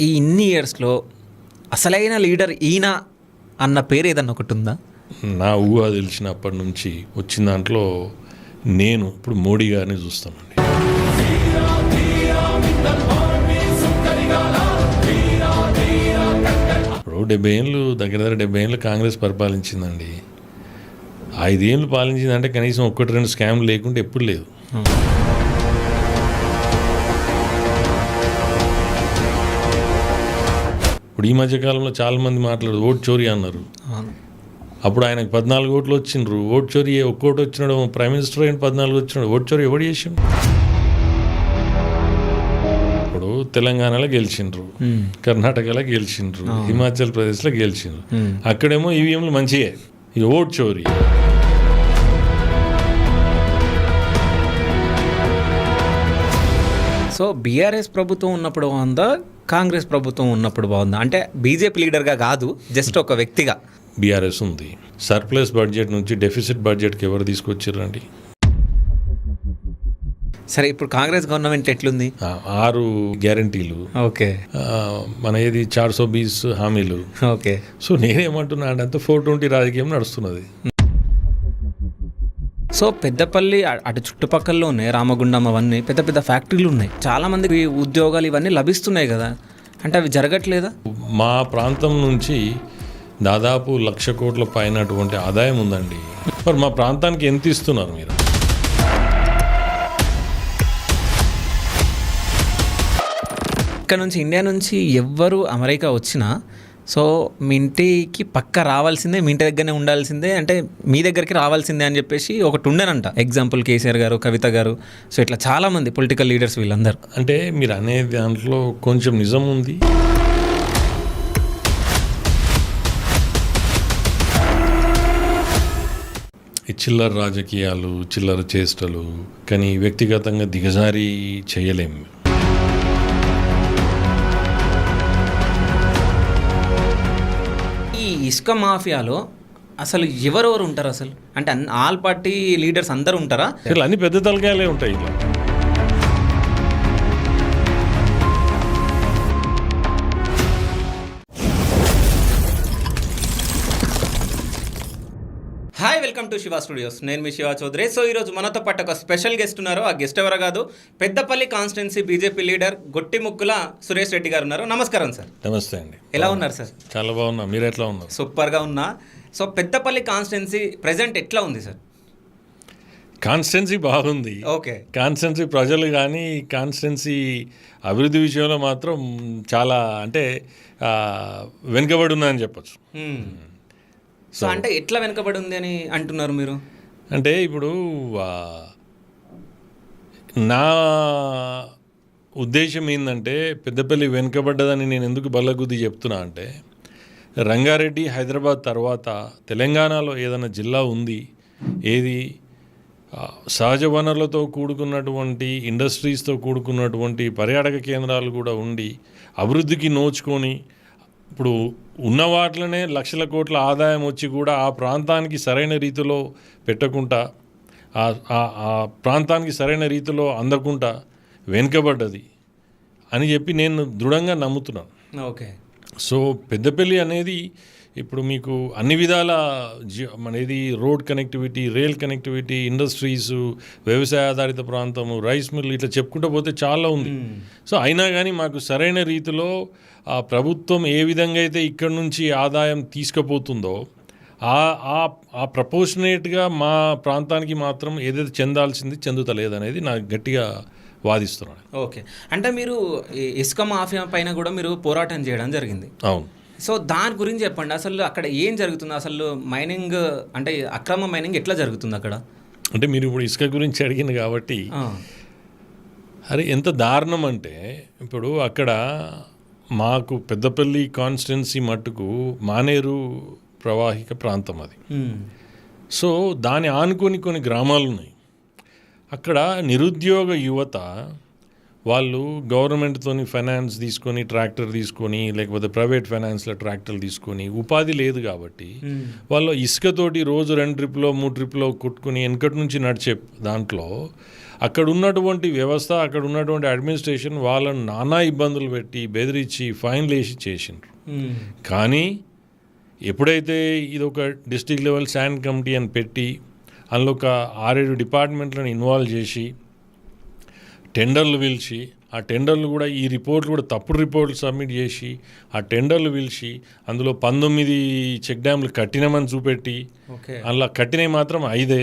ఈ ఇన్ని ఇయర్స్‌లో అసలైన లీడర్ ఈయన అన్న పేరు ఏదన్నా ఒకటుందా? నా ఊహ తెలిసినప్పటి నుంచి వచ్చిన దాంట్లో నేను ఇప్పుడు మోడీ గారిని చూస్తానండి. ఇప్పుడు 70 ఏళ్ళు దగ్గర 70 ఏళ్ళు కాంగ్రెస్ పరిపాలించిందండి. 5 ఏళ్ళు పాలించిందంటే కనీసం 1-2 స్కామ్లు లేకుంటే ఎప్పుడు లేదు. ఇప్పుడు ఈ మధ్యకాలంలో చాలామంది మాట్లాడు ఓటు చోరీ అన్నారు. అప్పుడు ఆయనకు 14 ఓట్లు వచ్చిండ్రు. ఓటు చోరీ ఒక్కోటి వచ్చినాడు. ప్రైమ్ మినిస్టర్ అయిన 14 వచ్చినాడు. ఓటు చోరీ ఎవడు చేసిండు? ఇప్పుడు తెలంగాణలో గెలిచిండ్రు, కర్ణాటకలో గెలిచిండ్రు, హిమాచల్ ప్రదేశ్లో గెలిచిండ్రు. అక్కడేమో ఈవీఎంలు మంచిగా. ఇక ఓటు చోరీ. సో బీఆర్ఎస్ ప్రభుత్వం ఉన్నప్పుడు బాగుందా, కాంగ్రెస్ ప్రభుత్వం ఉన్నప్పుడు బాగుందా? అంటే బీజేపీ లీడర్గా కాదు, జస్ట్ ఒక వ్యక్తిగా. బీఆర్ఎస్ ఉంది. సర్ప్లస్ బడ్జెట్ నుంచి డెఫిసిట్ బడ్జెట్కి ఎవరు తీసుకొచ్చారండి? సరే, ఇప్పుడు కాంగ్రెస్ గవర్నమెంట్ ఎట్లుంది? 6 గ్యారంటీలు, ఓకే, మన ఏది 420 హామీలు. ఓకే. సో నేనేమంటున్నా అంటే 420 రాజకీయం నడుస్తున్నది. సో పెద్దపల్లి అటు చుట్టుపక్కల ఉన్నాయి, రామగుండం అవన్నీ పెద్ద పెద్ద ఫ్యాక్టరీలు ఉన్నాయి, చాలా మందికి ఉద్యోగాలు ఇవన్నీ లభిస్తున్నాయి కదా, అంటే అవి జరగట్లేదా? మా ప్రాంతం నుంచి దాదాపు 1,00,000 కోట్ల పైన అటువంటి ఆదాయం ఉందండి. మరి మా ప్రాంతానికి ఎంత ఇస్తున్నారు మీరు? ఇక్కడ నుంచి ఇండియా నుంచి ఎవ్వరు అమెరికా వచ్చినా సో మీ ఇంటికి పక్క రావాల్సిందే, మీ ఇంటి దగ్గరనే ఉండాల్సిందే, అంటే మీ దగ్గరికి రావాల్సిందే అని చెప్పేసి ఒకటి ఉండేనంట. ఎగ్జాంపుల్ కేసీఆర్ గారు, కవిత గారు, సో ఇట్లా చాలామంది పొలిటికల్ లీడర్స్ వీళ్ళందరూ. అంటే మీరు అనే దాంట్లో కొంచెం నిజం ఉంది. ఈ చిల్లర రాజకీయాలు, చిల్లర చేష్టలు, కానీ వ్యక్తిగతంగా దిగజారి చేయలేము. ఈ ఇసుక మాఫియాలో అసలు ఎవరెవరు ఉంటారు అసలు? అంటే ఆల్ పార్టీ లీడర్స్ అందరూ ఉంటారా? అన్ని పెద్ద తలకాయలే ఉంటాయి ఇలా. Hi, welcome to Shiva studios. నేను మీ శివ చౌదరి. సో ఈరోజు మనతో పాటు ఒక స్పెషల్ గెస్ట్ ఉన్నారు. ఆ గెస్ట్ ఎవరో కాదు, Peddapalli constituency BJP leader Gottimukkula Suresh Reddy గారు ఉన్నారు. నమస్కారం సార్. నమస్తే అండి. ఎలా ఉన్నారు సార్? చాలా బాగున్నా. మీరు ఎట్లా ఉన్నారు? సూపర్గా ఉన్నా. సో పెద్దపల్లి కాన్స్టిట్యున్సీ ప్రెజెంట్ ఎట్లా ఉంది సార్? కాన్స్టిట్యున్సీ బాగుంది. ఓకే. కాన్స్టిట్యున్సీ ప్రజలు కానీ కాన్స్టిట్యున్సీ అభివృద్ధి విషయంలో మాత్రం చాలా అంటే వెనుకబడి ఉందని చెప్పచ్చు. సో అంటే ఎట్లా వెనుకబడి ఉంది అని అంటున్నారు మీరు? అంటే ఇప్పుడు నా ఉద్దేశం ఏంటంటే పెద్దపల్లి వెనుకబడ్డదని నేను ఎందుకు బల్లగుద్ది చెప్తున్నా అంటే, రంగారెడ్డి, హైదరాబాద్ తర్వాత తెలంగాణలో ఏదైనా జిల్లా ఉంది ఏది సహజ వనరులతో కూడుకున్నటువంటి, ఇండస్ట్రీస్తో కూడుకున్నటువంటి పర్యాటక కేంద్రాలు కూడా ఉండి అభివృద్ధికి నోచుకొని ఇప్పుడు ఉన్న వాటిలోనే 1,00,000 కోట్ల ఆదాయం వచ్చి కూడా ఆ ప్రాంతానికి సరైన రీతిలో పెట్టకుండా, ఆ ప్రాంతానికి సరైన రీతిలో అందకుండా వెనుకబడ్డది అని చెప్పి నేను దృఢంగా నమ్ముతున్నాను. ఓకే. సో పెద్దపల్లి అనేది ఇప్పుడు మీకు అన్ని విధాల మనది road connectivity, rail connectivity, industries, వ్యవసాయ ఆధారిత ప్రాంతము, రైస్ మిల్, ఇట్లా చెప్పుకుంటూ పోతే చాలా ఉంది. సో అయినా కానీ మాకు సరైన రీతిలో ఆ ప్రభుత్వం ఏ విధంగా అయితే ఇక్కడ నుంచి ఆదాయం తీసుకుపోతుందో ఆ ప్రపోర్షనేట్గా మా ప్రాంతానికి మాత్రం ఏదైతే చెందాల్సింది చెందుతలేదనేది నాకు గట్టిగా వాదిస్తున్నాను. ఓకే. అంటే మీరు ఇసుక మాఫియా పైన కూడా మీరు పోరాటం చేయడం జరిగింది. అవును. సో దాని గురించి చెప్పండి. అసలు అక్కడ ఏం జరుగుతుంది? అసలు మైనింగ్ అంటే అక్రమ మైనింగ్ ఎట్లా జరుగుతుంది అక్కడ? అంటే మీరు ఇప్పుడు ఇసుక గురించి అడిగింది కాబట్టి, అరే ఎంత దారుణం అంటే, ఇప్పుడు అక్కడ మాకు పెద్దపల్లి కాన్స్టిట్యున్సీ మట్టుకు మానేరు ప్రవాహిక ప్రాంతం అది. సో దాని ఆనుకొని కొన్ని గ్రామాలు ఉన్నాయి. అక్కడ నిరుద్యోగ యువత వాళ్ళు గవర్నమెంట్తోని ఫైనాన్స్ తీసుకొని ట్రాక్టర్ తీసుకొని లేకపోతే ప్రైవేట్ ఫైనాన్స్లో ట్రాక్టర్లు తీసుకొని ఉపాధి లేదు కాబట్టి వాళ్ళు ఇసుకతోటి రోజు 2 ట్రిప్లో 3 ట్రిప్లో కొట్టుకుని వెనకటి నుంచి నడిచే దాంట్లో అక్కడ ఉన్నటువంటి వ్యవస్థ అక్కడ ఉన్నటువంటి అడ్మినిస్ట్రేషన్ వాళ్ళని నానా ఇబ్బందులు పెట్టి బెదిరించి ఫైన్లు వేసి చేసిండ్రు. కానీ ఎప్పుడైతే ఇది ఒక డిస్ట్రిక్ట్ లెవెల్ శాండ్ కమిటీ అని పెట్టి అందులో ఒక 6-7 డిపార్ట్మెంట్లను ఇన్వాల్వ్ చేసి టెండర్లు పిలిచి ఆ టెండర్లు కూడా ఈ రిపోర్ట్లు కూడా తప్పుడు రిపోర్ట్లు సబ్మిట్ చేసి ఆ టెండర్లు పిలిచి అందులో 19 చెక్ డ్యామ్లు కట్టినామని చూపెట్టి అందులో కట్టినవి మాత్రం 5.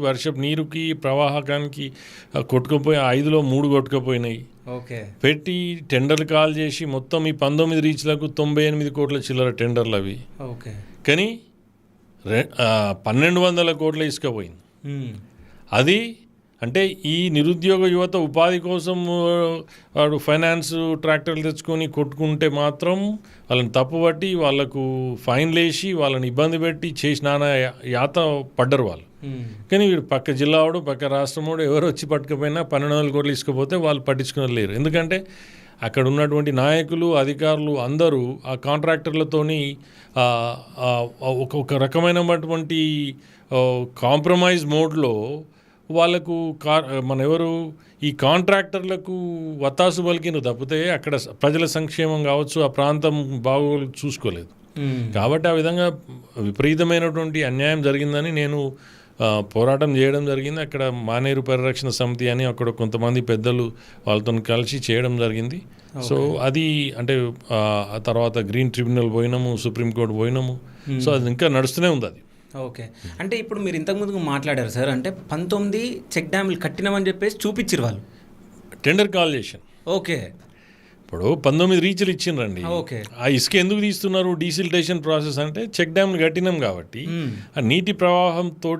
వర్షపు నీరుకి ప్రవాహకానికి కొట్టుకుపోయి 5లో 3 కొట్టుకుపోయినాయి. పెట్టి టెండర్లు కాల్ చేసి మొత్తం ఈ 19 రీచ్లకు 98 కోట్ల చిల్లర టెండర్లు అవి. కానీ 1200 కోట్ల ఇసుక పోయింది. అది అంటే ఈ నిరుద్యోగ యువత ఉపాధి కోసం వాడు ఫైనాన్స్ ట్రాక్టర్లు తెచ్చుకొని కొట్టుకుంటే మాత్రం వాళ్ళని తప్పుపట్టి వాళ్ళకు ఫైన్లు వేసి వాళ్ళని ఇబ్బంది పెట్టి చేసిన యాత పడ్డరు వాళ్ళు. కానీ వీడు పక్క జిల్లా వాడు పక్క రాష్ట్రం వాడు ఎవరు వచ్చి పట్టుకపోయినా 1200 కోట్లు ఇసుకపోతే వాళ్ళు పట్టించుకుని లేరు. ఎందుకంటే అక్కడ ఉన్నటువంటి నాయకులు అధికారులు అందరూ ఆ కాంట్రాక్టర్లతోని ఒక రకమైనటువంటి కాంప్రమైజ్ మోడ్లో వాళ్ళకు ఎవరు ఈ కాంట్రాక్టర్లకు వత్తాసు పలికిన తప్పితే అక్కడ ప్రజల సంక్షేమం కావచ్చు ఆ ప్రాంతం బాగోలు చూసుకోలేదు. కాబట్టి ఆ విధంగా విపరీతమైనటువంటి అన్యాయం జరిగిందని నేను పోరాటం చేయడం జరిగింది. అక్కడ మానేరు పరిరక్షణ సమితి అని అక్కడ కొంతమంది పెద్దలు వాళ్ళతో కలిసి చేయడం జరిగింది. సో అది అంటే ఆ తర్వాత గ్రీన్ ట్రిబ్యునల్ పోయినాము, సుప్రీంకోర్టు పోయినాము. సో అది ఇంకా నడుస్తూనే ఉంది అది. ఓకే, అంటే ఇప్పుడు మీరు ఇంతకుముందు మాట్లాడారు సార్, అంటే 19 చెక్ డ్యాములు కట్టినామని చెప్పేసి చూపించారు వాళ్ళు టెండర్ కాల్ చేశాను. ఓకే, ఇప్పుడు 19 రీచ్లు ఇచ్చిండ్రండి. ఓకే, ఆ ఇసుక ఎందుకు తీస్తున్నారు? డీసిల్టేషన్ ప్రాసెస్ అంటే చెక్ డ్యామ్లు కట్టినాం కాబట్టి ఆ నీటి ప్రవాహంతో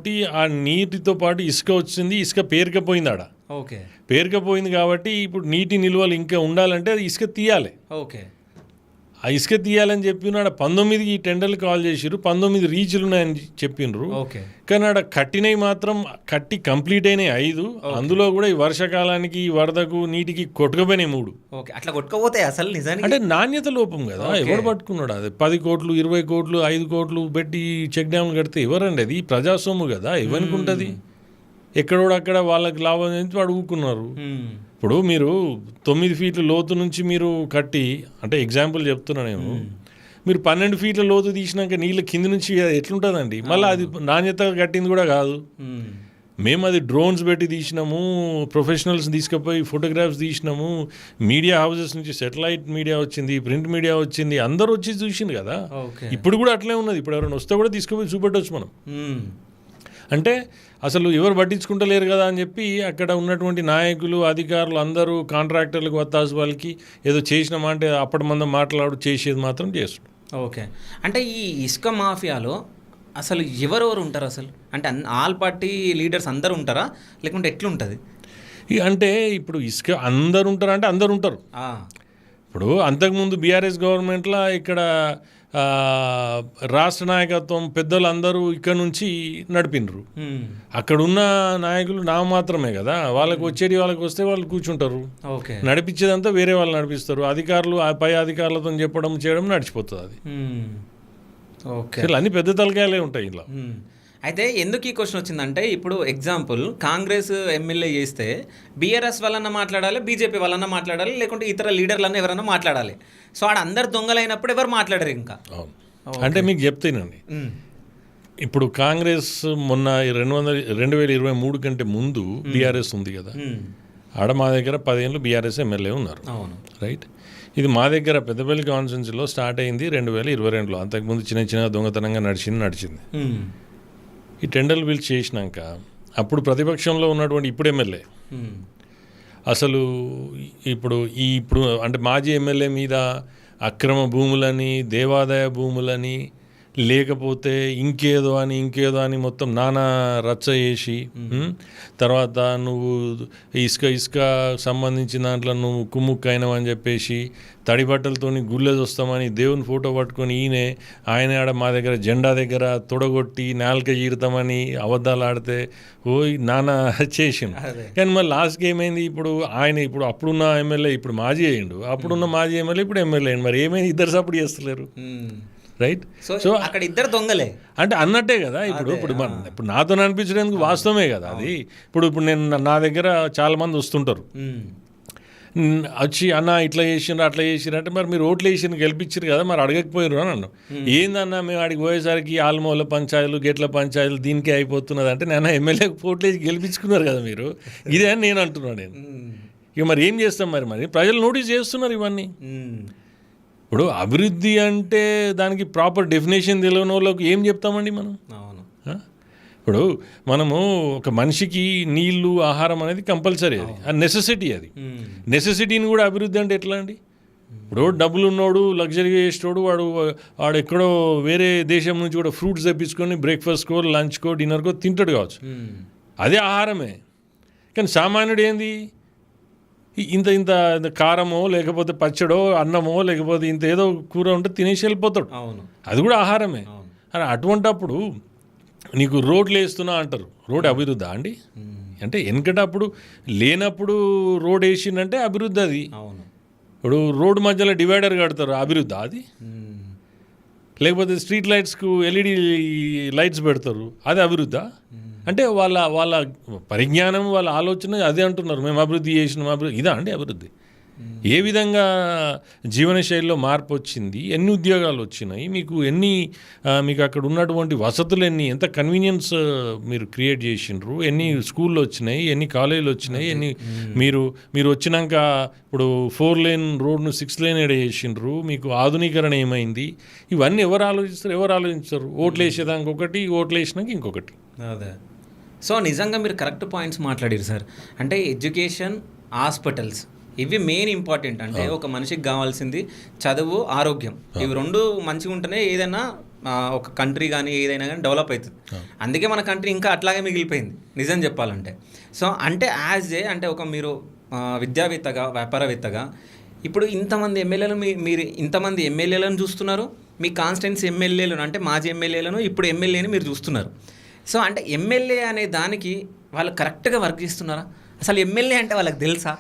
ఆ నీటితో పాటు ఇసుక వచ్చింది, ఇసుక పేరుకపోయింది ఆడ. ఓకే, పేరుకపోయింది కాబట్టి ఇప్పుడు నీటి నిల్వలు ఇంకా ఉండాలంటే అది ఇసుక తీయాలి. ఓకే, ఆ ఇసుక తీయాలని చెప్పినాడు. 19 టెండర్లు కాల్ చేసిర్రు, 19 రీచ్లు ఉన్నాయని చెప్పినారు. కానీ ఆడ కట్టినవి మాత్రం కట్టి కంప్లీట్ అయినాయి 5. అందులో కూడా ఈ వర్షాకాలానికి వరదకు నీటికి కొట్టుకుపోయినాయి 3. అట్లా కొట్టుకుపోతాయి అసలు నిజానికి అంటే నాణ్యత లోపం కదా. ఎవరు పట్టుకున్నాడు? అది 10 కోట్లు 20 కోట్లు 5 కోట్లు పెట్టి చెక్ డ్యామ్లు కడితే ఎవరండి? అది ప్రజాస్వామ్యం కదా, ఎవరికి ఉంటుంది? ఎక్కడోడు అక్కడ వాళ్ళకి లాభం నుంచి వాడు ఊరుకున్నారు. ఇప్పుడు మీరు 9 ఫీట్ల లోతు నుంచి మీరు కట్టి, అంటే ఎగ్జాంపుల్ చెప్తున్నా నేను, మీరు 12 ఫీట్ల లోతు తీసినాక నీళ్ళ కింది నుంచి ఎట్లుంటుందండి? మళ్ళీ అది నాణ్యత కట్టింది కూడా కాదు. మేము అది డ్రోన్స్ పెట్టి తీసినాము, ప్రొఫెషనల్స్ తీసుకుపోయి ఫోటోగ్రాఫ్స్ తీసినాము, మీడియా హౌసెస్ నుంచి సెటిలైట్ మీడియా వచ్చింది, ప్రింట్ మీడియా వచ్చింది, అందరూ వచ్చి చూసింది కదా. ఇప్పుడు కూడా అట్లే ఉన్నది. ఇప్పుడు ఎవరైనా వస్తే కూడా తీసుకుపోయి చూపెట్టవచ్చు మనం. అంటే అసలు ఎవరు పట్టించుకుంటలేరు కదా అని చెప్పి అక్కడ ఉన్నటువంటి నాయకులు అధికారులు అందరూ కాంట్రాక్టర్లకు వత్తాసు వాళ్ళకి ఏదో చేసినామా అంటే అప్పటి మంది మాట్లాడు చేసేది మాత్రం చేస్తాడు. ఓకే, అంటే ఈ ఇసుక మాఫియాలో అసలు ఎవరెవరు ఉంటారు అసలు? అంటే ఆల్ పార్టీ లీడర్స్ అందరు ఉంటారా లేకుంటే ఎట్లుంటుంది? అంటే ఇప్పుడు ఇసుక అందరు ఉంటారా అంటే అందరు ఉంటారు. ఇప్పుడు అంతకుముందు బీఆర్ఎస్ గవర్నమెంట్లో ఇక్కడ రాష్ట్ర నాయకత్వం పెద్దలు అందరూ ఇక్కడ నుంచి నడిపినరు. అక్కడున్న నాయకులు నా మాత్రమే కదా, వాళ్ళకి వచ్చేది వాళ్ళకి వస్తే వాళ్ళు కూర్చుంటారు. నడిపించేదంతా వేరే వాళ్ళు నడిపిస్తారు. అధికారులు పై అధికారులతో చెప్పడం చేయడం నడిచిపోతుంది. అది అన్ని పెద్ద తలకాయలే ఉంటాయి ఇలా. అయితే ఎందుకు ఈ క్వశ్చన్ వచ్చిందంటే, ఇప్పుడు ఎగ్జాంపుల్ కాంగ్రెస్ ఎమ్మెల్యే చేస్తే బీఆర్ఎస్ వాళ్ళన్నా మాట్లాడాలి, బీజేపీ వాళ్ళన్నా మాట్లాడాలి, లేకుంటే ఇతర లీడర్లన్నా ఎవరన్నా మాట్లాడాలి. సో ఆడ అందరు దొంగలైనప్పుడు ఎవరు మాట్లాడరు ఇంకా. అంటే మీకు చెప్తానండి, ఇప్పుడు కాంగ్రెస్ మొన్న 2023 కంటే ముందు బీఆర్ఎస్ ఉంది కదా, ఆడ మా దగ్గర 10 ఏళ్ళు బీఆర్ఎస్ ఎమ్మెల్యే ఉన్నారు. రైట్, ఇది మా దగ్గర పెద్దపల్లి కాన్స్టిట్యున్సీలో స్టార్ట్ అయింది 2022లో. అంతకుముందు చిన్న చిన్న దొంగతనంగా నడిచింది. ఈ టెండర్లు పిలిచి చేసినాక అప్పుడు ప్రతిపక్షంలో ఉన్నటువంటి ఇప్పుడు ఎమ్మెల్యే అసలు ఇప్పుడు అంటే మాజీ ఎమ్మెల్యే మీద అక్రమ భూములని, దేవాదాయ భూములని, లేకపోతే ఇంకేదో అని మొత్తం నానా రచ్చ చేసి తర్వాత నువ్వు ఇసుక సంబంధించిన దాంట్లో నువ్వు కుమ్ముక్కైనవు అని చెప్పేసి తడి బట్టలతో గుళ్ళేసి వస్తామని దేవుని ఫోటో పట్టుకొని ఆయన ఆడ మా దగ్గర జెండా దగ్గర తొడగొట్టి నాలుక చీరుతామని అబద్ధాలు ఆడితే నానా చేసిండు. కానీ మరి లాస్ట్కి ఏమైంది, ఇప్పుడు అప్పుడున్న ఎమ్మెల్యే ఇప్పుడు మాజీ అయ్యిండు, అప్పుడున్న మాజీ ఎమ్మెల్యే ఇప్పుడు ఎమ్మెల్యే అయ్యిండు. మరి ఏమైంది, ఇద్దరు సపోర్ట్ చేస్తలేరు, రైట్? సో అక్కడ ఇద్దరు దొంగలే అంటే అన్నట్టే కదా. ఇప్పుడు నాతో అనిపించడానికి వాస్తవమే కదా అది. ఇప్పుడు నేను నా దగ్గర చాలా మంది వస్తుంటారు, వచ్చి అన్న ఇట్లా చేసిండ్రు అట్లా చేసిర్రు అంటే మరి మీరు ఓట్లు వేసి గెలిపించారు కదా, మరి అడగకపోయారు అని అన్నాను. ఏందన్నా మేము ఆడికి పోయేసరికి ఆల్మూల పంచాయతీలు గేట్ల పంచాయతీలు దీనికే అయిపోతున్నది అంటే నేను ఎమ్మెల్యే ఓట్లు వేసి గెలిపించుకున్నారు కదా మీరు, ఇదే అని నేను అంటున్నాను. నేను ఇక మరి ఏం చేస్తాం, మరి ప్రజలు నోటీస్ చేస్తున్నారు ఇవన్నీ. ఇప్పుడు అభివృద్ధి అంటే దానికి ప్రాపర్ డెఫినేషన్ తెలియని వాళ్ళకి ఏం చెప్తామండి మనం? ఇప్పుడు మనము ఒక మనిషికి నీళ్లు ఆహారం అనేది కంపల్సరీ, అది నెసెసిటీ. అది నెసెసిటీని కూడా అభివృద్ధి అంటే ఎట్లా అండి? ఇప్పుడు డబ్బులు ఉన్నోడు లగ్జరీగా చేసేటోడు వాడు ఎక్కడో వేరే దేశం నుంచి కూడా ఫ్రూట్స్ తెప్పించుకొని బ్రేక్ఫాస్ట్కో లంచ్కో డిన్నర్కో తింటాడు కావచ్చు, అదే ఆహారమే. కానీ సామాన్యుడు ఏంది, ఇంత కారమో లేకపోతే పచ్చడో అన్నమో లేకపోతే ఇంత ఏదో కూర ఉంటే తినేసి వెళ్ళిపోతాడు, అది కూడా ఆహారమే. అని అటువంటప్పుడు నీకు రోడ్లు వేస్తున్నా అంటారు, రోడ్ అభివృద్ధి అండి అంటే వెనకటప్పుడు లేనప్పుడు రోడ్ వేసిందంటే అభివృద్ధి అది. ఇప్పుడు రోడ్డు మధ్యలో డివైడర్ కడతారు, అభివృద్ధి అది. లేకపోతే స్ట్రీట్ లైట్స్కు ఎల్ఈడి లైట్స్ పెడతారు, అది అభివృద్ధి. అంటే వాళ్ళ పరిజ్ఞానం వాళ్ళ ఆలోచన అదే అంటున్నారు, మేము అభివృద్ధి చేసినాం అభివృద్ధి. ఇదా అండి అభివృద్ధి? ఏ విధంగా జీవనశైలిలో మార్పు వచ్చింది, ఎన్ని ఉద్యోగాలు వచ్చినాయి మీకు, మీకు అక్కడ ఉన్నటువంటి వసతులు ఎంత కన్వీనియన్స్ మీరు క్రియేట్ చేసిండ్రు, ఎన్ని స్కూళ్ళు వచ్చినాయి, ఎన్ని కాలేజీలు వచ్చినాయి, మీరు వచ్చినాక ఇప్పుడు 4 లేన్ రోడ్ను 6 లేన్ చేసిండ్రు, మీకు ఆధునీకరణ ఏమైంది, ఇవన్నీ ఎవరు ఆలోచిస్తారు? ఓట్లు వేసేదానికి ఒకటి, ఓట్లు వేసినాక ఇంకొకటి. అదే. సో నిజంగా మీరు కరెక్ట్ పాయింట్స్ మాట్లాడారు సార్. అంటే ఎడ్యుకేషన్, హాస్పిటల్స్ ఇవి మెయిన్ ఇంపార్టెంట్. అంటే ఒక మనిషికి కావాల్సింది చదువు, ఆరోగ్యం, ఇవి రెండు మంచిగా ఉంటేనే ఏదైనా ఒక కంట్రీ కానీ ఏదైనా కానీ డెవలప్ అవుతుంది. అందుకే మన కంట్రీ ఇంకా అట్లాగే మిగిలిపోయింది నిజం చెప్పాలంటే. సో అంటే అంటే ఒక మీరు విద్యావేత్తగా, వ్యాపారవేత్తగా ఇప్పుడు ఇంతమంది ఎమ్మెల్యేలు మీరు ఇంతమంది ఎమ్మెల్యేలను చూస్తున్నారు, మీ కాన్స్టిట్యున్సీ ఎమ్మెల్యేలను అంటే మాజీ ఎమ్మెల్యేలను ఇప్పుడు ఎమ్మెల్యేని మీరు చూస్తున్నారు. సో అంటే ఎమ్మెల్యే అనే దానికి వాళ్ళు కరెక్ట్గా వర్క్ చేస్తున్నారా? అసలు ఎమ్మెల్యే అంటే వాళ్ళకి తెలుసా?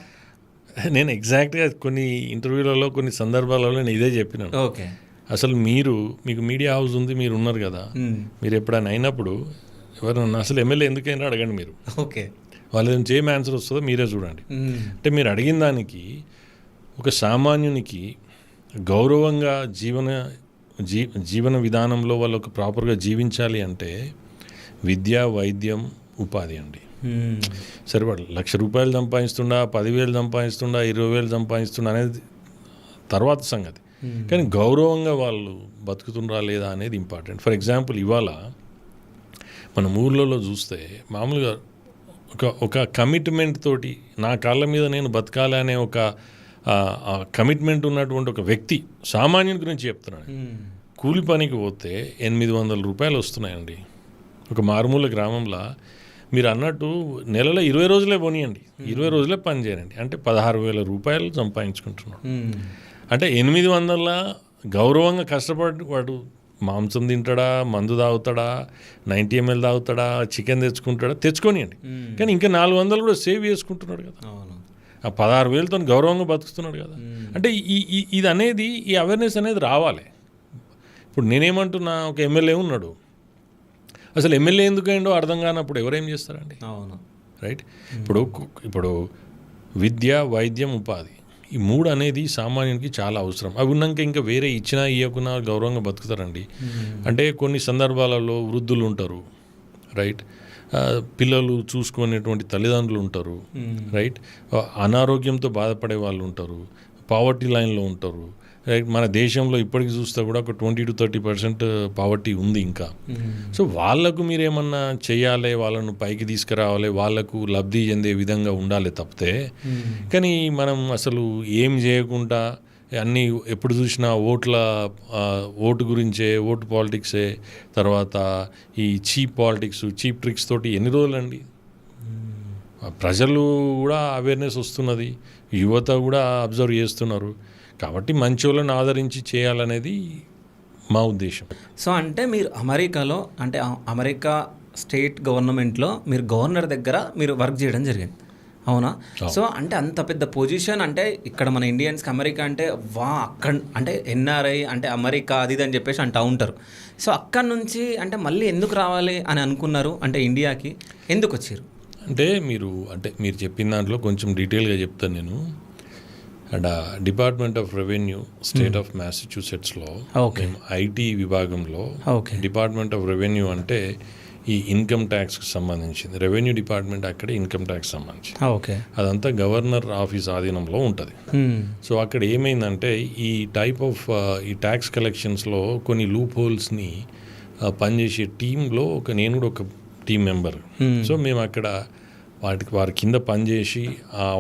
నేను ఎగ్జాక్ట్గా కొన్ని ఇంటర్వ్యూలలో కొన్ని సందర్భాలలో నేను ఇదే చెప్పినాను. ఓకే, అసలు మీకు మీడియా హౌస్ ఉంది, మీరు ఉన్నారు కదా, మీరు ఎప్పుడైనా అయినప్పుడు ఎవరన్నా అసలు ఎమ్మెల్యే ఎందుకైనా అడగండి మీరు. ఓకే, వాళ్ళ నుంచి ఏం ఆన్సర్ వస్తుందో మీరే చూడండి. అంటే మీరు అడిగిన దానికి ఒక సామాన్యునికి గౌరవంగా జీవన విధానంలో వాళ్ళకు ప్రాపర్గా జీవించాలి అంటే విద్య, వైద్యం, ఉపాధి అండి. సరే వాడు ₹1,00,000 సంపాదిస్తుండా, 10,000 సంపాదిస్తుండా, 20,000 సంపాదిస్తుండా అనేది తర్వాత సంగతి. కానీ గౌరవంగా వాళ్ళు బతుకుతుండ్రా లేదా అనేది ఇంపార్టెంట్. ఫర్ ఎగ్జాంపుల్ ఇవాళ మన ఊర్లలో చూస్తే మామూలుగా ఒక కమిట్మెంట్ తోటి నా కాళ్ళ మీద నేను బతకాలి అనే ఒక కమిట్మెంట్ ఉన్నటువంటి ఒక వ్యక్తి, సామాన్యుని గురించి చెప్తున్నాను. కూలి పనికి పోతే ₹800 వస్తున్నాయండి. ఒక మారుమూల గ్రామంలో మీరు అన్నట్టు నెలలో 20 రోజులే పోనీయండి, 20 రోజులే పని చేయనండి అంటే ₹16,000 సంపాదించుకుంటున్నాడు. అంటే 800 గౌరవంగా కష్టపడి వాడు మాంసం తింటాడా, మందు తాగుతాడా, 90 ml తాగుతాడా, చికెన్ తెచ్చుకోనియండి. కానీ ఇంకా 400 కూడా సేవ్ చేసుకుంటున్నాడు కదా, ఆ 16,000తో గౌరవంగా బతుకుతున్నాడు కదా. అంటే ఇది అనేది, ఈ అవేర్నెస్ అనేది రావాలి. ఇప్పుడు నేనేమంటున్నా, ఒక ఎమ్మెల్యే ఉన్నాడు, అసలు ఎమ్మెల్యే ఎందుకైండో అర్థం కానప్పుడు ఎవరేం చేస్తారండి? అవును, రైట్. ఇప్పుడు విద్య, వైద్యం, ఉపాధి, ఈ 3 అనేది సామాన్యునికి చాలా అవసరం. అవి ఉన్నాక ఇంకా వేరే ఇచ్చినా ఇవ్వకున్నా గౌరవంగా బతుకుతారండి. అంటే కొన్ని సందర్భాలలో వృద్ధులు ఉంటారు, రైట్, పిల్లలు చూసుకునేటువంటి తల్లిదండ్రులు ఉంటారు, రైట్, అనారోగ్యంతో బాధపడే వాళ్ళు ఉంటారు, పావర్టీ లైన్లో ఉంటారు, రైట్. మన దేశంలో ఇప్పటికి చూస్తే కూడా ఒక 20 to 30% పావర్టీ ఉంది ఇంకా. సో వాళ్ళకు మీరేమన్నా చేయాలి, వాళ్ళను పైకి తీసుకురావాలి, వాళ్ళకు లబ్ధి చెందే విధంగా ఉండాలి తప్పితే. కానీ మనం అసలు ఏం చేయకుండా అన్నీ ఎప్పుడు చూసినా ఓటు గురించే, ఓటు పాలిటిక్సే, తర్వాత ఈ చీప్ పాలిటిక్స్, చీప్ ట్రిక్స్ తోటి ఎన్ని రోజులండి. ప్రజలు కూడా అవేర్నెస్ వస్తున్నది, యువత కూడా అబ్జర్వ్ చేస్తున్నారు. కాబట్టి మంచి వాళ్ళని ఆదరించి చేయాలనేది మా ఉద్దేశం. సో అంటే మీరు అమెరికాలో అంటే అమెరికా స్టేట్ గవర్నమెంట్లో మీరు గవర్నర్ దగ్గర మీరు వర్క్ చేయడం జరిగింది, అవునా? సో అంటే అంత పెద్ద పొజిషన్, అంటే ఇక్కడ మన ఇండియన్స్కి అమెరికా అంటే అక్కడ అంటే ఎన్ఆర్ఐ అంటే అమెరికా అది ఇది అని చెప్పేసి అంటూ ఉంటారు. సో అక్కడ నుంచి అంటే మళ్ళీ ఎందుకు రావాలి అని అనుకున్నారు, అంటే ఇండియాకి ఎందుకు వచ్చారు? అంటే మీరు చెప్పిన దాంట్లో కొంచెం డీటెయిల్గా చెప్తాను నేను. And department of revenue state of మ్యాసచ్యూసెట్స్లో మేము ఐటీ విభాగంలో, డిపార్ట్మెంట్ ఆఫ్ రెవెన్యూ అంటే ఈ ఇన్కమ్ ట్యాక్స్కి సంబంధించింది, రెవెన్యూ డిపార్ట్మెంట్ అక్కడే ఇన్కమ్ ట్యాక్స్ సంబంధించింది. అదంతా గవర్నర్ ఆఫీస్ ఆధీనంలో ఉంటుంది. సో అక్కడ ఏమైందంటే ఈ టైప్ ఆఫ్ ఈ ట్యాక్స్ కలెక్షన్స్లో కొన్ని లూప్ హోల్స్ని పనిచేసే టీంలో నేను కూడా ఒక టీం మెంబర్. సో మేము అక్కడ వారి కింద పనిచేసి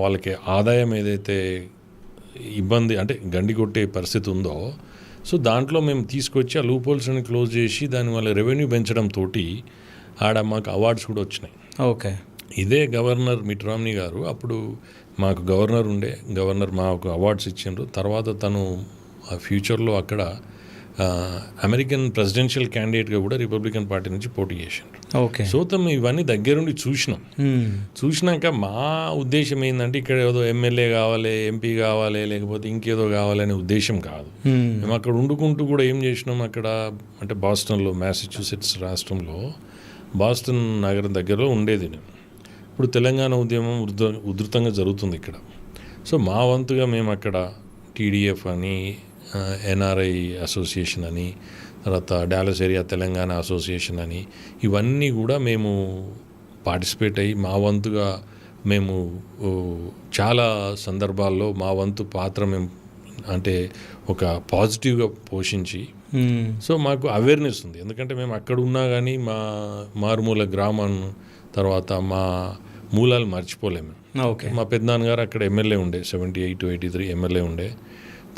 వాళ్ళకి ఆదాయం ఏదైతే ఇబ్బంది అంటే గండి కొట్టే పరిస్థితి ఉందో, సో దాంట్లో మేము తీసుకొచ్చి ఆ లూప్ హోల్స్ని క్లోజ్ చేసి దానివల్ల రెవెన్యూ పెంచడంతో ఆడ మాకు అవార్డ్స్ కూడా వచ్చినాయి. ఓకే. ఇదే గవర్నర్ మిట్ రామ్నీ గారు అప్పుడు మాకు గవర్నర్ మాకు అవార్డ్స్ ఇచ్చిండ్రు. తర్వాత తను ఫ్యూచర్లో అక్కడ అమెరికన్ ప్రెసిడెన్షియల్ క్యాండిడేట్గా కూడా రిపబ్లికన్ పార్టీ నుంచి పోటీ చేసిండ్రు. ఓకే. సో మేము ఇవన్నీ దగ్గరుండి చూసినాక మా ఉద్దేశం ఏంటంటే ఇక్కడ ఏదో ఎమ్మెల్యే కావాలి, ఎంపీ కావాలి, లేకపోతే ఇంకేదో కావాలనే ఉద్దేశం కాదు. మేము అక్కడ వండుకుంటూ కూడా ఏం చేసినాం, అక్కడ అంటే బాస్టన్లో, మ్యాసచ్యూసెట్స్ రాష్ట్రంలో బాస్టన్ నగరం దగ్గరలో ఉండేది నేను. ఇప్పుడు తెలంగాణ ఉద్యమం ఉధృతంగా జరుగుతుంది ఇక్కడ. సో మా వంతుగా మేము అక్కడ టీడీఎఫ్ అని, ఎన్ఆర్ఐ అసోసియేషన్ అని, తర్వాత డాలస్ ఏరియా తెలంగాణ అసోసియేషన్ అని, ఇవన్నీ కూడా మేము పార్టిసిపేట్ అయ్యి మా వంతుగా మేము చాలా సందర్భాల్లో మా వంతు పాత్ర మేము అంటే ఒక పాజిటివ్గా పోషించి, సో మాకు అవేర్నెస్ ఉంది. ఎందుకంటే మేము అక్కడ ఉన్నా కానీ మా మారుమూల గ్రామాన్ని తర్వాత మా మూలాలు మర్చిపోలేము. ఓకే. మా పెద్దనాన్నగారు అక్కడ ఎమ్మెల్యే ఉండే, 78-83 ఎమ్మెల్యే ఉండే.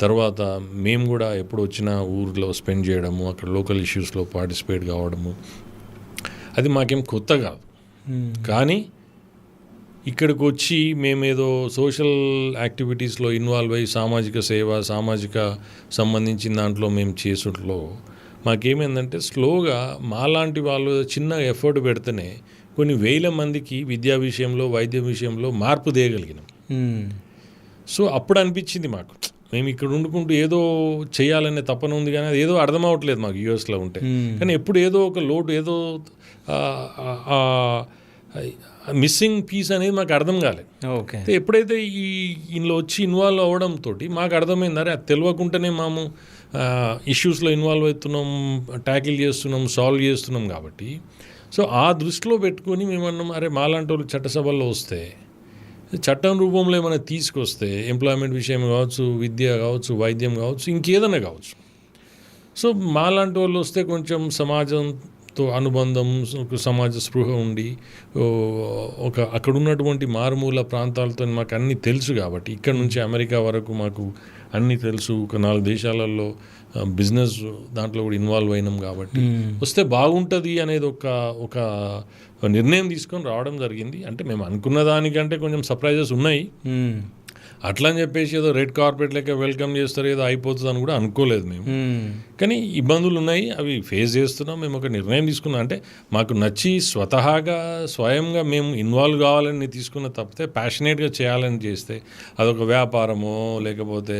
తర్వాత మేము కూడా ఎప్పుడు వచ్చినా ఊరిలో స్పెండ్ చేయడము, అక్కడ లోకల్ ఇష్యూస్లో పార్టిసిపేట్ కావడము, అది మాకేం కొత్త కాదు. కానీ ఇక్కడికి వచ్చి మేమేదో సోషల్ యాక్టివిటీస్లో ఇన్వాల్వ్ అయ్యి సామాజిక సేవ, సామాజిక సంబంధించిన దాంట్లో మేము చేసుట్లో మాకేమైందంటే స్లోగా మాలాంటి వాళ్ళు చిన్న ఎఫర్ట్ పెడితేనే కొన్ని వేల మందికి విద్యా విషయంలో, వైద్య విషయంలో మార్పు తేయగలిగినాం. సో అప్పుడు అనిపించింది మాకు, మేము ఇక్కడ వండుకుంటూ ఏదో చేయాలనే తపన ఉంది, కానీ అది ఏదో అర్థం అవ్వట్లేదు మాకు యూఎస్లో ఉంటే. కానీ ఎప్పుడు ఏదో ఒక లోటు, ఏదో మిస్సింగ్ పీస్ అనేది మాకు అర్థం కాలేదు. ఓకే. ఎప్పుడైతే ఇందులో వచ్చి ఇన్వాల్వ్ అవ్వడంతో మాకు అర్థమైంది, అరే అది తెలియకుండానే మేము ఇష్యూస్లో ఇన్వాల్వ్ అవుతున్నాం, ట్యాకిల్ చేస్తున్నాం, సాల్వ్ చేస్తున్నాం. కాబట్టి సో ఆ దృష్టిలో పెట్టుకొని మేమన్నాం, అరే మాలాంటి వాళ్ళు చట్టసభల్లో వస్తే, చట్టం రూపంలో ఏమైనా తీసుకొస్తే, ఎంప్లాయ్మెంట్ విషయం కావచ్చు, విద్య కావచ్చు, వైద్యం కావచ్చు, ఇంకేదైనా కావచ్చు, సో మాలాంటి వాళ్ళు వస్తే కొంచెం సమాజంతో అనుబంధం, సమాజ స్పృహ ఉండి అక్కడ ఉన్నటువంటి మారుమూల ప్రాంతాలతో మాకు అన్నీ తెలుసు. కాబట్టి ఇక్కడ నుంచి అమెరికా వరకు మాకు అన్నీ తెలుసు. ఒక 4 దేశాలలో బిజినెస్ దాంట్లో కూడా ఇన్వాల్వ్ అయినాం. కాబట్టి వస్తే బాగుంటుంది అనేది ఒక నిర్ణయం తీసుకొని రావడం జరిగింది. అంటే మేము అనుకున్న దానికంటే కొంచెం సర్ప్రైజెస్ ఉన్నాయి. అట్లా అని చెప్పేసి ఏదో రెడ్ కార్పెట్ లెక్క వెల్కమ్ చేస్తారు, ఏదో అయిపోతుంది అని కూడా అనుకోలేదు మేము. కానీ ఇబ్బందులు ఉన్నాయి, అవి ఫేస్ చేస్తున్నాం. మేము ఒక నిర్ణయం తీసుకున్నాం, అంటే మాకు నచ్చి స్వయంగా మేము ఇన్వాల్వ్ కావాలని తీసుకున్న తప్పితే ప్యాషనేట్గా చేయాలని చేస్తే అదొక వ్యాపారమో, లేకపోతే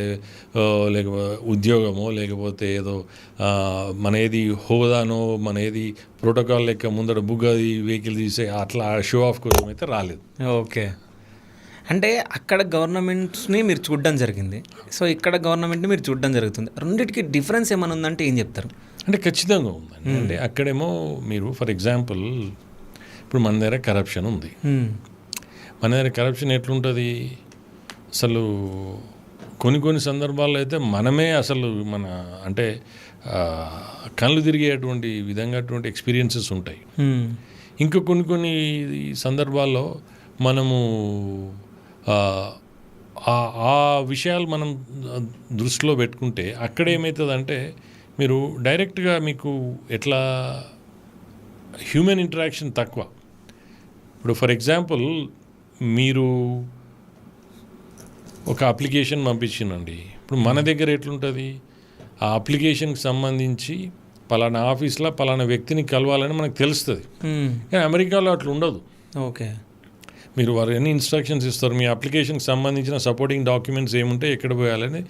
ఉద్యోగమో, లేకపోతే ఏదో మన ఏది హోదానో, మన ఏది ప్రోటోకాల్ లెక్క ముందర బుగ్గది వెహికల్ తీసే అట్లా షో ఆఫ్ కోసం అయితే రాలేదు. ఓకే. అంటే అక్కడ గవర్నమెంట్స్ని మీరు చూడడం జరిగింది, సో ఇక్కడ గవర్నమెంట్ని మీరు చూడడం జరుగుతుంది. రెండింటికి డిఫరెన్స్ ఏమైనా ఉందంటే ఏం చెప్తారు? అంటే ఖచ్చితంగా ఉందండి. అంటే అక్కడేమో మీరు ఫర్ ఎగ్జాంపుల్ ఇప్పుడు మన దగ్గర కరప్షన్ ఉంది. మన దగ్గర కరప్షన్ ఎట్లుంటుంది, అసలు కొన్ని సందర్భాల్లో అయితే మనమే అసలు అంటే కళ్ళు తిరిగేటువంటి విధంగా అటువంటి ఎక్స్పీరియన్సెస్ ఉంటాయి. ఇంకా కొన్ని సందర్భాల్లో మనము ఆ విషయాలు మనం దృష్టిలో పెట్టుకుంటే అక్కడ ఏమవుతుందంటే మీరు డైరెక్ట్గా మీకు ఎట్లా హ్యూమన్ ఇంటరాక్షన్ తక్కువ. ఇప్పుడు ఫర్ ఎగ్జాంపుల్ మీరు ఒక అప్లికేషన్ పంపించిందండి. ఇప్పుడు మన దగ్గర ఎట్లుంటుంది, ఆ అప్లికేషన్కి సంబంధించి పలానా ఆఫీస్లో పలానా వ్యక్తిని కలవాలని మనకు తెలుస్తుంది. కానీ అమెరికాలో అట్లా ఉండదు. ఓకే, మీరు వారు ఎన్ని ఇన్స్ట్రక్షన్స్ ఇస్తారు, మీ అప్లికేషన్కి సంబంధించిన సపోర్టింగ్ డాక్యుమెంట్స్ ఏముంటే ఎక్కడ పోయాలని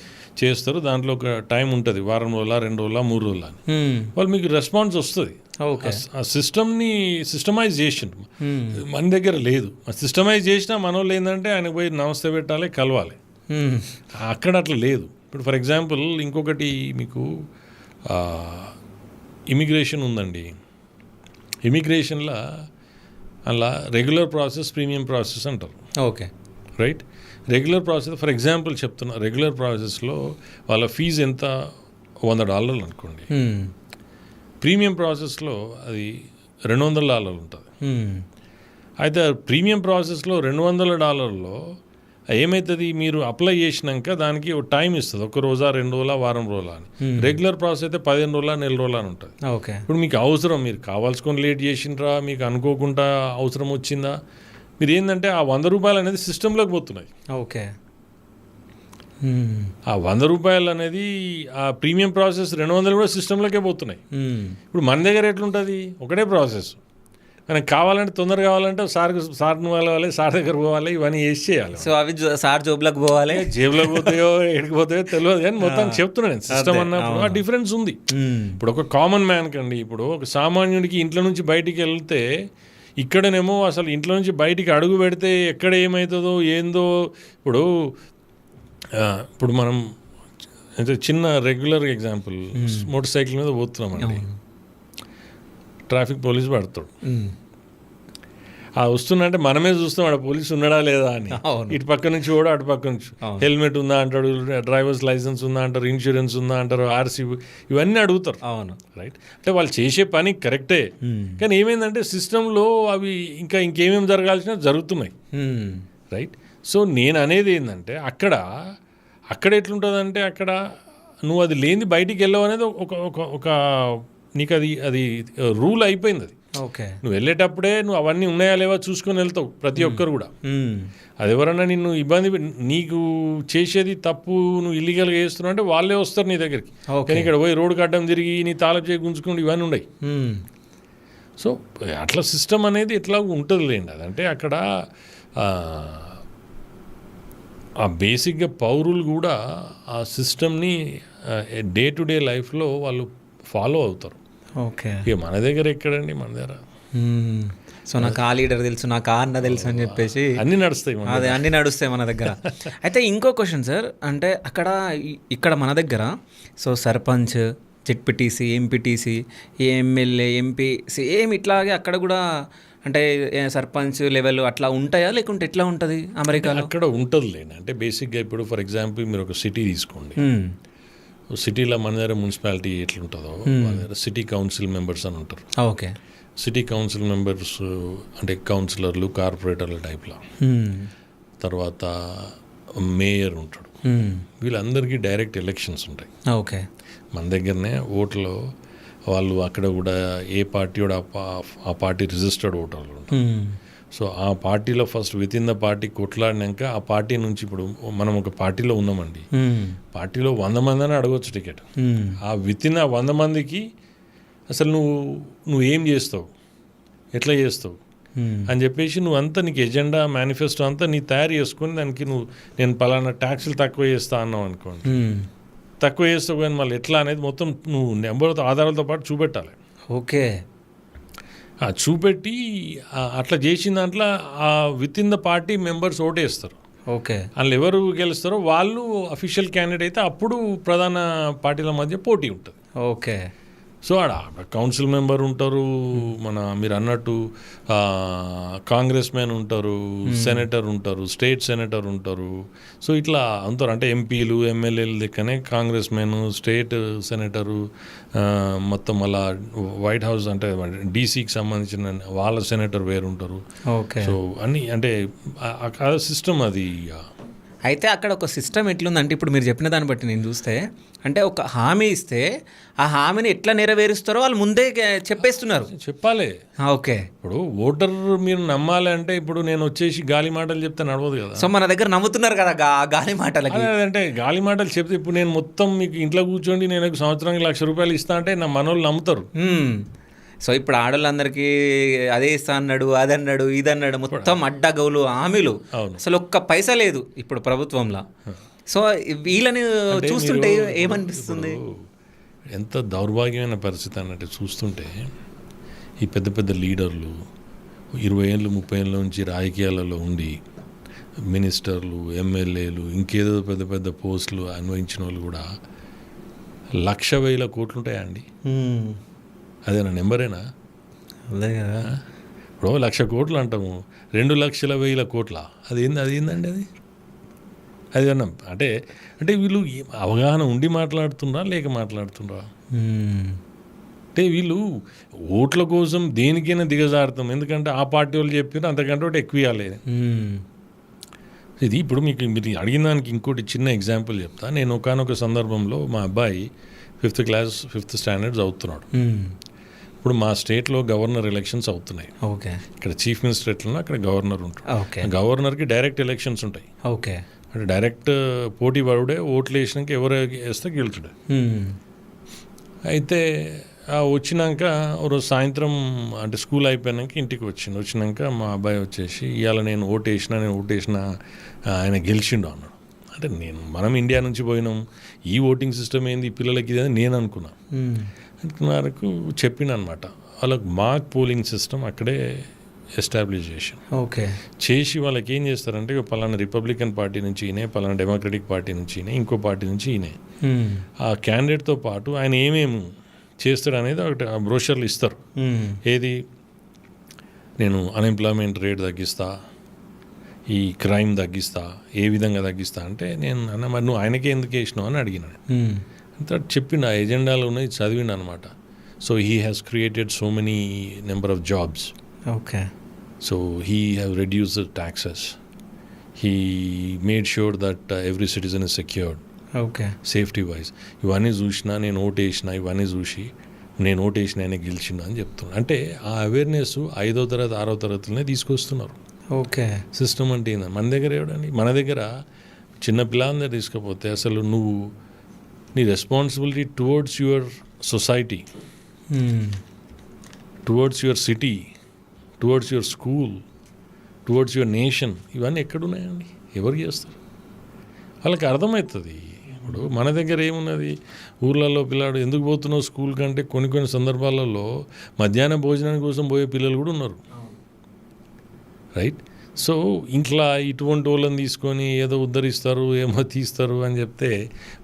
చేస్తారు. దాంట్లో ఒక టైం ఉంటుంది, వారం రోజుల 2 రోజుల 3 రోజుల అని. వాళ్ళు మీకు రెస్పాన్స్ వస్తుంది. ఆ సిస్టమ్ని సిస్టమైజ్ చేసిండ్రు, మన దగ్గర లేదు. సిస్టమైజ్ చేసినా మన వాళ్ళు ఏంటంటే ఆయన పోయి నమస్తే పెట్టాలి, కలవాలి. అక్కడ అట్లా లేదు. ఇప్పుడు ఫర్ ఎగ్జాంపుల్ ఇంకొకటి మీకు ఇమిగ్రేషన్ ఉందండి. ఇమిగ్రేషన్లో అలా రెగ్యులర్ ప్రాసెస్, ప్రీమియం ప్రాసెస్ అంటారు. Okay, right. Regular process for example చెప్తున్నా, రెగ్యులర్ ప్రాసెస్లో వాళ్ళ ఫీజు ఎంత, $100 అనుకోండి. ప్రీమియం ప్రాసెస్లో అది $200 ఉంటుంది. అయితే ప్రీమియం ప్రాసెస్లో $200లో ఏమవుతుంది, మీరు అప్లై చేసినాక దానికి ఒక టైం ఇస్తుంది, 1 రోజా 2 రోజుల వారం రోజుల అని. రెగ్యులర్ ప్రాసెస్ అయితే 15 రోజుల నెల రోజుల అని ఉంటుంది. ఓకే, ఇప్పుడు మీకు అవసరం, మీరు కావాల్సుకొని లేట్ చేసిండ్రా, మీకు అనుకోకుండా అవసరం వచ్చిందా, మీరు ఏంటంటే ఆ $100 అనేది సిస్టంలోకి పోతున్నాయి. ఓకే, ఆ $100 అనేది ఆ ప్రీమియం ప్రాసెస్ 200 కూడా సిస్టంలోకే పోతున్నాయి. ఇప్పుడు మన దగ్గర ఎట్లుంటుంది, ఒకటే ప్రాసెస్, మనకు కావాలంటే తొందరగా కావాలంటే సార్ని వాళ్ళవాలి, సార్ దగ్గర పోవాలి, ఇవన్నీ వేసి చేయాలి. సో అవి సార్ జోబులకు పోవాలి, జేబులోకి పోతాయో ఎక్కడికి పోతాయో తెలియదు, కానీ మొత్తం చెప్తున్నాను నేను. సిస్టమ్ అన్నప్పుడు ఆ డిఫరెన్స్ ఉంది. ఇప్పుడు ఒక కామన్ మ్యాన్ కండి, ఇప్పుడు ఒక సామాన్యుడికి ఇంట్లో నుంచి బయటికి వెళ్తే, ఇక్కడనేమో అసలు ఇంట్లో నుంచి బయటికి అడుగు పెడితే ఎక్కడ ఏమవుతుందో ఏందో. ఇప్పుడు మనం అంటే చిన్న రెగ్యులర్ ఎగ్జాంపుల్, మోటార్ సైకిల్ మీద పోతున్నామండి, ట్రాఫిక్ పోలీస్ పడతాడు. ఆ వస్తున్నంటే మనమే చూస్తాం ఆడ పోలీసు ఉన్నాడా లేదా అని. ఇటు పక్క నుంచి కూడా అటు పక్క నుంచి హెల్మెట్ ఉందా అంటాడు, డ్రైవర్స్ లైసెన్స్ ఉందా అంటారు, ఇన్సూరెన్స్ ఉందా అంటారు, ఆర్సీ, ఇవన్నీ అడుగుతారు. అవును, రైట్. అంటే వాళ్ళు చేసే పని కరెక్టే, కానీ ఏమైందంటే సిస్టంలో అవి ఇంకేమేమి జరగాల్సిన జరుగుతున్నాయి. రైట్. సో నేను అనేది ఏంటంటే అక్కడ ఎట్లుంటుందంటే, అక్కడ నువ్వు అది లేని బయటికి వెళ్ళవు అనేది ఒక నీకు అది రూల్ అయిపోయింది. అది ఓకే, నువ్వు వెళ్ళేటప్పుడే నువ్వు అవన్నీ ఉన్నాయా లేవా చూసుకొని వెళ్తావు ప్రతి ఒక్కరు కూడా. అది ఎవరన్నా నిన్ను ఇబ్బంది, నీకు చేసేది తప్పు, నువ్వు ఇల్లీగల్గా చేస్తున్నావు అంటే వాళ్ళే వస్తారు నీ దగ్గరికి. కానీ ఇక్కడ పోయి రోడ్డు కట్టడం తిరిగి నీ తాళం చేయి గుంజుకుంటూ ఇవన్నీ ఉన్నాయి. సో అట్లా సిస్టమ్ అనేది ఎట్లా ఉంటుంది లేండి. అదంటే అక్కడ ఆ బేసిక్గా పౌరులు కూడా ఆ సిస్టమ్ని డే టు డే లైఫ్లో వాళ్ళు ఫాలో అవుతారు. ఓకే, ఇక మన దగ్గర ఎక్కడండి, మన దగ్గర సో నాకు ఆ లీడర్ తెలుసు, నాకు ఆ అన్న తెలుసు అని చెప్పేసి అన్నీ నడుస్తాయి. అదే అన్నీ నడుస్తాయి మన దగ్గర. అయితే ఇంకో క్వశ్చన్ సార్, అంటే ఇక్కడ మన దగ్గర so sarpanch, ZPTC, MPTC, MLA, MP same ఇట్లాగే అక్కడ కూడా అంటే సర్పంచ్ లెవెల్ అట్లా ఉంటాయా, లేకుంటే ఎట్లా ఉంటుంది అమెరికాలో? అక్కడ ఉంటుంది లేండి. అంటే బేసిక్గా ఇప్పుడు ఫర్ ఎగ్జాంపుల్ మీరు ఒక సిటీ తీసుకోండి. సిటీలో మన దగ్గర మున్సిపాలిటీ ఎట్లుంటుందో మన దగ్గర సిటీ కౌన్సిల్ మెంబర్స్ అని ఉంటారు. ఓకే, సిటీ కౌన్సిల్ మెంబర్స్ అంటే కౌన్సిలర్లు, కార్పొరేటర్ల టైప్లో. తర్వాత మేయర్ ఉంటాడు. వీళ్ళందరికీ డైరెక్ట్ ఎలక్షన్స్ ఉంటాయి. ఓకే, మన దగ్గరనే ఓట్లో వాళ్ళు అక్కడ కూడా ఏ పార్టీ కూడా ఆ పార్టీ రిజిస్టర్డ్ ఓటర్లు ఉంటారు. సో ఆ పార్టీలో first within the party కొట్లాడినాక ఆ పార్టీ నుంచి, ఇప్పుడు మనం ఒక పార్టీలో ఉన్నామండి, పార్టీలో 100 మంది అని అడగవచ్చు టికెట్. ఆ విత్ ఇన్ ఆ 100 మందికి అసలు నువ్వు ఏం చేస్తావు, ఎట్లా చేస్తావు అని చెప్పేసి నువ్వు అంతా నీకు ఎజెండా, మేనిఫెస్టో అంతా నీ తయారు చేసుకొని దానికి నేను పలానా ట్యాక్సులు తక్కువ చేస్తా అన్నావు అనుకోండి, తక్కువ చేస్తావు కానీ మళ్ళీ ఎట్లా అనేది మొత్తం నువ్వు నెంబర్తో ఆధారాలతో పాటు చూపెట్టాలి. ఓకే, చూపెట్టి అట్లా చేసిన దాంట్లో ఆ within the party members ఓటేస్తారు. ఓకే, వాళ్ళు ఎవరు గెలుస్తారో వాళ్ళు అఫీషియల్ క్యాండిడేట్ అయితే అప్పుడు ప్రధాన పార్టీల మధ్య పోటీ ఉంటుంది. ఓకే, సో ఆడ కౌన్సిల్ మెంబర్ ఉంటారు, మీరు అన్నట్టు కాంగ్రెస్ మ్యాన్ ఉంటారు, సెనేటర్ ఉంటారు, స్టేట్ సెనేటర్ ఉంటారు. సో ఇట్లా అంటారు, అంటే ఎంపీలు, ఎమ్మెల్యేలు లెక్కనే కాంగ్రెస్ మ్యాన్, స్టేట్ సెనేటరు, మొత్తం అలా వైట్ హౌస్ అంటే డీసీకి సంబంధించిన వాళ్ళ సెనేటర్ వేరు ఉంటారు. ఓకే, సో అన్నీ అంటే సిస్టమ్ అది అయితే అక్కడ ఒక సిస్టమ్ ఎట్లుందంటే ఇప్పుడు మీరు చెప్పిన దాన్ని బట్టి నేను చూస్తే అంటే ఒక హామీ ఇస్తే ఆ హామీని ఎట్లా నెరవేరుస్తారో వాళ్ళు ముందే చెప్పేస్తున్నారు. చెప్పాలి. ఓకే. ఇప్పుడు ఓటర్ మీరు నమ్మాలి అంటే ఇప్పుడు నేను వచ్చేసి గాలి మాటలు చెప్తే నడవదు కదా. సో మన దగ్గర నమ్ముతున్నారు కదా గాలి మాటలకి. అంటే గాలి మాటలు చెప్తే ఇప్పుడు నేను మొత్తం మీకు ఇంట్లో కూర్చోండి నేను సంవత్సరానికి ₹1,00,000 ఇస్తా అంటే నా మనోళ్ళు నమ్ముతారు. సో ఇప్పుడు ఆడవాళ్ళందరికీ అదే ఇస్తా అన్నాడు, అది అన్నాడు, ఇది అన్నాడు, మొత్తం అడ్డగౌలు హామీలు, అసలు ఒక్క పైసా లేదు ఇప్పుడు ప్రభుత్వంలో. సో వీళ్ళని చూస్తుంటే ఏమనిపిస్తుంది? ఎంత దౌర్భాగ్యమైన పరిస్థితి అన్నట్టు చూస్తుంటే ఈ పెద్ద పెద్ద లీడర్లు 20 ఏళ్ళు 30 ఏళ్ళ నుంచి రాజకీయాలలో ఉండి మినిస్టర్లు, ఎమ్మెల్యేలు, ఇంకేదో పెద్ద పెద్ద పోస్టులు అన్వయించిన వాళ్ళు కూడా 1,00,000 కోట్లు ఉంటాయా అండి? అదేనా నెంబరేనా? అదే కదా. ఇప్పుడు 1,00,000 కోట్లు అంటాము, 2,00,000 కోట్ల అది ఏందండి అది అన్నాం అంటే అంటే వీళ్ళు అవగాహన ఉండి మాట్లాడుతుండ్రా లేక మాట్లాడుతుండ్రా? అంటే వీళ్ళు ఓట్ల కోసం దేనికైనా దిగజారుతాం, ఎందుకంటే ఆ పార్టీ వాళ్ళు చెప్పినా అంతకంటే ఒకటి ఎక్కువ ఇవ్వాలి. ఇది ఇప్పుడు మీరు అడిగిన దానికి ఇంకోటి చిన్న ఎగ్జాంపుల్ చెప్తా. నేను ఒకానొక సందర్భంలో మా అబ్బాయి 5th స్టాండర్డ్ చదువుతున్నాడు. ఇప్పుడు మా స్టేట్లో గవర్నర్ ఎలక్షన్స్ అవుతున్నాయి. ఓకే. ఇక్కడ చీఫ్ మినిస్టర్ ఎట్లన్నా అక్కడ గవర్నర్ ఉంటాడు. ఓకే. గవర్నర్కి డైరెక్ట్ ఎలక్షన్స్ ఉంటాయి. ఓకే. అంటే డైరెక్ట్ పోటీ పడుడే, ఓట్లు వేసినాక ఎవరు వేస్తే గెలుచుడే. అయితే వచ్చినాక రోజు సాయంత్రం అంటే స్కూల్ అయిపోయాక ఇంటికి వచ్చినాక మా అబ్బాయి వచ్చేసి ఇవాళ నేను ఓటేసిన ఆయన గెలిచిండు అన్నాడు. అంటే మనం ఇండియా నుంచి పోయినాం, ఈ ఓటింగ్ సిస్టమ్ ఏంది పిల్లలకి ఇది అని నేను అనుకున్నా. నాకు చెప్పిన అనమాట వాళ్ళకి మాక్ పోలింగ్ సిస్టమ్ అక్కడే ఎస్టాబ్లిష్ చేసాం. ఓకే. చేసి వాళ్ళకి ఏం చేస్తారంటే పలానా రిపబ్లికన్ పార్టీ నుంచి ఈయనే, పలానా డెమోక్రటిక్ పార్టీ నుంచి ఈయనే, ఇంకో పార్టీ నుంచి ఈయనే, ఆ క్యాండిడేట్తో పాటు ఆయన ఏమేమి చేస్తాడు అనేది ఒకటి బ్రోషర్లు ఇస్తారు. ఏది నేను అన్ఎంప్లాయ్మెంట్ రేట్ తగ్గిస్తా, ఈ క్రైమ్ తగ్గిస్తా, ఏ విధంగా తగ్గిస్తా అంటే నేను అన్న మరి నువ్వు ఆయనకే ఎందుకు వేసినావు అని అడిగినాడు. అంత చెప్పిన ఎజెండాలు ఉన్నాయి చదివిండు అనమాట. So he has created so many number of jobs. Okay. So he have reduced taxes. He made sure that every citizen is secured. Okay. Safety wise ఇవన్నీ చూసినా నేను ఓటేసిన, ఇవన్నీ చూసి నేను ఓటేసిన ఆయన గెలిచిన అని చెప్తున్నాను. అంటే ఆ అవేర్నెస్ 5వ తరగతి 6వ తరగతిలోనే తీసుకొస్తున్నారు. ఓకే. సిస్టమ్ అంటే ఏంటంటే మన దగ్గర ఏమిటండి, మన దగ్గర చిన్న పిల్లలందరూ తీసుకపోతే అసలు నువ్వు నీ responsibility towards your society, towards your city, towards your school, towards your nation, ఇవన్నీ ఎక్కడున్నాయండి? ఎవరు చేస్తారు? వాళ్ళకి అర్థమవుతుంది. ఇప్పుడు మన దగ్గర ఏమున్నది, ఊర్లలో పిల్లాడు ఎందుకు పోతున్నావు స్కూల్ కంటే కొన్ని సందర్భాలలో మధ్యాహ్న భోజనానికి కోసం పోయే పిల్లలు కూడా ఉన్నారు. రైట్. సో ఇంట్లో ఇటువంటి వాళ్ళని తీసుకొని ఏదో ఉద్ధరిస్తారు, ఏమో తీస్తారు అని చెప్తే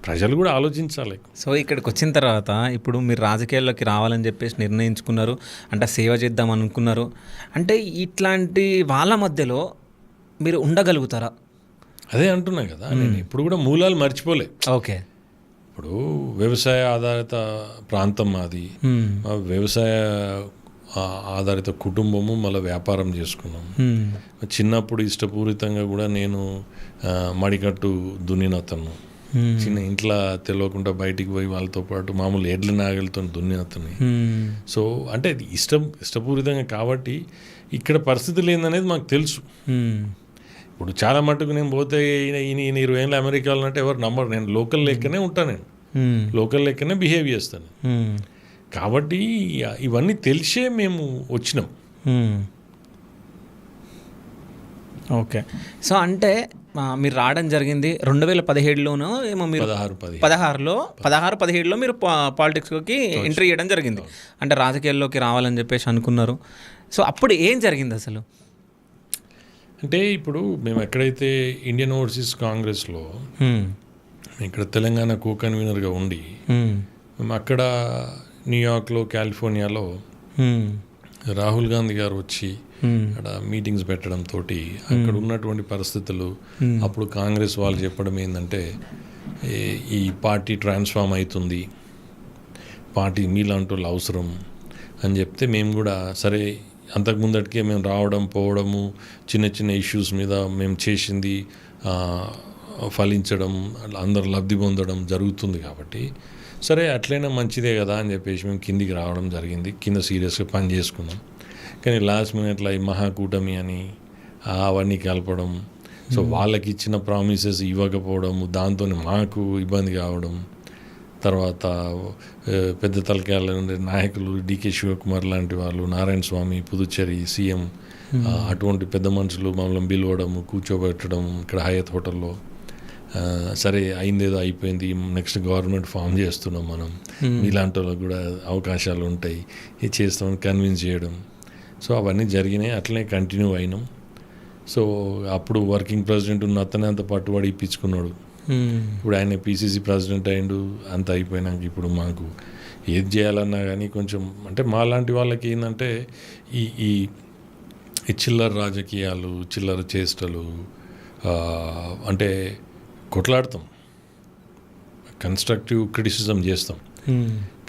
ప్రజలు కూడా ఆలోచించాలి. సో ఇక్కడికి వచ్చిన తర్వాత ఇప్పుడు మీరు రాజకీయాల్లోకి రావాలని చెప్పేసి నిర్ణయించుకున్నారు, అంటే సేవ చేద్దాం అనుకున్నారు. అంటే ఇట్లాంటి వాళ్ళ మధ్యలో మీరు ఉండగలుగుతారా? అదే అంటున్నా కదా, నేను ఇప్పుడు కూడా మూలాలు మర్చిపోలే. ఓకే. ఇప్పుడు వ్యవసాయ ఆధారిత ప్రాంతం మాది, వ్యవసాయ ఆధారిత కుటుంబము, మళ్ళీ వ్యాపారం చేసుకున్నాం. చిన్నప్పుడు ఇష్టపూరితంగా కూడా నేను మడికట్టు దున్నినతను, చిన్న ఇంట్లో తెలియకుండా బయటికి పోయి వాళ్ళతో పాటు మామూలు ఎడ్ల నాగలతో దున్నినతని. సో అంటే ఇష్టపూరితంగా కాబట్టి ఇక్కడ పరిస్థితులు ఏందనేది మాకు తెలుసు. ఇప్పుడు చాలా మటుకు నేను పోతే ఈయన 20 ఏళ్ళ అమెరికాలో అంటే ఎవరు నమ్మరు. నేను లోకల్ లెక్కనే ఉంటాను, నేను లోకల్ లెక్కనే బిహేవ్ చేస్తాను. కాబట్టి ఇవన్నీ తెలిసే మేము వచ్చినాం. ఓకే. సో అంటే మీరు రావడం జరిగింది 2017లోనో ఏమో, మీరు 16-17లో మీరు పాలిటిక్స్లోకి ఎంట్రీ చేయడం జరిగింది, అంటే రాజకీయాల్లోకి రావాలని చెప్పేసి అనుకున్నారు. సో అప్పుడు ఏం జరిగింది అసలు? అంటే ఇప్పుడు మేము ఎక్కడైతే ఇండియన్ ఓవర్సీస్ కాంగ్రెస్లో ఇక్కడ తెలంగాణ కో కన్వీనర్గా ఉండి మేము అక్కడ న్యూయార్క్లో, కాలిఫోర్నియాలో రాహుల్ గాంధీ గారు వచ్చి అక్కడ మీటింగ్స్ పెట్టడంతో అక్కడ ఉన్నటువంటి పరిస్థితులు, అప్పుడు కాంగ్రెస్ వాళ్ళు చెప్పడం ఏంటంటే ఈ పార్టీ ట్రాన్స్ఫార్మ్ అవుతుంది, పార్టీ మీలాంటి వాళ్ళు అవసరం అని చెప్తే మేము కూడా సరే, అంతకుముందటికే మేము రావడం పోవడము చిన్న చిన్న ఇష్యూస్ మీద మేము చేసింది ఫలించడం అట్లా అందరు లబ్ధి పొందడం జరుగుతుంది కాబట్టి సరే అట్లయినా మంచిదే కదా అని చెప్పేసి మేము కిందికి రావడం జరిగింది. కింద సీరియస్గా పని చేసుకున్నాం. కానీ లాస్ట్ మినిట్లో ఈ మహాకూటమి అని అవన్నీ కలపడం, సో వాళ్ళకి ఇచ్చిన ప్రామిసెస్ ఇవ్వకపోవడం, దాంతో మాకు ఇబ్బంది కావడం, తర్వాత పెద్ద తలకాయల ఉండే నాయకులు డికే శివకుమార్ లాంటి వాళ్ళు, నారాయణ స్వామి పుదుచ్చేరి సీఎం, అటువంటి పెద్ద మనుషులు మమ్మల్ని పిలవడం, కూర్చోబెట్టడం ఇక్కడ హయత్ హోటల్లో. సరే అయిందేదో అయిపోయింది, నెక్స్ట్ గవర్నమెంట్ ఫామ్ చేస్తున్నాం మనం, ఇలాంటి వాళ్ళకి కూడా అవకాశాలు ఉంటాయి, ఇది చేస్తామని కన్విన్స్ చేయడం. సో అవన్నీ జరిగినాయి, అట్లనే కంటిన్యూ అయినాం. సో అప్పుడు వర్కింగ్ ప్రెసిడెంట్ ఉన్న అతనే అంత పట్టుబడి ఇప్పించుకున్నాడు. ఇప్పుడు ఆయన పిసిసి ప్రెసిడెంట్ అయ్యిండు. అంత అయిపోయినాక ఇప్పుడు మాకు ఏది చేయాలన్నా కానీ కొంచెం అంటే మాలాంటి వాళ్ళకి ఏంటంటే ఈ చిల్లర రాజకీయాలు, చిల్లర చేష్టలు, అంటే కొట్లాడతాం, కన్స్ట్రక్టివ్ క్రిటిసిజం చేస్తాం,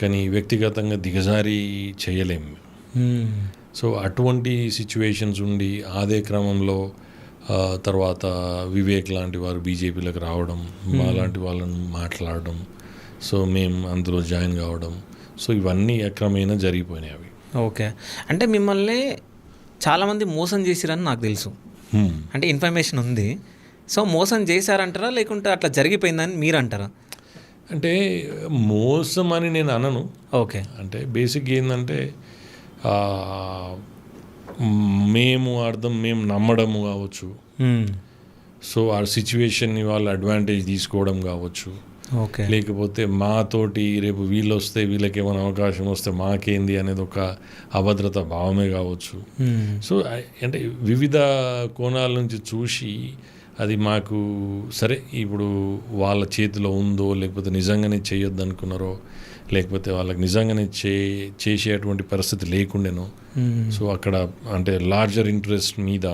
కానీ వ్యక్తిగతంగా దిగజారి చేయలేము. సో అటువంటి సిచ్యువేషన్స్ ఉండి అదే క్రమంలో తర్వాత వివేక్ లాంటి వారు బీజేపీలోకి రావడం, మాలాంటి వాళ్ళని మాట్లాడడం, సో మేము అందులో జాయిన్ కావడం, సో ఇవన్నీ అక్రమేణా జరిగిపోయినాయి అవి. ఓకే, అంటే మిమ్మల్ని చాలామంది మోసం చేసిరని నాకు తెలుసు, అంటే ఇన్ఫర్మేషన్ ఉంది. సో మోసం చేశారంటారా లేకుంటే అట్లా జరిగిపోయిందని మీరు అంటారా? అంటే మోసం అని నేను అనను. ఓకే, అంటే బేసిక్ ఏంటంటే మేము నమ్మడము కావచ్చు, సో ఆ సిచ్యువేషన్ని వాళ్ళు అడ్వాంటేజ్ తీసుకోవడం కావచ్చు, ఓకే, లేకపోతే మాతోటి రేపు వీళ్ళు వస్తే వీళ్ళకి ఏమైనా అవకాశం వస్తే మాకేంది అనేది ఒక అభద్రత భావమే కావచ్చు. సో అంటే వివిధ కోణాల నుంచి చూసి అది మాకు సరే ఇప్పుడు వాళ్ళ చేతిలో ఉందో లేకపోతే నిజంగానే చేయొద్దు అనుకున్నారో లేకపోతే వాళ్ళకి నిజంగానే చేసేటువంటి పరిస్థితి లేకుండేనో, సో అక్కడ అంటే లార్జర్ ఇంట్రెస్ట్ మీద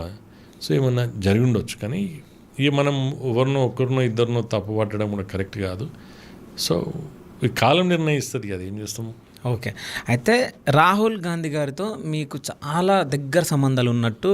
సో ఏమన్నా జరిగి ఉండొచ్చు. కానీ ఇక మనం ఒక్కరినో ఇద్దరినో తప్పు పట్టడం కూడా కరెక్ట్ కాదు. సో ఈ కాలం నిర్ణయిస్తుంది కదా, ఏం చేస్తాము. ఓకే, అయితే రాహుల్ గాంధీ గారితో మీకు చాలా దగ్గర సంబంధాలు ఉన్నట్టు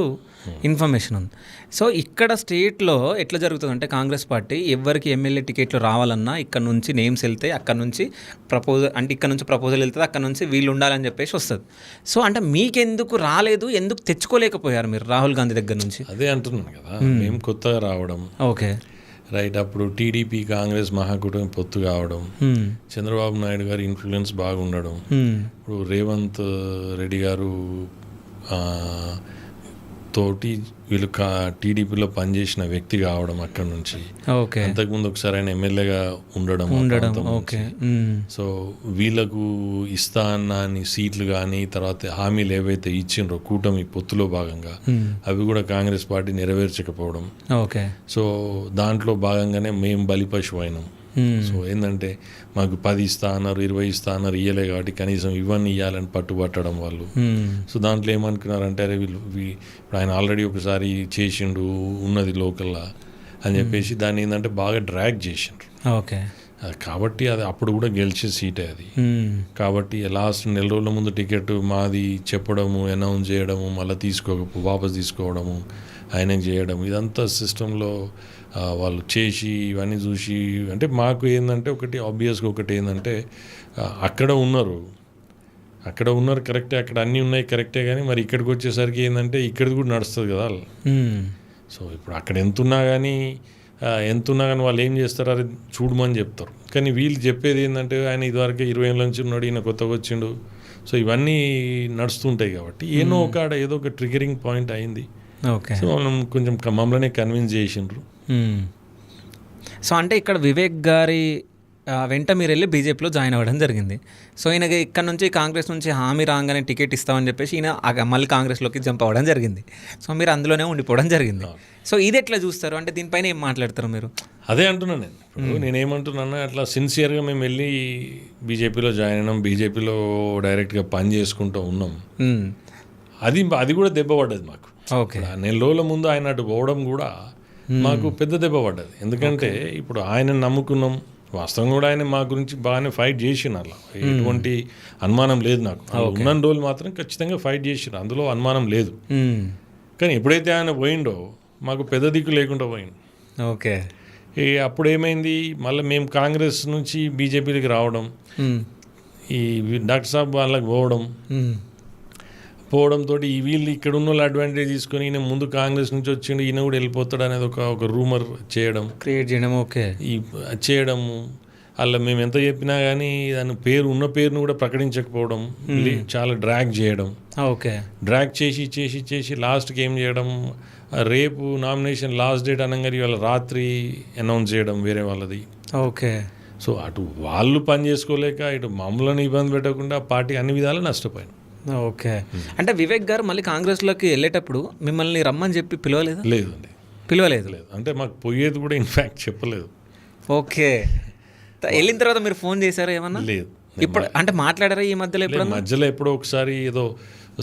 ఇన్ఫర్మేషన్ ఉంది. సో ఇక్కడ స్టేట్లో ఎట్లా జరుగుతుంది అంటే కాంగ్రెస్ పార్టీ ఎవరికి ఎమ్మెల్యే టికెట్లు రావాలన్నా ఇక్కడ నుంచి నేమ్స్ వెళ్తే అక్కడ నుంచి ప్రపోజల్ వెళ్తుంది, అక్కడ నుంచి వీళ్ళు ఉండాలని చెప్పేసి వస్తుంది. సో అంటే మీకెందుకు రాలేదు, ఎందుకు తెచ్చుకోలేకపోయారు మీరు రాహుల్ గాంధీ దగ్గర నుంచి? అదే అంటున్నాను కదా, మేము కొత్తగా రావడం. Okay, right. అప్పుడు టీడీపీ కాంగ్రెస్ మహాకూటమి పొత్తు కావడం, చంద్రబాబు నాయుడు గారి ఇన్ఫ్లుయెన్స్ బాగుండడం, ఇప్పుడు రేవంత్ రెడ్డి గారు తోటి వీళ్ళు టీడీపీలో పనిచేసిన వ్యక్తి కావడం అక్కడ నుంచి. ఓకే, అంతకుముందు ఒకసారి ఆయన ఎమ్మెల్యేగా ఉండడం. ఓకే, సో వీళ్ళకు ఇస్తా అన్న సీట్లు కానీ తర్వాత హామీలు ఏవైతే ఇచ్చిండ్రో కూటమి పొత్తులో భాగంగా అవి కూడా కాంగ్రెస్ పార్టీ నెరవేర్చకపోవడం. ఓకే, సో దాంట్లో భాగంగానే మేము బలిపశువు అయినాం. సో ఏంటంటే మాకు 10 ఇస్తా అన్నారు, 20 ఇస్తా అన్నారు, ఇయ్యలే కాబట్టి కనీసం ఇవన్నీ ఇవ్వాలని పట్టుబట్టడం వాళ్ళు. సో దాంట్లో ఏమనుకున్నారంటే అరే ఇప్పుడు ఆయన ఆల్రెడీ ఒకసారి చేసిండు ఉన్నది లోకల్లా అని చెప్పేసి దాన్ని ఏంటంటే బాగా డ్రాగ్ చేసిండ్రు. ఓకే, కాబట్టి అది అప్పుడు కూడా గెలిచే సీటే అది. కాబట్టి లాస్ట్ నెల రోజుల ముందు టికెట్ మాది చెప్పడము, అనౌన్స్ చేయడము, మళ్ళీ వాపస్ తీసుకోవడము, ఆయనకి చేయడం, ఇదంతా సిస్టంలో వాళ్ళు చేసి ఇవన్నీ చూసి అంటే మాకు ఏంటంటే ఒకటి ఏంటంటే అక్కడ ఉన్నారు కరెక్టే, అక్కడ అన్నీ ఉన్నాయి కరెక్టే, కానీ మరి ఇక్కడికి వచ్చేసరికి ఏంటంటే ఇక్కడిది కూడా నడుస్తుంది కదా. సో ఇప్పుడు అక్కడ ఎంతున్నా కానీ వాళ్ళు ఏం చేస్తారు, అది చూడమని చెప్తారు. కానీ వీళ్ళు చెప్పేది ఏంటంటే ఆయన ఇదివరకే 20 ఏళ్ళ నుంచి ఉన్నాడు, ఈయన కొత్తగా వచ్చిండు. సో ఇవన్నీ నడుస్తుంటాయి కాబట్టి ఏదో ఒక ట్రిగరింగ్ పాయింట్ అయింది. ఓకే, సో కొంచెం మమ్మల్ని కన్విన్స్ చేసిండ్రు. సో అంటే ఇక్కడ వివేక్ గారి వెంట మీరు వెళ్ళి బీజేపీలో జాయిన్ అవ్వడం జరిగింది. సో ఈయనకి ఇక్కడ నుంచి కాంగ్రెస్ నుంచి హామీ రాగానే టికెట్ ఇస్తామని చెప్పేసి ఈయన మళ్ళీ కాంగ్రెస్లోకి జంప్ అవ్వడం జరిగింది. సో మీరు అందులోనే ఉండిపోవడం జరిగింది. సో ఇది ఎట్లా చూస్తారు, అంటే దీనిపైన ఏం మాట్లాడతారు మీరు? అదే అంటున్నాను నేను. ఇప్పుడు నేనేమంటున్నాను, అట్లా సిన్సియర్గా మేము వెళ్ళి బీజేపీలో జాయిన్ అయినాం, బీజేపీలో డైరెక్ట్గా పని చేసుకుంటూ ఉన్నాం. అది కూడా దెబ్బ పడ్డది మాకు. ఓకే, నెల రోజుల ముందు ఆయన అటు పోవడం కూడా మాకు పెద్ద దెబ్బ పడ్డది. ఎందుకంటే ఇప్పుడు ఆయన నమ్ముకున్నాం, వాస్తవం కూడా ఆయన మా గురించి బాగానే ఫైట్ చేసిన, అలా ఎటువంటి అనుమానం లేదు నాకు. ఉన్న రోజులు మాత్రం ఖచ్చితంగా ఫైట్ చేసిన, అందులో అనుమానం లేదు. కానీ ఎప్పుడైతే ఆయన పోయిండో మాకు పెద్ద దిక్కు లేకుండా పోయిండు. ఓకే, అప్పుడు ఏమైంది, మళ్ళీ మేము కాంగ్రెస్ నుంచి బీజేపీకి రావడం, ఈ డాక్టర్ సాబ్ వాళ్ళకి పోవడంతో ఈ వీళ్ళు ఇక్కడ ఉన్న వాళ్ళు అడ్వాంటేజ్ తీసుకొని ఈయన ముందు కాంగ్రెస్ నుంచి వచ్చిండు, ఈయన కూడా వెళ్ళిపోతాడు అనేది ఒక రూమర్ క్రియేట్ చేయడం. ఓకే, ఈ చేయడము అలా మేము ఎంత చెప్పినా కానీ దాని ఉన్న పేరును కూడా ప్రకటించకపోవడం, చాలా డ్రాగ్ చేయడం. ఓకే, డ్రాగ్ చేసి లాస్ట్కి ఏం చేయడం, రేపు నామినేషన్ లాస్ట్ డేట్ అనగానే ఇవాళ రాత్రి అనౌన్స్ చేయడం వేరే వాళ్ళది. ఓకే, సో అటు వాళ్ళు పని చేసుకోలేక ఇటు మమ్మల్ని ఇబ్బంది పెట్టకుండా పార్టీ అన్ని విధాలు నష్టపోయాను. ఓకే, అంటే వివేక్ గారు మళ్ళీ కాంగ్రెస్లోకి వెళ్ళేటప్పుడు మిమ్మల్ని రమ్మని చెప్పి పిలవలేదు? లేదండి, పిలవలేదు. అంటే మాకు పోయేది కూడా ఇన్ఫ్యాక్ట్ చెప్పలేదు. ఓకే, వెళ్ళిన తర్వాత మీరు ఫోన్ చేశారా ఏమన్నా? లేదు. ఇప్పుడు అంటే మాట్లాడారా ఈ మధ్యలో ఎప్పుడో ఒకసారి ఏదో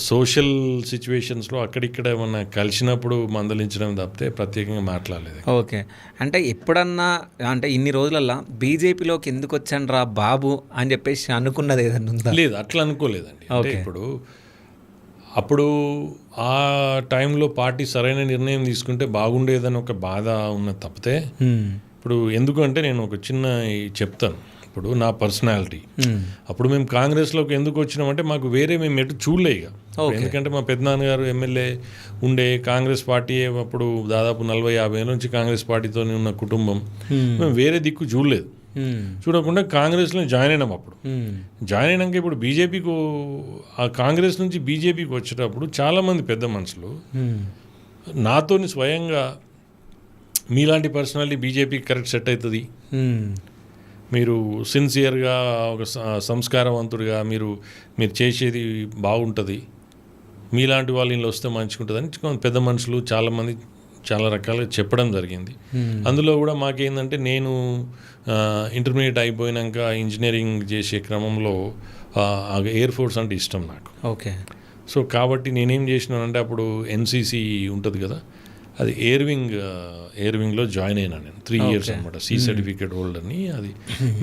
సోషల్ సిచ్యువేషన్స్లో అక్కడిక్కడ ఏమన్నా కలిసినప్పుడు మందలించడం తప్పితే ప్రత్యేకంగా మాట్లాడలేదు. ఓకే, అంటే ఎప్పుడన్నా అంటే ఇన్ని రోజులల్లా బీజేపీలోకి ఎందుకు వచ్చాను రా బాబు అని చెప్పేసి అనుకున్నది ఏదన్నా ఉందా? లేదు, అట్లా అనుకోలేదండి. అంటే అప్పుడు ఆ టైంలో పార్టీ సరైన నిర్ణయం తీసుకుంటే బాగుండేదని ఒక బాధ ఉన్న తప్పితే, ఇప్పుడు ఎందుకంటే నేను ఒక చిన్న చెప్తాను. ఇప్పుడు నా పర్సనాలిటీ, అప్పుడు మేము కాంగ్రెస్లోకి ఎందుకు వచ్చినామంటే మాకు మేము ఎటు చూడలే ఇక. ఎందుకంటే మా పెద్దనాన్నగారు ఎమ్మెల్యే ఉండే, కాంగ్రెస్ పార్టీ అప్పుడు దాదాపు 40-50 ఏళ్ళ నుంచి కాంగ్రెస్ పార్టీతో ఉన్న కుటుంబం, మేము వేరే దిక్కు చూడలేదు. చూడకుండా కాంగ్రెస్లో జాయిన్ అయినాం. అప్పుడు జాయిన్ అయినాక ఇప్పుడు బీజేపీకి, ఆ కాంగ్రెస్ నుంచి బీజేపీకి వచ్చేటప్పుడు చాలామంది పెద్ద మనుషులు నాతోని స్వయంగా మీలాంటి పర్సనాలిటీ బీజేపీకి కరెక్ట్ సెట్ అవుతుంది, మీరు సిన్సియర్గా ఒక సంస్కారవంతుడిగా మీరు చేసేది బాగుంటుంది, మీలాంటి వాళ్ళు ఇంట్లో వస్తే మంచిగుంటుందని పెద్ద మనుషులు చాలామంది చాలా రకాలుగా చెప్పడం జరిగింది. అందులో కూడా మాకేందంటే, నేను ఇంటర్మీడియట్ అయిపోయినాక ఇంజనీరింగ్ చేసే క్రమంలో ఎయిర్ ఫోర్స్ అంటే ఇష్టం నాకు. ఓకే, సో కాబట్టి నేనేం చేసినానంటే, అప్పుడు ఎన్సీసీ ఉంటుంది కదా, అది ఎయిర్ వింగ్లో జాయిన్ అయినా నేను 3 years అనమాట. సి సర్టిఫికేట్ హోల్డర్ని. అది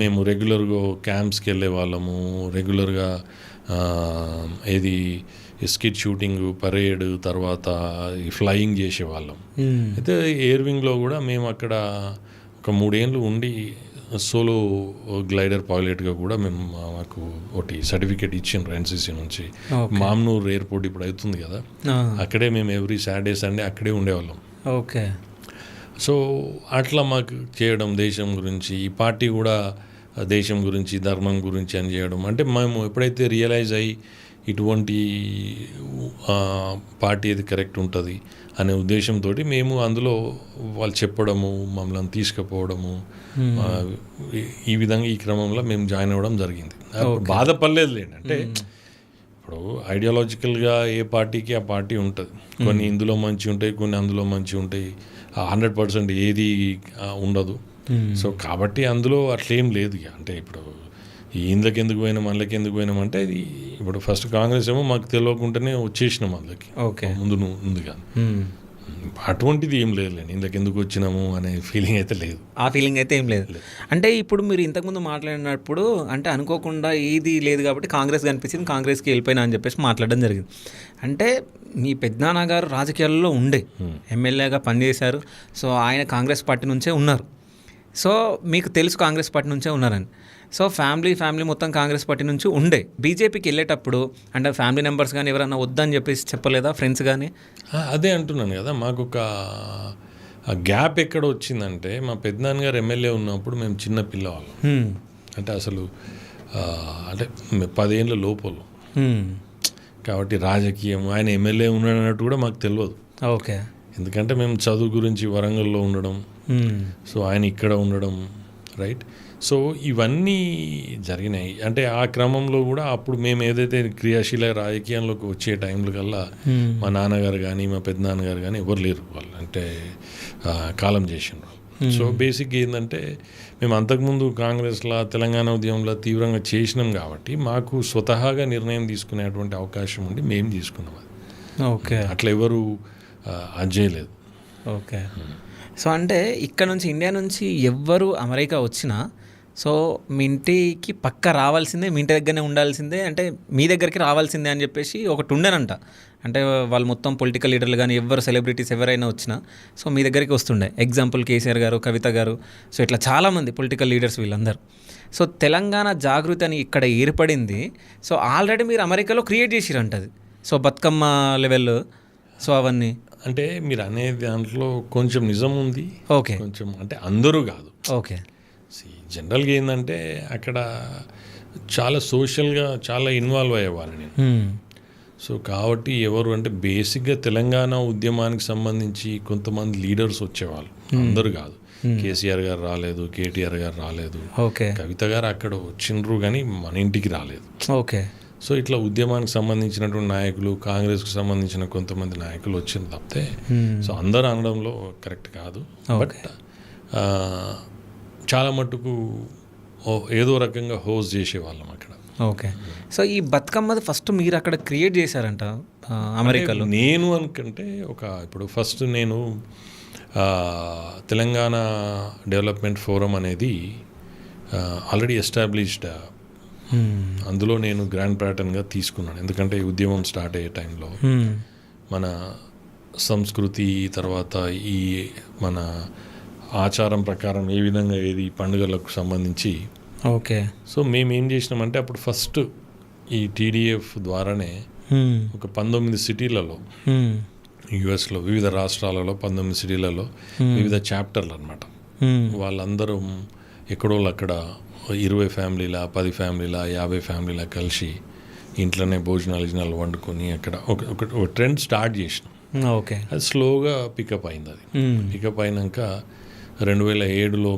మేము రెగ్యులర్గా క్యాంప్స్కి వెళ్ళే వాళ్ళము, రెగ్యులర్గా ఏది స్కిట్ షూటింగ్, పరేడ్, తర్వాత ఫ్లయింగ్ చేసేవాళ్ళం. అయితే ఎయిర్ వింగ్లో కూడా మేము అక్కడ ఒక 3 ఏళ్ళు ఉండి సోలో గ్లైడర్ పైలట్గా కూడా మాకు ఒకటి సర్టిఫికేట్ ఇచ్చిండ్రు ఎన్సీసీ నుంచి. మామ్నూర్ ఎయిర్పోర్ట్ ఇప్పుడు అవుతుంది కదా, అక్కడే మేము ఎవ్రీ సాటర్డే సండే అక్కడే ఉండేవాళ్ళం. ఓకే, సో అట్లా మాకు చేయడం, దేశం గురించి, ఈ పార్టీ కూడా దేశం గురించి, ధర్మం గురించి అని చేయడం. అంటే మేము ఎప్పుడైతే రియలైజ్ అయ్యి ఇటువంటి పార్టీ అది కరెక్ట్ ఉంటుంది అనే ఉద్దేశంతో మేము అందులో వాళ్ళు చెప్పడము, మమ్మల్ని తీసుకుపోవడము, ఈ విధంగా ఈ క్రమంలో మేము జాయిన్ అవ్వడం జరిగింది. బాధపడలేదు లేండి. అంటే ఇప్పుడు ఐడియాలజికల్గా ఏ పార్టీకి ఆ పార్టీ ఉంటుంది. కొన్ని ఇందులో మంచి ఉంటాయి, కొన్ని అందులో మంచి ఉంటాయి. 100% ఏది ఉండదు. సో కాబట్టి అందులో అట్లేం లేదు. అంటే ఇప్పుడు ఇందులోకి ఎందుకు పోయినాం, అందులోకి ఎందుకు పోయినామంటే, ఇది ఇప్పుడు ఫస్ట్ కాంగ్రెస్ ఏమో మాకు తెలియకుండానే వచ్చేసినాం అందులోకి. ఓకే, ముందుగా అటువంటిది ఏం లేదులేండి, ఇందులోకి ఎందుకు వచ్చినాము అనే ఫీలింగ్ అయితే లేదు. ఆ ఫీలింగ్ అయితే ఏం లేదు. అంటే ఇప్పుడు మీరు ఇంతకుముందు మాట్లాడినప్పుడు అంటే అనుకోకుండా ఏది లేదు కాబట్టి కాంగ్రెస్ కనిపించింది, కాంగ్రెస్కి వెళ్ళిపోయినా అని చెప్పేసి మాట్లాడడం జరిగింది. అంటే మీ పెద్దనాన్న గారు రాజకీయాల్లో ఉండే ఎమ్మెల్యేగా పనిచేశారు. సో ఆయన కాంగ్రెస్ పార్టీ నుంచే ఉన్నారు. సో మీకు తెలుసు కాంగ్రెస్ పార్టీ నుంచే ఉన్నారని. సో ఫ్యామిలీ మొత్తం కాంగ్రెస్ పార్టీ నుంచి ఉండే. బీజేపీకి వెళ్ళేటప్పుడు అంటే ఫ్యామిలీ మెంబర్స్ కానీ ఎవరైనా వద్దని చెప్పేసి చెప్పలేదా, ఫ్రెండ్స్ కానీ? అదే అంటున్నాను కదా, మాకు ఒక గ్యాప్ ఎక్కడ వచ్చిందంటే, మా పెద్దనాన్నగారు ఎమ్మెల్యే ఉన్నప్పుడు మేము చిన్న పిల్లవాళ్ళం. అంటే అసలు అంటే 10 ఏళ్ళ లోపలు కాబట్టి రాజకీయం, ఆయన ఎమ్మెల్యే ఉన్నాడన్నట్టు కూడా మాకు తెలియదు. ఓకే, ఎందుకంటే మేము చదువు గురించి వరంగల్లో ఉండడం, సో ఆయన ఇక్కడ ఉండడం, రైట్. సో ఇవన్నీ జరిగినాయి. అంటే ఆ క్రమంలో కూడా అప్పుడు మేము ఏదైతే క్రియాశీల రాజకీయంలోకి వచ్చే టైంలో కల్లా మా నాన్నగారు కానీ మా పెద్దనాన్నగారు కానీ ఎవరు లేరు, వాళ్ళు అంటే కాలం చేసిండ్రు. సో బేసిక్గా ఏంటంటే, మేము అంతకుముందు కాంగ్రెస్లో, తెలంగాణ ఉద్యమంలో తీవ్రంగా చేసినాం కాబట్టి మాకు స్వతహాగా నిర్ణయం తీసుకునేటువంటి అవకాశం ఉండి మేము తీసుకున్నాం అది. ఓకే, అట్లా ఎవరు అది చేయలేదు. ఓకే, సో అంటే ఇక్కడ నుంచి ఇండియా నుంచి ఎవ్వరు అమెరికా వచ్చినా సో మీ ఇంటికి పక్క రావాల్సిందే, మీ ఇంటి దగ్గరనే ఉండాల్సిందే, అంటే మీ దగ్గరికి రావాల్సిందే అని చెప్పేసి ఒకటి ఉండేనంట. అంటే వాళ్ళు మొత్తం పొలిటికల్ లీడర్లు కానీ ఎవరు సెలబ్రిటీస్ ఎవరైనా వచ్చినా సో మీ దగ్గరికి వస్తుండే. ఎగ్జాంపుల్ కేసీఆర్ గారు, కవిత గారు, సో ఇట్లా చాలామంది పొలిటికల్ లీడర్స్ వీళ్ళందరూ. సో తెలంగాణ జాగృతి అని ఇక్కడ ఏర్పడింది. సో ఆల్రెడీ మీరు అమెరికాలో క్రియేట్ చేసిరంట అది. సో బతుకమ్మ లెవెల్, సో అవన్నీ అంటే మీరు అనే దాంట్లో కొంచెం నిజం ఉంది, ఓకే కొంచెం అంటే అందరూ కాదు. ఓకే జనరల్గా ఏంటంటే అక్కడ చాలా సోషల్గా చాలా ఇన్వాల్వ్ అయ్యేవాళ్ళు నేను. సో కాబట్టి ఎవరు అంటే బేసిక్గా తెలంగాణ ఉద్యమానికి సంబంధించి కొంతమంది లీడర్స్ వచ్చేవాళ్ళు, అందరూ కాదు. కేసీఆర్ గారు రాలేదు, కేటీఆర్ గారు రాలేదు, ఓకే కవిత గారు అక్కడ వచ్చిండ్రు కానీ మన ఇంటికి రాలేదు. ఓకే సో ఇట్లా ఉద్యమానికి సంబంధించినటువంటి నాయకులు, కాంగ్రెస్కి సంబంధించిన కొంతమంది నాయకులు వచ్చింది తప్పితే సో అందరూ అనడంలో కరెక్ట్ కాదు. బట్ చాలా మట్టుకు ఏదో రకంగా హోస్ట్ చేసేవాళ్ళం అక్కడ. ఓకే సో ఈ బతుకమ్మది ఫస్ట్ మీరు అక్కడ క్రియేట్ చేశారంట అమెరికాలో? నేను అనుకంటే ఇప్పుడు ఫస్ట్ నేను తెలంగాణ డెవలప్మెంట్ ఫోరం అనేది ఆల్రెడీ ఎస్టాబ్లిష్డ్, అందులో నేను గ్రాండ్ ప్యాటర్న్గా తీసుకున్నాను. ఎందుకంటే ఈ ఉద్యమం స్టార్ట్ అయ్యే టైంలో మన సంస్కృతి తర్వాత ఈ మన ఆచారం ప్రకారం ఏ విధంగా ఏది పండుగలకు సంబంధించి. ఓకే సో మేము ఏం చేసినామంటే అప్పుడు ఫస్ట్ ఈ టీడీఎఫ్ ద్వారానే ఒక 19 సిటీలలో యుఎస్లో వివిధ రాష్ట్రాలలో 19 సిటీలలో వివిధ చాప్టర్లు అనమాట. వాళ్ళందరూ ఎక్కడో అక్కడ 20 ఫ్యామిలీలా, 10 ఫ్యామిలీలా, 50 ఫ్యామిలీలా కలిసి ఇంట్లోనే భోజనాలు వండుకొని అక్కడ ఒక ట్రెండ్ స్టార్ట్ చేసినాం. ఓకే అది స్లోగా పికప్ అయింది. అది పికప్ అయినాక 2007లో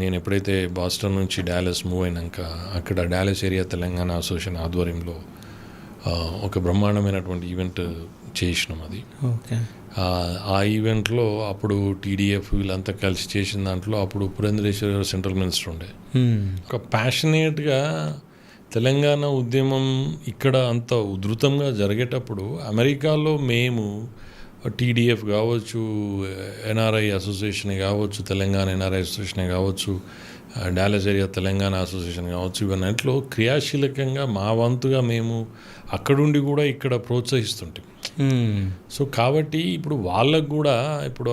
నేను ఎప్పుడైతే బాస్టన్ నుంచి డాలస్ మూవ్ అయినాక అక్కడ డాలస్ ఏరియా తెలంగాణ అసోసియేషన్ ఆధ్వర్యంలో ఒక బ్రహ్మాండమైనటువంటి ఈవెంట్ చేసినాం. అది ఆ ఈవెంట్లో అప్పుడు టీడీఎఫ్ వీళ్ళంతా కలిసి చేసిన దాంట్లో అప్పుడు పురంధరేశ్వరి గారు సెంట్రల్ మినిస్టర్ ఉండే. ఒక ప్యాషనేట్గా తెలంగాణ ఉద్యమం ఇక్కడ అంత ఉధృతంగా జరిగేటప్పుడు అమెరికాలో మేము టీడీఎఫ్ కావచ్చు, ఎన్ఆర్ఐ అసోసియేషన్ కావచ్చు, తెలంగాణ ఎన్ఆర్ఐ అసోసియేషన్ కావచ్చు, డాలస్ ఏరియా తెలంగాణ అసోసియేషన్ కావచ్చు, ఇవన్నింటిలో క్రియాశీలకంగా మా వంతుగా మేము అక్కడుండి కూడా ఇక్కడ ప్రోత్సహిస్తుంటాం. సో కాబట్టి ఇప్పుడు వాళ్ళకు కూడా ఇప్పుడు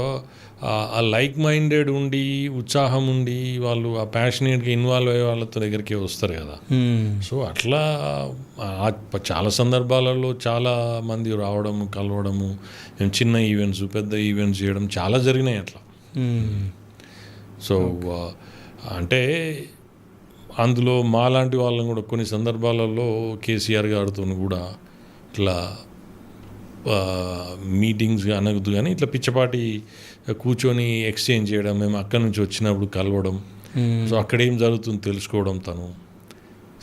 ఆ లైక్ మైండెడ్ ఉండి ఉత్సాహం ఉండి వాళ్ళు ఆ ప్యాషనేట్గా ఇన్వాల్వ్ అయ్యే వాళ్ళతో దగ్గరికి వస్తారు కదా. సో అట్లా చాలా సందర్భాలలో చాలా మంది రావడము, కలవడము, చిన్న ఈవెంట్స్, పెద్ద ఈవెంట్స్ చేయడం చాలా జరిగినాయి అట్లా. సో అంటే అందులో మాలాంటి వాళ్ళని కూడా కొన్ని సందర్భాలలో కేసీఆర్ గారితో కూడా ఇట్లా మీటింగ్స్ అనగదు కానీ ఇట్లా పిచ్చపాటి కూర్చొని ఎక్స్చేంజ్ చేయడం, మేము అక్కడి నుంచి వచ్చినప్పుడు కలవడం, సో అక్కడ ఏం జరుగుతుందో తెలుసుకోవడం తను.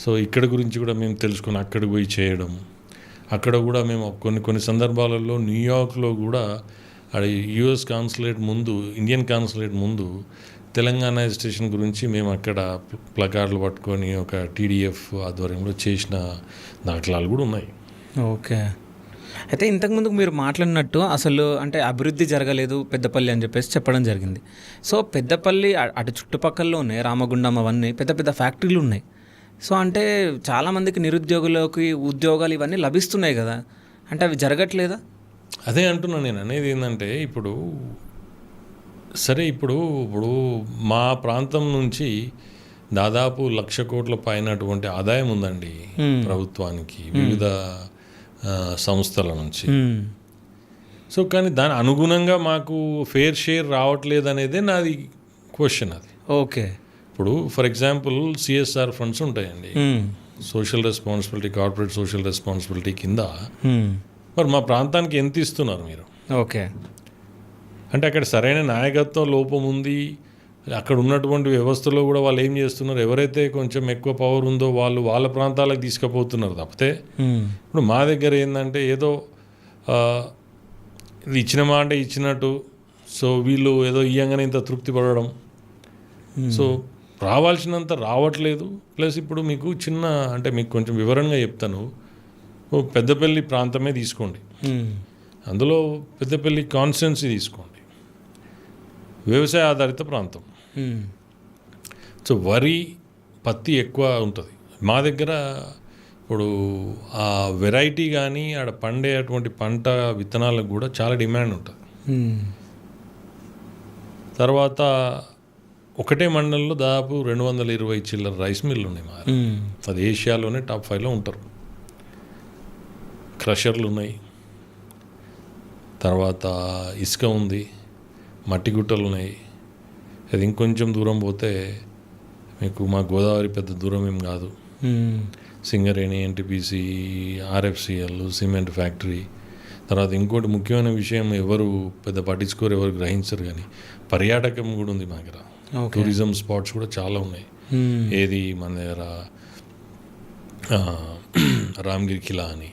సో ఇక్కడ గురించి కూడా మేము తెలుసుకొని అక్కడికి పోయి చేయడం. అక్కడ కూడా మేము కొన్ని సందర్భాలలో న్యూయార్క్లో కూడా యుఎస్ కాన్సులేట్ ముందు, ఇండియన్ కాన్సులేట్ ముందు తెలంగాణ స్టేషన్ గురించి మేము అక్కడ ప్లకార్డులు పట్టుకొని ఒక టీడీఎఫ్ ఆధ్వర్యంలో చేసిన దాఖలాలు కూడా ఉన్నాయి. ఓకే అయితే ఇంతకుముందు మీరు మాట్లాడినట్టు అసలు అంటే అభివృద్ధి జరగలేదు పెద్దపల్లి అని చెప్పేసి చెప్పడం జరిగింది. సో పెద్దపల్లి అటు చుట్టుపక్కలలోనే రామగుండం అవన్నీ పెద్ద పెద్ద ఫ్యాక్టరీలు ఉన్నాయి. సో అంటే చాలామందికి నిరుద్యోగులకి ఉద్యోగాలు ఇవన్నీ లభిస్తున్నాయి కదా, అంటే అవి జరగట్లేదా? అదే అంటున్నాను నేను. అనేది ఏంటంటే ఇప్పుడు సరే ఇప్పుడు మా ప్రాంతం నుంచి దాదాపు 1,00,000 కోట్ల పైనటువంటి ఆదాయం ఉందండి ప్రభుత్వానికి వివిధ సంస్థల నుంచి. సో కానీ దాని అనుగుణంగా మాకు ఫేర్ షేర్ రావట్లేదు అనేదే నాది క్వశ్చన్. అది ఓకే ఇప్పుడు ఫర్ ఎగ్జాంపుల్ సిఎస్ఆర్ ఫండ్స్ ఉంటాయండి, social responsibility, corporate social responsibility కింద. మరి మా ప్రాంతానికి ఎంత ఇస్తున్నారు మీరు? ఓకే అంటే అక్కడ సరైన నాయకత్వ లోపం ఉంది. అక్కడ ఉన్నటువంటి వ్యవస్థలో కూడా వాళ్ళు ఏం చేస్తున్నారు, ఎవరైతే కొంచెం ఎక్కువ పవర్ ఉందో వాళ్ళు వాళ్ళ ప్రాంతాలకు తీసుకుపోతున్నారు తప్పితే ఇప్పుడు మా దగ్గర ఏంటంటే ఏదో ఇది ఇచ్చిన మాట ఇచ్చినట్టు, సో వీళ్ళు ఏదో ఇయ్యంగానే ఇంత తృప్తి పడడం, సో రావాల్సినంత రావట్లేదు. ప్లస్ ఇప్పుడు మీకు చిన్న అంటే మీకు కొంచెం వివరంగా చెప్తాను. పెద్దపల్లి ప్రాంతమే తీసుకోండి, అందులో పెద్దపల్లి కాన్స్టిట్యున్సీ తీసుకోండి, వ్యవసాయ ఆధారిత ప్రాంతం. సో వరి, పత్తి ఎక్కువ ఉంటుంది. మా దగ్గర ఇప్పుడు ఆ వెరైటీ కానీ ఆడ పండే అటువంటి పంట విత్తనాలకు కూడా చాలా డిమాండ్ ఉంటుంది. తర్వాత ఒకటే మండలంలో దాదాపు 220 చిల్లర రైస్ మిల్లు ఉన్నాయి మా అది ఏషియాలోనే టాప్ 5లో ఉంటారు. క్రషర్లు ఉన్నాయి, తర్వాత ఇసుక ఉంది, మట్టి గుట్టలు ఉన్నాయి. అది ఇంకొంచెం దూరం పోతే మీకు మా గోదావరి పెద్ద దూరం ఏం కాదు. Singareni, NTPC, RFCL, cement factory. తర్వాత ఇంకోటి ముఖ్యమైన విషయం ఎవరు పెద్ద పట్టించుకోరు, ఎవరు గ్రహించరు, కానీ పర్యాటకం కూడా ఉంది మా దగ్గర. టూరిజం స్పాట్స్ కూడా చాలా ఉన్నాయి. ఏది మన దగ్గర రామగిరి కిలా అని,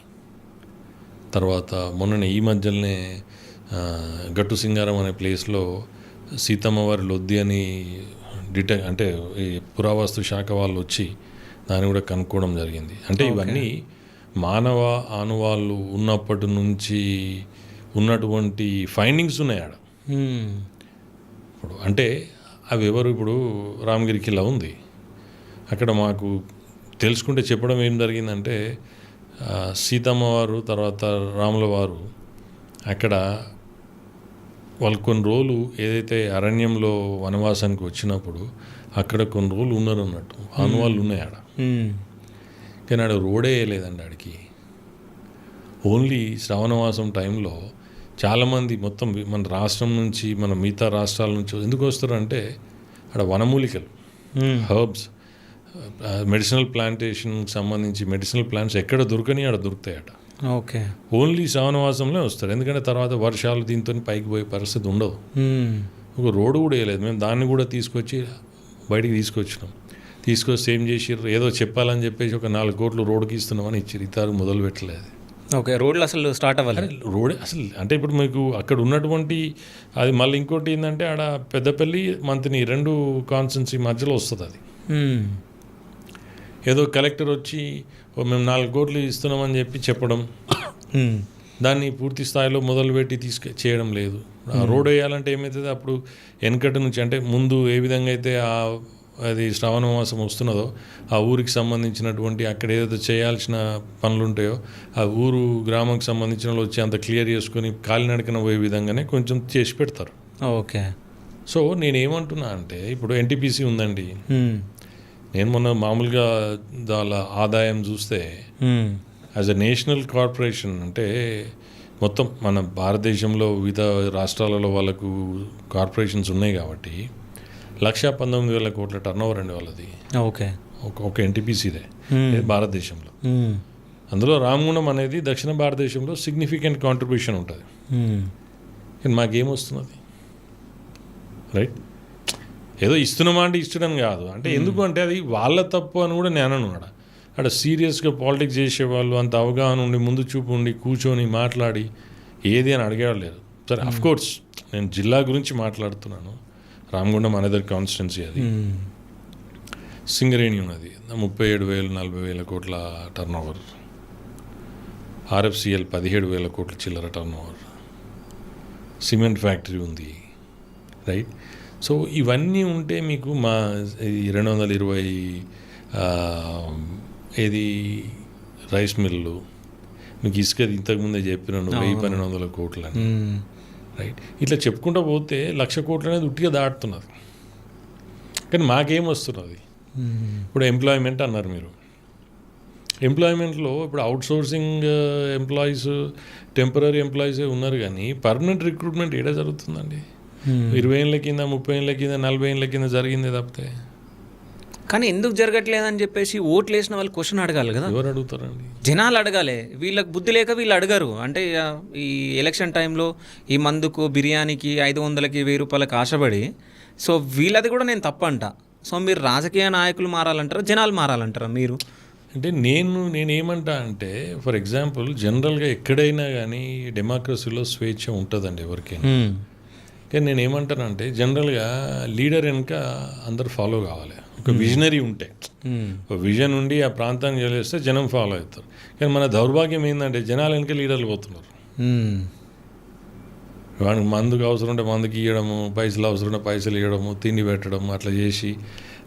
తర్వాత మొన్ననే ఈ మధ్యలోనే గట్టు సింగారం అనే ప్లేస్లో సీతమ్మ వారి లొద్ది అని అంటే ఈ పురావస్తు శాఖ వాళ్ళు వచ్చి దాన్ని కూడా కనుక్కోవడం జరిగింది. అంటే ఇవన్నీ మానవ ఆనవాళ్ళు ఉన్నప్పటి నుంచి ఉన్నటువంటి ఫైండింగ్స్ ఉన్నాయి ఆడ. ఇప్పుడు అంటే అవి ఎవరు, ఇప్పుడు రామగిరి కిలా ఉంది, అక్కడ మాకు తెలుసుకుంటే చెప్పడం ఏం జరిగిందంటే సీతమ్మ వారు తర్వాత రాముల వారు అక్కడ వాళ్ళు కొన్ని రోజులు ఏదైతే అరణ్యంలో వనవాసానికి వచ్చినప్పుడు అక్కడ కొన్ని రోజులు ఉన్నారు అన్నట్టు, ఆనవాళ్ళు ఉన్నాయి ఆడ. కానీ ఆడ రోడే వేయలేదండి ఆడికి. ఓన్లీ శ్రావణవాసం టైంలో చాలామంది మొత్తం మన రాష్ట్రం నుంచి మన మిగతా రాష్ట్రాల నుంచి ఎందుకు వస్తారంటే ఆడ వనమూలికలు, హర్బ్స్, మెడిసినల్ ప్లాంటేషన్కి సంబంధించి మెడిసినల్ ప్లాంట్స్ ఎక్కడ దొరకని ఆడ దొరుకుతాయట. ఓకే, ఓన్లీ శ్రావణవాసంలో వస్తారు. ఎందుకంటే తర్వాత వర్షాలు దీంతో పైకి పోయే పరిస్థితి ఉండదు. ఒక రోడ్డు కూడా వేయలేదు. మేము దాన్ని కూడా తీసుకొచ్చి బయటికి తీసుకొచ్చినాం. తీసుకొచ్చి ఏం చేసిర్రు, ఏదో చెప్పాలని చెప్పేసి ఒక 4 కోట్లు రోడ్డుకి ఇస్తున్నామని ఇచ్చారు. ఇతరు మొదలు పెట్టలేదు. ఓకే, రోడ్లు అసలు స్టార్ట్ అవ్వాలి. రోడ్ అసలు అంటే ఇప్పుడు మీకు అక్కడ ఉన్నటువంటి అది మళ్ళీ ఇంకోటి ఏంటంటే ఆడ పెద్దపల్లి మంత్ని 2 కాన్స్టిట్యున్సీ మధ్యలో వస్తుంది. అది ఏదో కలెక్టర్ వచ్చి మేము 4 కోట్లు ఇస్తున్నామని చెప్పి చెప్పడం, దాన్ని పూర్తి స్థాయిలో మొదలుపెట్టి చేయడం లేదు. ఆ రోడ్ వేయాలంటే ఏమవుతుంది, అప్పుడు వెనకటి నుంచి అంటే ముందు ఏ విధంగా అయితే అది శ్రావణ మాసం వస్తున్నదో ఆ ఊరికి సంబంధించినటువంటి అక్కడ ఏదైతే చేయాల్సిన పనులు ఉంటాయో ఆ ఊరు గ్రామంకి సంబంధించిన వాళ్ళు వచ్చి అంత క్లియర్ చేసుకొని కాలినడకన పోయే విధంగానే కొంచెం చేసి పెడతారు. ఓకే, సో నేనేమంటున్నా అంటే ఇప్పుడు ఎన్టీపీసీ ఉందండి. నేను మొన్న మామూలుగా దాని ఆదాయం చూస్తే యాజ్ అ నేషనల్ కార్పొరేషన్ అంటే మొత్తం మన భారతదేశంలో వివిధ రాష్ట్రాలలో వాళ్ళకు కార్పొరేషన్స్ ఉన్నాయి కాబట్టి 1,19,000 కోట్ల టర్నోవర్ అండి వాళ్ళది. ఓకే, ఒక ఎన్టీపీసీదే భారతదేశంలో. అందులో రామగుండం అనేది దక్షిణ భారతదేశంలో సిగ్నిఫికెంట్ కాంట్రిబ్యూషన్ ఉంటుంది. కానీ మాకేమొస్తున్నది, రైట్? ఏదో ఇస్తున్నామా అంటే ఇష్టం కాదు. అంటే ఎందుకు అంటే అది వాళ్ళ తప్పు అని కూడా నేను అనను. అక్కడ సీరియస్గా పాలిటిక్స్ చేసేవాళ్ళు అంత అవగాహన ఉండి ముందు చూపు ఉండి కూర్చొని మాట్లాడి ఏది అని అడిగేవాళ్ళు లేదు. సరే, అఫ్కోర్స్ నేను జిల్లా గురించి మాట్లాడుతున్నాను. Ramagundam another constituency. అది సింగరేణి ఉన్నది, 37,000-40,000 కోట్ల టర్నోవర్. ఆర్ఎఫ్సిఎల్ 17,000 కోట్ల చిల్లర టర్నోవర్. సిమెంట్ ఫ్యాక్టరీ ఉంది, రైట్? సో ఇవన్నీ ఉంటే మీకు మా 220 ఏది రైస్ మిల్లు, మీకు ఇసుక ఇంతకుముందే చెప్పినాను 1,000-1,200 కోట్లు అని, రైట్? ఇట్లా చెప్పుకుంటూ పోతే 1,00,000 కోట్లు అనేది ఉట్టిగా దాటుతున్నది. కానీ మాకేం వస్తున్నది? ఇప్పుడు ఎంప్లాయ్మెంట్ అన్నారు మీరు. ఎంప్లాయ్మెంట్లో ఇప్పుడు అవుట్సోర్సింగ్ ఎంప్లాయీస్, టెంపరీ ఎంప్లాయీసే ఉన్నారు, కానీ పర్మనెంట్ రిక్రూట్మెంట్ ఏడా జరుగుతుందండి? 20 ఏళ్ళ కింద, 30 ఏళ్ళ కింద, 40 ఏళ్ళ కింద జరిగిందే తప్పితే. కానీ ఎందుకు జరగట్లేదని చెప్పేసి ఓట్లు వేసిన వాళ్ళు క్వశ్చన్ అడగాలి కదా. ఎవరు అడుగుతారండి? జనాలు అడగాలి. వీళ్ళకి బుద్ధి లేక వీళ్ళు అడగరు. అంటే ఈ ఎలక్షన్ టైంలో ఈ మందుకు, బిర్యానీకి 500కి 1,000 రూపాయలకు ఆశపడి, సో వీళ్ళది కూడా నేను తప్పంట. సో మీరు రాజకీయ నాయకులు మారాలంటారా, జనాలు మారాలంటారా మీరు? అంటే నేనేమంటా అంటే, ఫర్ ఎగ్జాంపుల్ జనరల్గా ఎక్కడైనా కానీ డెమోక్రసీలో స్వేచ్ఛ ఉంటుందండి ఎవరికైనా. కానీ నేనేమంటానంటే జనరల్గా లీడర్ వెనుక అందరు ఫాలో కావాలి. ఒక విజనరీ ఉంటే, ఒక విజన్ ఉండి ఆ ప్రాంతాన్ని చేస్తే జనం ఫాలో అవుతారు. కానీ మన దౌర్భాగ్యం ఏంటంటే జనాలు వెనుక లీడర్లు పోతున్నారు. వాడికి మందుకు అవసరం ఉంటే మందుకి ఇవ్వడము, పైసలు అవసరం ఉంటే పైసలు ఇవ్వడము, తిండి పెట్టడము, అట్లా చేసి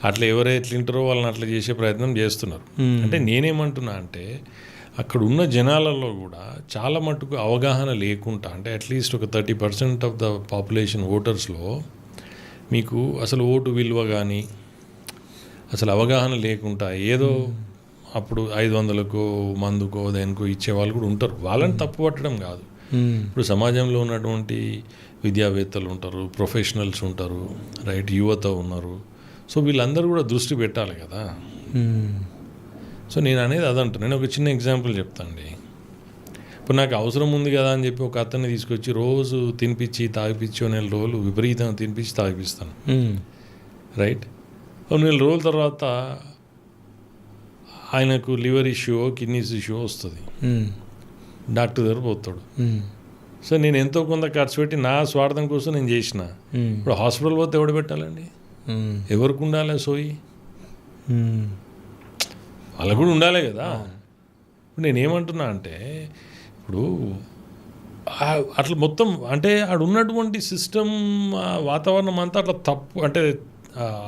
అట్లా ఎవరు ఎట్లుంటారో వాళ్ళని అట్లా చేసే ప్రయత్నం చేస్తున్నారు. అంటే నేనేమంటున్నా అంటే అక్కడ ఉన్న జనాలలో కూడా చాలా మటుకు అవగాహన లేకుండా, అంటే అట్లీస్ట్ ఒక 30% ఆఫ్ ద పాపులేషన్ ఓటర్స్లో మీకు అసలు ఓటు విలువ కానీ అసలు అవగాహన లేకుండా ఏదో అప్పుడు 500కో మందుకో దేనికో ఇచ్చే వాళ్ళు కూడా ఉంటారు. వాళ్ళని తప్పు పట్టడం కాదు. ఇప్పుడు సమాజంలో ఉన్నటువంటి విద్యావేత్తలు ఉంటారు, ప్రొఫెషనల్స్ ఉంటారు, రైట్, యువత ఉన్నారు. సో వీళ్ళందరూ కూడా దృష్టి పెట్టాలి కదా. సో నేను అనేది అదంటా. నేను ఒక చిన్న ఎగ్జాంపుల్ చెప్తానండి. ఇప్పుడు నాకు అవసరం ఉంది కదా అని చెప్పి ఒక అతన్ని తీసుకొచ్చి రోజు తినిపించి తాగిపించి 1 నెల రోజులు విపరీతంగా తినిపించి తాగిపిస్తాను, రైట్. 1 నెల రోజుల తర్వాత ఆయనకు లివర్ ఇష్యూ, కిడ్నీస్ ఇష్యూ వస్తుంది, డాక్టర్ దగ్గర పోతాడు. సో నేను ఎంతో కొంత ఖర్చు పెట్టి నా స్వార్థం కోసం నేను చేసిన. ఇప్పుడు హాస్పిటల్ పోతే ఎవడు పెట్టాలండి? ఎవరికి ఉండాలి సోయి? వాళ్ళకు కూడా ఉండాలి కదా. ఇప్పుడు నేనేమంటున్నా అంటే ఇప్పుడు అట్లా మొత్తం అంటే ఆడ ఉన్నటువంటి సిస్టమ్ వాతావరణం అంతా అట్లా తప్పు అంటే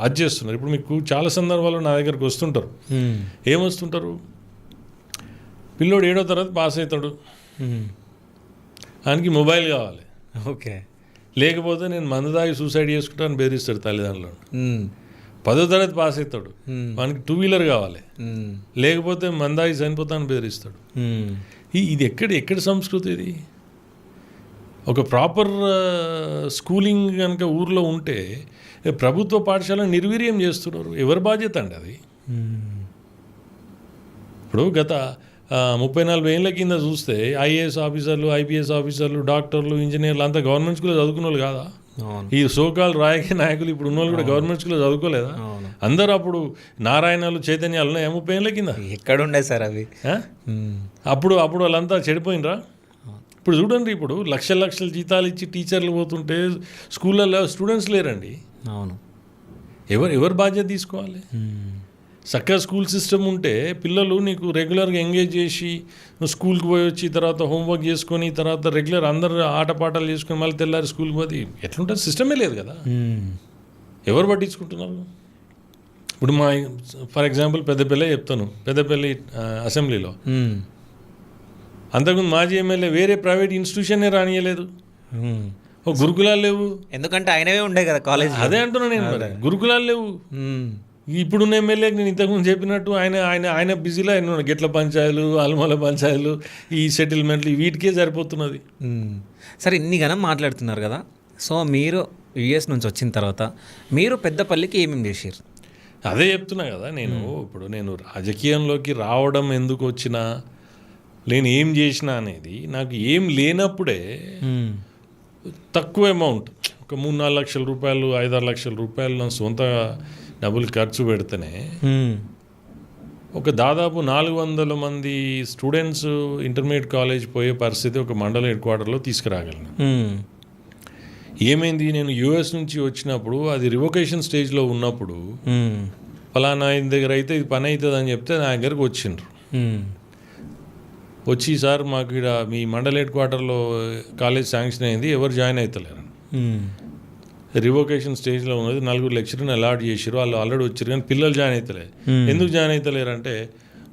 అది చేస్తున్నారు. ఇప్పుడు మీకు చాలా సందర్భాల్లో నా దగ్గరికి వస్తుంటారు. ఏమొస్తుంటారు? పిల్లోడు 7వ తరగతి పాస్ అవుతాడు, ఆయనకి మొబైల్ కావాలి, ఓకే, లేకపోతే నేను మందు తాగి సూసైడ్ చేసుకుంటాను బెదిరిస్తాడు తల్లిదండ్రులను. 10వ తరగతి పాస్ అవుతాడు, వానికి 2 వీలర్ కావాలి, లేకపోతే మందాగి చనిపోతాను బెదిరిస్తాడు. ఇది ఎక్కడ సంస్కృతి? ఇది ఒక ప్రాపర్ స్కూలింగ్ కనుక ఊర్లో ఉంటే ప్రభుత్వ పాఠశాలను నిర్వీర్యం చేస్తున్నారు. ఎవరి బాధ్యత అండి అది? ఇప్పుడు గత 30-40 ఏళ్ళ కింద చూస్తే ఐఏఎస్ ఆఫీసర్లు, ఐపీఎస్ ఆఫీసర్లు, డాక్టర్లు, ఇంజనీర్లు అంతా గవర్నమెంట్ స్కూల్లో చదువుకున్న వాళ్ళు కాదా? ఈ సోకాల్ రాజకీయ నాయకులు ఇప్పుడు ఉన్న వాళ్ళు కూడా గవర్నమెంట్ స్కూల్లో చదువుకోలేదా? అందరూ అప్పుడు నారాయణలు, చైతన్యాలు ఉన్నాయా 30 ఏళ్ళ కింద? ఎక్కడుండే సార్ అవి? అప్పుడు వాళ్ళంతా చెడిపోయినరా? ఇప్పుడు చూడండి, ఇప్పుడు లక్షల జీతాలు ఇచ్చి టీచర్లు పోతుంటే స్కూళ్ళల్లో స్టూడెంట్స్ లేరండి. అవును. ఎవరు బాధ్యత తీసుకోవాలి? చక్కగా స్కూల్ సిస్టమ్ ఉంటే పిల్లలు నీకు రెగ్యులర్గా ఎంగేజ్ చేసి స్కూల్కి పోయి వచ్చి తర్వాత హోంవర్క్ చేసుకొని తర్వాత రెగ్యులర్ అందరు ఆటపాటాలు చేసుకొని మళ్ళీ తెల్లారి స్కూల్కి పోతే ఎట్లుంటుంది? సిస్టమే లేదు కదా. ఎవరు పట్టించుకుంటున్నారు? ఇప్పుడు ఫర్ ఎగ్జాంపుల్ పెద్దపల్లి చెప్తాను, పెద్దపల్లి అసెంబ్లీలో అంతకుముందు మాజీ ఎమ్మెల్యే వేరే ప్రైవేట్ ఇన్స్టిట్యూషన్నే రానియలేదు. గురుకులాలు లేవు, ఎందుకంటే ఆయనవే ఉండే కదా కాలేజ్. అదే అంటున్నా నేను, మరి గురుకులాలు లేవు. ఇప్పుడున్న ఎమ్మెల్యేకి నేను ఇంతకుముందు చెప్పినట్టు ఆయన బిజీలో ఆయన గెట్ల పంచాయలు, అల్మల పంచాయలు, ఈ సెటిల్మెంట్లు వీటికే సరిపోతున్నది. సరే, ఇన్ని గనం మాట్లాడుతున్నారు కదా. సో మీరు యుఎస్ నుంచి వచ్చిన తర్వాత మీరు పెద్దపల్లికి ఏమేమి చేశారు? అదే చెప్తున్నా కదా నేను. ఇప్పుడు నేను రాజకీయంలోకి రావడం ఎందుకు వచ్చినా, నేను ఏం చేసినా అనేది నాకు ఏం లేనప్పుడే తక్కువ అమౌంట్, ఒక 3-4 లక్షల రూపాయలు, 5-6 లక్షల రూపాయలు నా సొంత డబ్బులు ఖర్చు పెడితేనే ఒక దాదాపు 400 మంది స్టూడెంట్స్ ఇంటర్మీడియట్ కాలేజ్ పోయే పరిస్థితి ఒక మండల హెడ్ క్వార్టర్లో తీసుకురాగలను. ఏమైంది, నేను యూఎస్ నుంచి వచ్చినప్పుడు అది రివొకేషన్ స్టేజ్లో ఉన్నప్పుడు ఫలానా ఆయన దగ్గర అయితే ఇది పని అవుతుంది అని చెప్తే నా దగ్గరకు వచ్చిండ్రు. వచ్చి సార్ మాకు ఇక్కడ మీ మండల హెడ్ క్వార్టర్లో కాలేజ్ శాంక్షన్ అయింది, ఎవరు జాయిన్ అవుతలేరు, రివొకేషన్ స్టేజ్లో ఉన్నది, 4 లెక్చరర్ని అలాట్ చేసారు, వాళ్ళు ఆల్రెడీ వచ్చారు కానీ పిల్లలు జాయిన్ అవుతలేదు. ఎందుకు జాయిన్ అవుతలేరు అంటే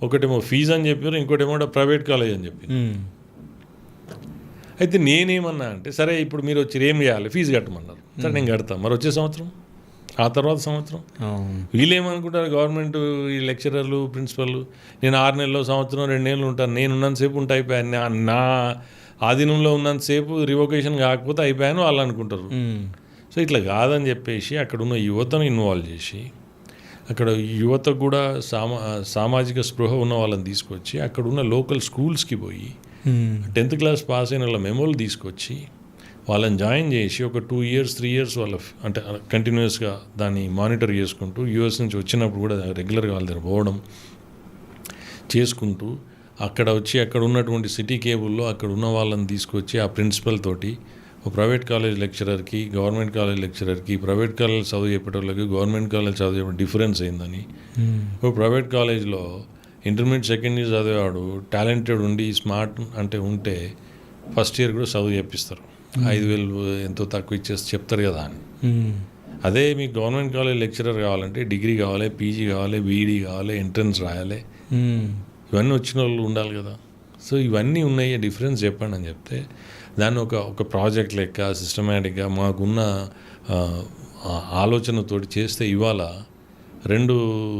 ఒకటేమో ఫీజు అని చెప్పారు, ఇంకోటేమో ప్రైవేట్ కాలేజ్ అని చెప్పి. అయితే నేనేమన్నా అంటే సరే ఇప్పుడు మీరు వచ్చి ఏం చేయాలి, ఫీజు కట్టమన్నారు. సరే నేను కడతాను. మరి వచ్చే సంవత్సరం, ఆ తర్వాత సంవత్సరం వీళ్ళేమనుకుంటారు, గవర్నమెంట్ ఈ లెక్చరర్లు, ప్రిన్సిపల్లు, నేను 6 నెలలు, సంవత్సరం, 2 నెలలు ఉంటాను, నేను ఉన్నంతసేపు ఉంటే అయిపోయాను, నా ఆధీనంలో ఉన్నంతసేపు రివొకేషన్ కాకపోతే అయిపోయాను వాళ్ళు అనుకుంటారు. సో ఇట్లా కాదని చెప్పేసి అక్కడ ఉన్న యువతను ఇన్వాల్వ్ చేసి, అక్కడ యువతకు కూడా సామాజిక స్పృహ ఉన్న వాళ్ళని తీసుకొచ్చి అక్కడ ఉన్న లోకల్ స్కూల్స్కి పోయి 10th క్లాస్ పాస్ అయిన వాళ్ళ మెమోలు తీసుకొచ్చి వాళ్ళని జాయిన్ చేసి ఒక 2 years 3 years వాళ్ళ అంటే కంటిన్యూస్గా దాన్ని మానిటర్ చేసుకుంటూ యూఎస్ నుంచి వచ్చినప్పుడు కూడా రెగ్యులర్గా వాళ్ళ దగ్గర పోవడం చేసుకుంటూ అక్కడ వచ్చి అక్కడ ఉన్నటువంటి సిటీ కేబుల్లో అక్కడ ఉన్న వాళ్ళని తీసుకొచ్చి ఆ ప్రిన్సిపల్ తోటి ఒక ప్రైవేట్ కాలేజ్ లెక్చరర్కి, గవర్నమెంట్ కాలేజ్ లెక్చరర్కి, ప్రైవేట్ కాలేజ్ చదువు చెప్పేటోళ్ళకి గవర్నమెంట్ కాలేజ్ చదువు చెప్పే డిఫరెన్స్ అయిందని, ఒక ప్రైవేట్ కాలేజ్లో ఇంటర్మీడియట్ సెకండ్ ఇయర్ చదివేవాడు టాలెంటెడ్ ఉండి స్మార్ట్ అంటే ఉంటే ఫస్ట్ ఇయర్ కూడా చదువు చెప్పిస్తారు, 5,000 ఎంతో తక్కువ ఇచ్చేసి చెప్తారు కదా అని. అదే మీకు గవర్నమెంట్ కాలేజ్ లెక్చరర్ కావాలంటే డిగ్రీ కావాలి, పీజీ కావాలి, బీఈడీ కావాలి, ఎంట్రన్స్ రాయాలి, ఇవన్నీ వచ్చిన వాళ్ళు ఉండాలి కదా. సో ఇవన్నీ ఉన్నాయి, డిఫరెన్స్ చెప్పండి అని చెప్తే దాన్ని ఒక ప్రాజెక్ట్ లెక్క సిస్టమేటిక్గా మాకున్న ఆలోచనతోటి చేస్తే ఇవాళ 2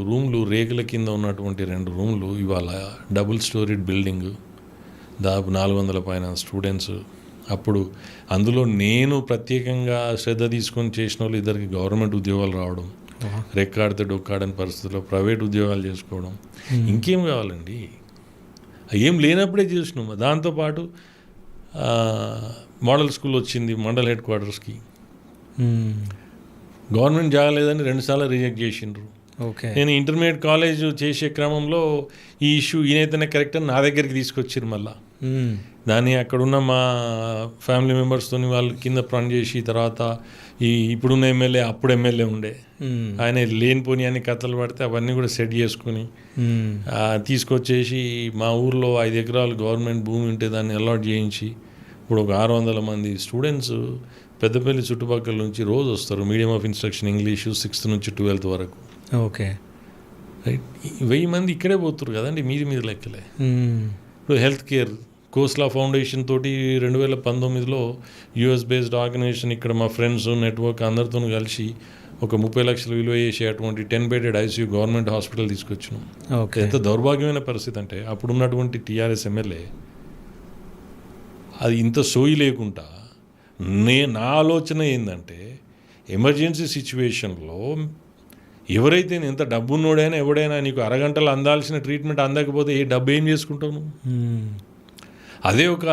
రూమ్లు రేకుల కింద ఉన్నటువంటి 2 రూమ్లు ఇవాళ డబుల్ స్టోరీడ్ బిల్డింగ్, దాదాపు 400 పైన స్టూడెంట్స్. అప్పుడు అందులో నేను ప్రత్యేకంగా శ్రద్ధ తీసుకొని చేసిన వాళ్ళు 2 గవర్నమెంట్ ఉద్యోగాలు రావడం, రెక్కాడితే డొక్కాడని పరిస్థితుల్లో ప్రైవేట్ ఉద్యోగాలు చేసుకోవడం, ఇంకేం కావాలండి? ఏం లేనప్పుడే చేసినాము. దాంతోపాటు మోడల్ స్కూల్ వచ్చింది మండల్ హెడ్ క్వార్టర్స్కి, గవర్నమెంట్ జాగా లేదని 2 సార్లు రిజెక్ట్ చేసిండ్రు. నేను ఇంటర్మీడియట్ కాలేజ్ చేసే క్రమంలో ఈ ఇష్యూ ఈయనైతేనే కరెక్ట్ అని నా దగ్గరికి తీసుకొచ్చారు. మళ్ళా దాన్ని అక్కడున్న మా ఫ్యామిలీ మెంబర్స్తో వాళ్ళు కింద పని చేసి తర్వాత ఇప్పుడున్న ఎమ్మెల్యే అప్పుడు ఎమ్మెల్యే ఉండే ఆయన లేనిపోని అన్ని కథలు పడితే అవన్నీ కూడా సెట్ చేసుకుని తీసుకొచ్చేసి మా ఊర్లో 5 ఎకరాలు గవర్నమెంట్ భూమి ఉంటే దాన్ని అలాట్ చేయించి ఇప్పుడు ఒక 600 మంది స్టూడెంట్స్ పెద్దపల్లి చుట్టుపక్కల నుంచి రోజు వస్తారు. Medium of instruction English 6th నుంచి 12th వరకు. Okay, right. 1000 మంది ఇక్కడే పోతున్నారు కదండి, మీద లెక్కలే. ఇప్పుడు హెల్త్ కేర్ కోస్లా ఫౌండేషన్ తోటి 2019లో యూఎస్ బేస్డ్ ఆర్గనైజేషన్ ఇక్కడ మా ఫ్రెండ్స్ నెట్వర్క్ అందరితో కలిసి ఒక 30 లక్షలు విలువ చేసే అటువంటి 10 బెడెడ్ ఐసీయూ గవర్నమెంట్ హాస్పిటల్ తీసుకొచ్చినాం. ఎంత దౌర్భాగ్యమైన పరిస్థితి అంటే అప్పుడున్నటువంటి టీఆర్ఎస్ ఎమ్మెల్యే అది ఇంత సోయి లేకుండా నా ఆలోచన ఏంటంటే ఎమర్జెన్సీ సిచ్యువేషన్లో ఎవరైతే ఎంత డబ్బు ఉన్నోడైనా ఎవడైనా నీకు అరగంటలో అందాల్సిన ట్రీట్మెంట్ అందకపోతే ఏ డబ్బు ఏం చేసుకుంటావు నువ్వు? అదే ఒక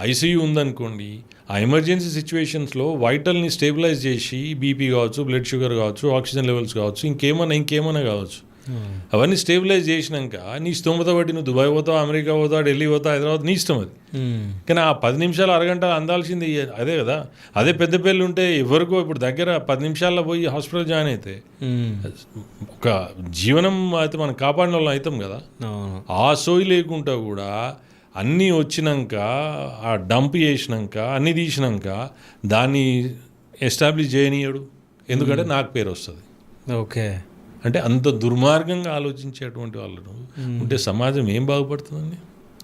ఐసీయూ ఉందనుకోండి, ఆ ఎమర్జెన్సీ సిచ్యువేషన్స్లో వైటల్ని స్టేబిలైజ్ చేసి బీపీ కావచ్చు, బ్లడ్ షుగర్ కావచ్చు, ఆక్సిజన్ లెవెల్స్ కావచ్చు, ఇంకేమైనా కావచ్చు, అవన్నీ స్టేబిలైజ్ చేసినాక నీ స్తోమత బట్టి నువ్వు దుబాయ్ పోతావు, అమెరికా పోతావు, ఢిల్లీ పోతావు, హైదరాబాద్, నీ ఇష్టం అది. కానీ ఆ 10 నిమిషాలు అరగంట అందాల్సింది అదే కదా. అదే పెద్దపల్లి ఉంటే ఎవరికో ఇప్పుడు దగ్గర 10 నిమిషాల్లో పోయి హాస్పిటల్ జాయిన్ అయితే ఒక జీవనం అయితే మనం కాపాడిన వాళ్ళం అవుతాం కదా. ఆ సోయి లేకుండా కూడా అన్నీ వచ్చినాక ఆ డంప్ చేసినాక అన్నీ తీసినాక దాన్ని ఎస్టాబ్లిష్ చేయనీయడు, ఎందుకంటే నాకు పేరు వస్తుంది. ఓకే, అంటే అంత దుర్మార్గంగా ఆలోచించేటువంటి వాళ్ళు ఉంటే సమాజం ఏం బాగుపడుతుందండి?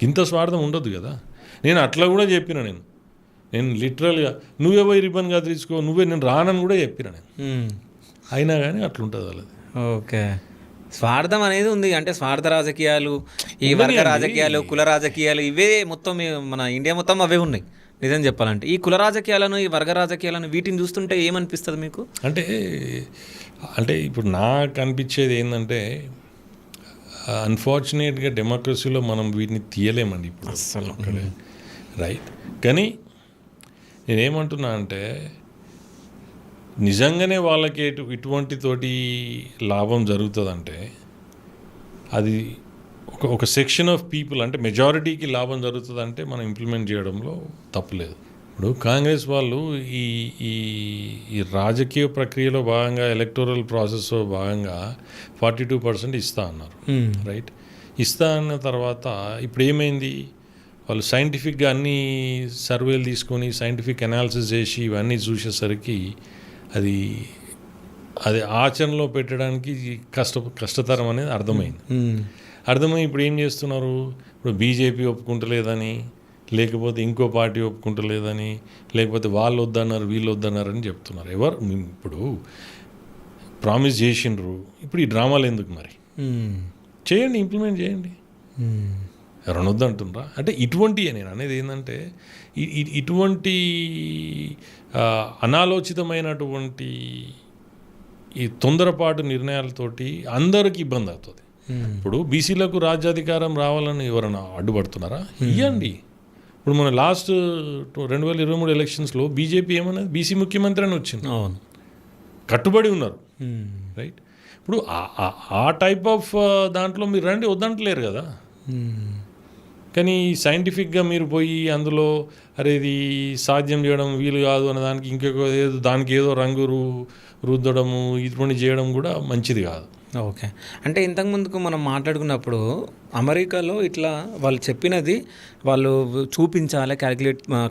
ఇంత స్వార్థం ఉండదు కదా. నేను అట్లా కూడా చెప్పిన, నేను లిటరల్గా నువ్వే పోయి రిబ్బన్ గా తీసుకో, నేను రానని కూడా చెప్పిన నేను. అయినా కానీ అట్లుంటుంది వాళ్ళది. ఓకే, స్వార్థం అనేది ఉంది. అంటే స్వార్థ రాజకీయాలు, ఈ వర్గ రాజకీయాలు, కుల రాజకీయాలు, ఇవే మొత్తం మన ఇండియా మొత్తం అవే ఉన్నాయి నిజం చెప్పాలంటే. ఈ కుల రాజకీయాలను, ఈ వర్గ రాజకీయాలను, వీటిని చూస్తుంటే ఏమనిపిస్తుంది మీకు? అంటే ఇప్పుడు నాకు అనిపించేది ఏంటంటే అన్ఫార్చునేట్గా డెమోక్రసీలో మనం వీటిని తీయలేమండి ఇప్పుడు అసలు. రైట్. కానీ నేనేమంటున్నా అంటే నిజంగానే వాళ్ళకి ఇటువంటి తోటి లాభం జరుగుతుందంటే అది ఒక సెక్షన్ ఆఫ్ పీపుల్, అంటే మెజారిటీకి లాభం జరుగుతుందంటే మనం ఇంప్లిమెంట్ చేయడంలో తప్పులేదు. ఇప్పుడు కాంగ్రెస్ వాళ్ళు ఈ రాజకీయ ప్రక్రియలో భాగంగా ఎలక్టోరల్ ప్రాసెస్లో భాగంగా 42% ఇస్తా అన్నారు. రైట్. ఇస్తా అన్న తర్వాత ఇప్పుడు ఏమైంది, వాళ్ళు సైంటిఫిక్గా అన్ని సర్వేలు తీసుకొని సైంటిఫిక్ అనాలిసిస్ చేసి ఇవన్నీ చూసేసరికి అది ఆచరణలో పెట్టడానికి కష్టతరం అనేది అర్థమై ఇప్పుడు ఏం చేస్తున్నారు, ఇప్పుడు బీజేపీ ఒప్పుకుంటలేదని, లేకపోతే ఇంకో పార్టీ ఒప్పుకుంటలేదని, లేకపోతే వాళ్ళు వద్దన్నారు వీళ్ళు వద్దన్నారు అని చెప్తున్నారు. ఇప్పుడు ప్రామిస్ చేసిండ్రు, ఇప్పుడు ఈ డ్రామాలు ఎందుకు మరి? చేయండి, ఇంప్లిమెంట్ చేయండి. ఎవరైనా వద్దంటుండ్రా? అంటే ఇటువంటి నేను అనేది ఏంటంటే ఇటువంటి అనాలోచితమైనటువంటి ఈ తొందరపాటు నిర్ణయాలతోటి అందరికి ఇబ్బంది అవుతుంది. ఇప్పుడు బీసీలకు రాజ్యాధికారం రావాలని ఎవరైనా అడ్డుపడుతున్నారా? ఇవ్వండి. ఇప్పుడు మన లాస్ట్ 2023 ఎలక్షన్స్లో బీజేపీ ఏమన్నది, బీసీ ముఖ్యమంత్రి అని వచ్చింది, కట్టుబడి ఉన్నారు. రైట్. ఇప్పుడు ఆ టైప్ ఆఫ్ దాంట్లో మీరు రండి, వద్దంటలేరు కదా. కానీ సైంటిఫిక్గా మీరు పోయి అందులో అరే ఇది సాధ్యం చేయడం వీలు కాదు అన్న దానికి దానికి ఏదో రంగు రుద్దడము ఇటువంటి చేయడం కూడా మంచిది కాదు. ఓకే. అంటే ఇంతకుముందుకు మనం మాట్లాడుకున్నప్పుడు అమెరికాలో ఇట్లా వాళ్ళు చెప్పినది వాళ్ళు చూపించాలి,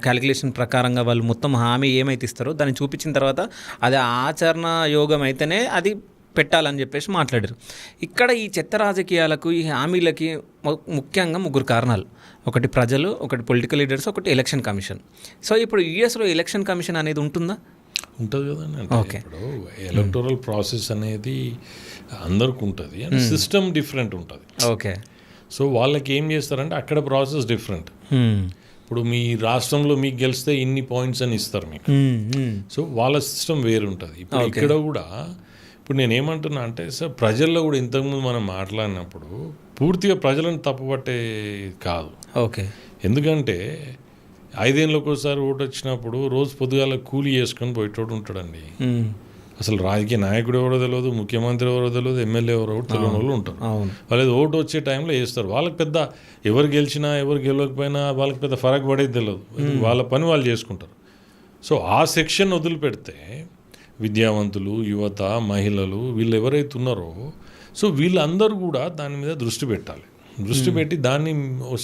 క్యాలిక్యులేషన్ ప్రకారంగా వాళ్ళు మొత్తం హామీ ఏమైతే ఇస్తారో దాన్ని చూపించిన తర్వాత అది ఆచరణ యోగం అయితేనే అది పెట్టాలని చెప్పేసి మాట్లాడారు. ఇక్కడ ఈ చెత్త రాజకీయాలకు, ఈ హామీలకి ముఖ్యంగా 3 కారణాలు. ఒకటి ప్రజలు, ఒకటి పొలిటికల్ లీడర్స్, ఒకటి ఎలక్షన్ కమిషన్. సో ఇప్పుడు యూఎస్లో ఎలక్షన్ కమిషన్ అనేది ఉంటుందా? ఉంటుంది కదండి. అంటే ఇప్పుడు ఎలక్టోరల్ ప్రాసెస్ అనేది అందరికి ఉంటుంది అండ్ సిస్టమ్ డిఫరెంట్ ఉంటుంది. ఓకే. సో వాళ్ళకి ఏం చేస్తారంటే అక్కడ ప్రాసెస్ డిఫరెంట్. ఇప్పుడు మీ రాష్ట్రంలో మీకు గెలిస్తే ఇన్ని పాయింట్స్ అని ఇస్తారు మీకు. సో వాళ్ళ సిస్టమ్ వేరు ఉంటుంది. ఇప్పుడు ఇక్కడ కూడా ఇప్పుడు నేను ఏమంటున్నా అంటే సార్, ప్రజల్లో కూడా ఇంతకుముందు మనం మాట్లాడినప్పుడు పూర్తిగా ప్రజలను తప్పుపట్టే కాదు. ఓకే. ఎందుకంటే 5 ఏళ్ళకి ఒకసారి ఓటు వచ్చినప్పుడు రోజు పొద్దుగాల కూలీ చేసుకొని పోయేటోడు ఉంటాడండి. అసలు రాజకీయ నాయకుడు ఎవరో తెలియదు, ముఖ్యమంత్రి ఎవరో తెలియదు, ఎమ్మెల్యే ఎవరో తెలియని వాళ్ళు ఉంటారు. వాళ్ళు ఓటు వచ్చే టైంలో వేస్తారు. వాళ్ళకి పెద్ద ఎవరు గెలిచినా ఎవరు గెలవకపోయినా వాళ్ళకి పెద్ద ఫరక్ పడేది తెలియదు. వాళ్ళ పని వాళ్ళు చేసుకుంటారు. సో ఆ సెక్షన్ వదిలిపెడితే విద్యావంతులు, యువత, మహిళలు వీళ్ళు ఎవరైతే ఉన్నారో సో వీళ్ళందరూ కూడా దాని మీద దృష్టి పెట్టాలి. దృష్టి పెట్టి దాన్ని